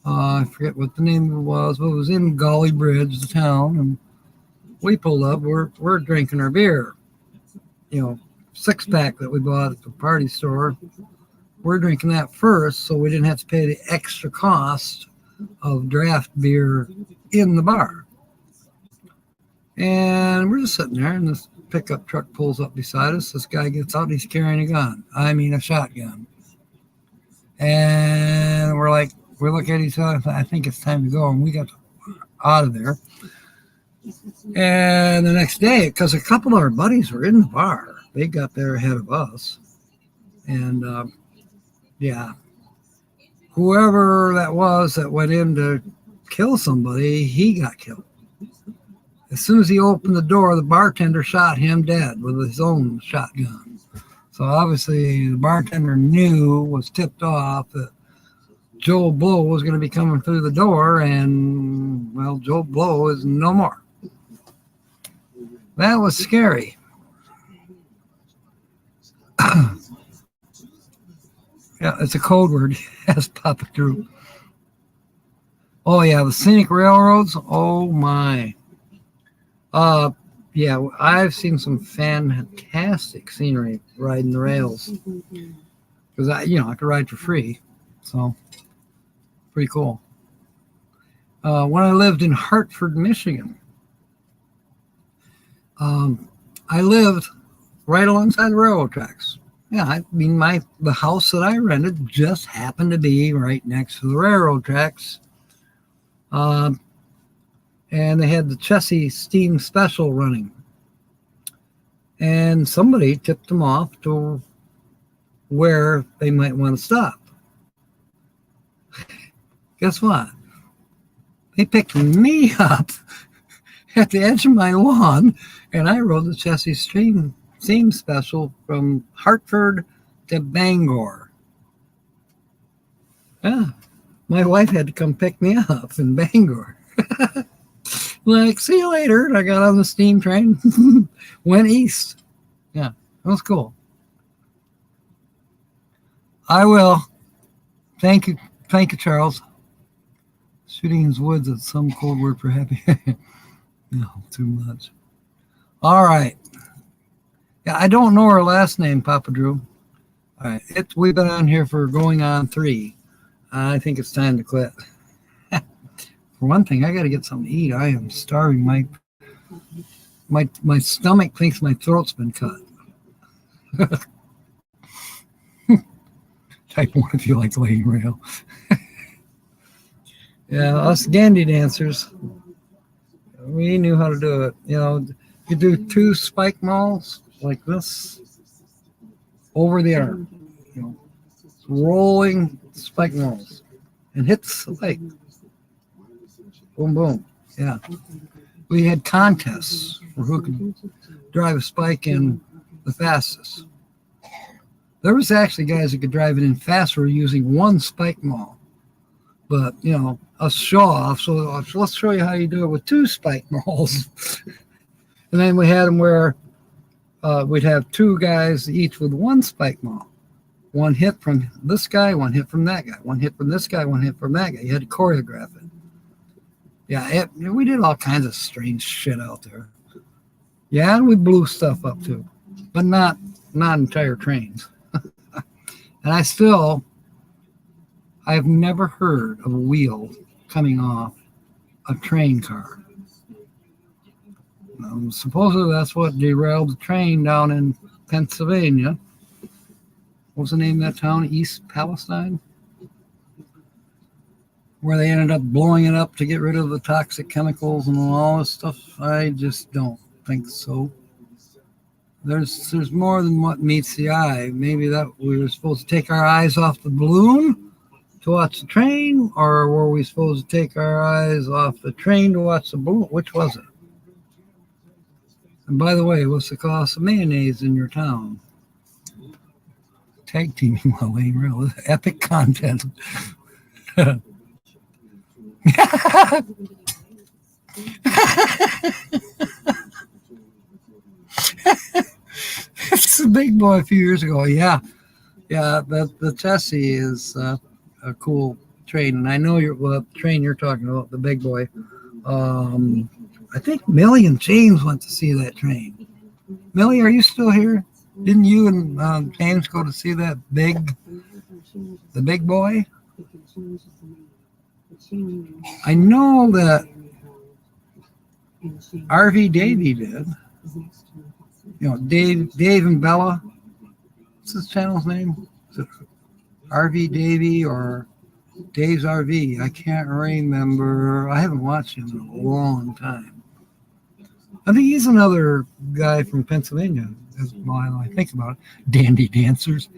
I forget what the name was, but it was in Gully Bridge, the town. And we pulled up. We're drinking our beer. 6-pack that we bought at the party store. We're drinking that first, so we didn't have to pay the extra cost of draft beer in the bar. And we're just sitting there, and this pickup truck pulls up beside us. This guy gets out, and he's carrying a gun. I mean, a shotgun. And we look at each other, I think it's time to go, and we got out of there. And the next day, because a couple of our buddies were in the bar, they got there ahead of us. And, whoever that was that went in to kill somebody, he got killed. As soon as he opened the door, the bartender shot him dead with his own shotgun. So obviously the bartender was tipped off that Joe Blow was going to be coming through the door, and, well, Joe Blow is no more. That was scary. Yeah, it's a code word. Yes, Papa Drew. Oh, yeah, the scenic railroads. Oh, my. Yeah, I've seen some fantastic scenery riding the rails. Because I could ride for free. So, pretty cool. When I lived in Hartford, Michigan, I lived right alongside the railroad tracks. Yeah, I mean, the house that I rented just happened to be right next to the railroad tracks. And they had the Chessie Steam Special running. And somebody tipped them off to where they might want to stop. Guess what? They picked me up at the edge of my lawn, and I rode the Chessie Steam Special from Hartford to Bangor. Yeah, my wife had to come pick me up in Bangor. Like, see you later. And I got on the steam train, went east. Yeah, that was cool. I will. Thank you, Charles. Shooting in the woods is some cold word for happy. No, too much. All right. Yeah, I don't know her last name, Papa Drew. All right, we've been on here for going on 3. I think it's time to quit. For one thing, I got to get something to eat. I am starving. My stomach thinks my throat's been cut. Type 1 if you like laying rail. Yeah, us Gandhi dancers, we knew how to do it. You know, you do 2 spike malls like this over the arm. You know, rolling spike malls and hit the spike. Boom, boom. Yeah. We had contests for who could drive a spike in the fastest. There was actually guys that could drive it in faster using 1 spike mall. But, you know, us show off. So let's show you how you do it with 2 spike malls. And then we had them where we'd have 2 guys each with 1 spike mall. 1 hit from this guy, 1 hit from that guy, 1 hit from this guy, 1 hit from that guy. You had to choreograph it. Yeah, we did all kinds of strange shit out there. Yeah, and we blew stuff up too, but not entire trains. And I've never heard of a wheel coming off a train car. Supposedly that's what derailed the train down in Pennsylvania. What was the name of that town? East Palestine? Where they ended up blowing it up to get rid of the toxic chemicals and all this stuff. I just don't think so. There's more than what meets the eye. Maybe that we were supposed to take our eyes off the balloon to watch the train, or were we supposed to take our eyes off the train to watch the balloon? Which was it? And by the way, what's the cost of mayonnaise in your town? Tag teaming while laying rail. Epic content. It's a big boy a few years ago. Yeah. The Tessie is a cool train, and I know the train you're talking about, the big boy. I think Millie and James went to see that train. Millie, are you still here? Didn't you and James go to see the big boy? I know that RV Davey did. You know, Dave and Bella. What's his channel's name? Is it RV Davey or Dave's RV? I can't remember. I haven't watched him in a long time. I think he's another guy from Pennsylvania. While I think about it, Dandy Dancers.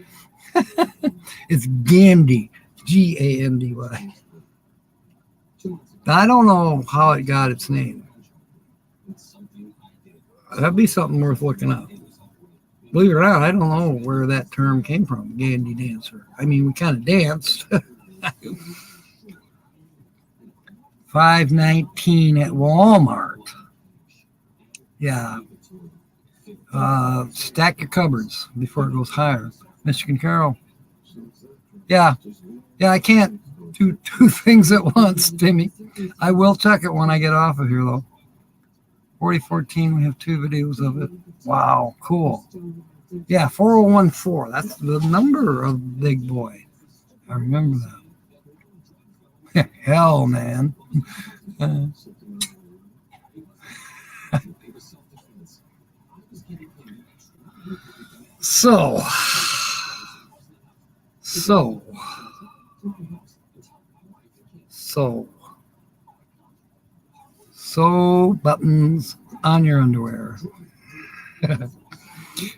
It's Gandy, Gandy. I don't know how it got its name. That'd be something worth looking up. Believe it or not, I don't know where that term came from, Gandy Dancer. I mean, we kind of danced. 519 at Walmart. Yeah. Stack your cupboards before it goes higher. Michigan Carol. Yeah, I can't do 2 things at once, Timmy. I will check it when I get off of here, though. 4014, we have 2 videos of it. Wow, cool. Yeah, 4014. That's the number of Big Boy. I remember that. Hell, man. So buttons on your underwear.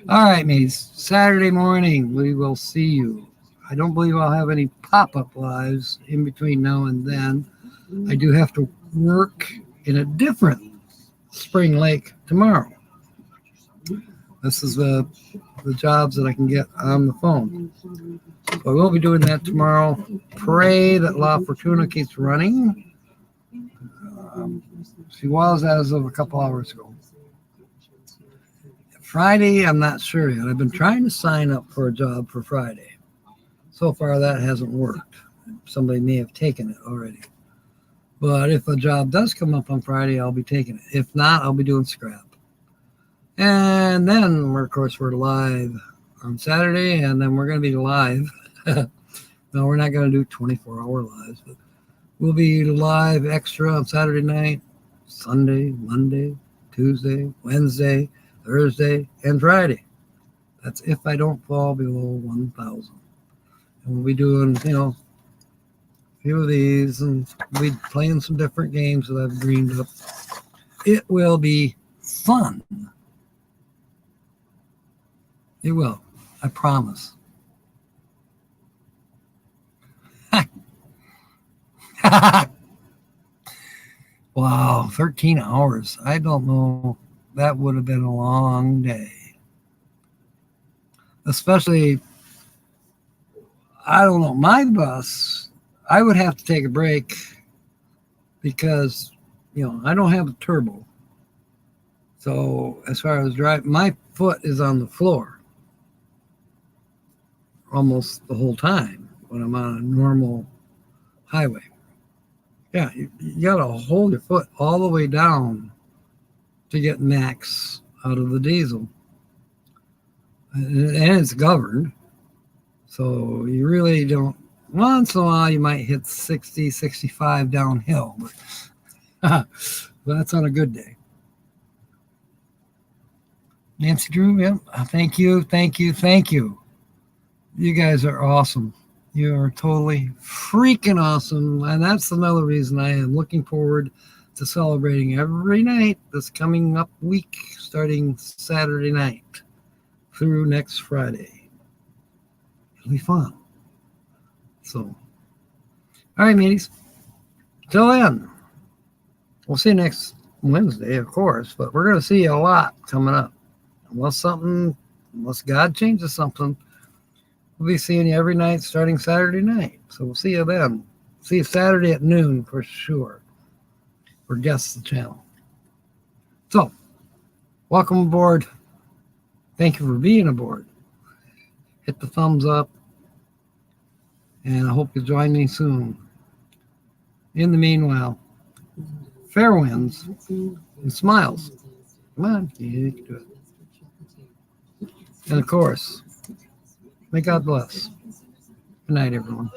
All right, mates. Saturday morning, we will see you. I don't believe I'll have any pop-up lives in between now and then. I do have to work in a different spring lake tomorrow. This is the jobs that I can get on the phone. So I will be doing that tomorrow. Pray that La Fortuna keeps running. She was as of a couple hours ago. Friday, I'm not sure yet. I've been trying to sign up for a job for Friday. So far, that hasn't worked. Somebody may have taken it already. But if a job does come up on Friday, I'll be taking it. If not, I'll be doing scrap. And then, of course, we're live on Saturday, and then we're going to be live. No, we're not going to do 24-hour lives, but we'll be live extra on Saturday night, Sunday, Monday, Tuesday, Wednesday, Thursday, and Friday. That's if I don't fall below 1,000. And we'll be doing, a few of these, and we'll be playing some different games that I've dreamed up. It will be fun. It will. I promise. Wow, 13 hours. I don't know. That would have been a long day. Especially, I don't know, my bus, I would have to take a break because, I don't have a turbo. So as far as driving, my foot is on the floor almost the whole time when I'm on a normal highway. Yeah, you got to hold your foot all the way down to get max out of the diesel. And it's governed. So you really don't, once in a while you might hit 60, 65 downhill. But that's on a good day. Nancy Drew, yeah, thank you. You guys are awesome. You are totally freaking awesome. And that's another reason I am looking forward to celebrating every night this coming up week, starting Saturday night through next Friday. It'll be fun. So, all right, mateys. Till then, we'll see you next Wednesday, of course, but we're going to see a lot coming up. Unless God changes something, we'll be seeing you every night starting Saturday night. So we'll see you then. See you Saturday at noon for sure. For Guess the Channel. So, welcome aboard. Thank you for being aboard. Hit the thumbs up. And I hope you join me soon. In the meanwhile, fair winds and smiles. Come on, you can do it. And of course, may God bless. Good night, everyone.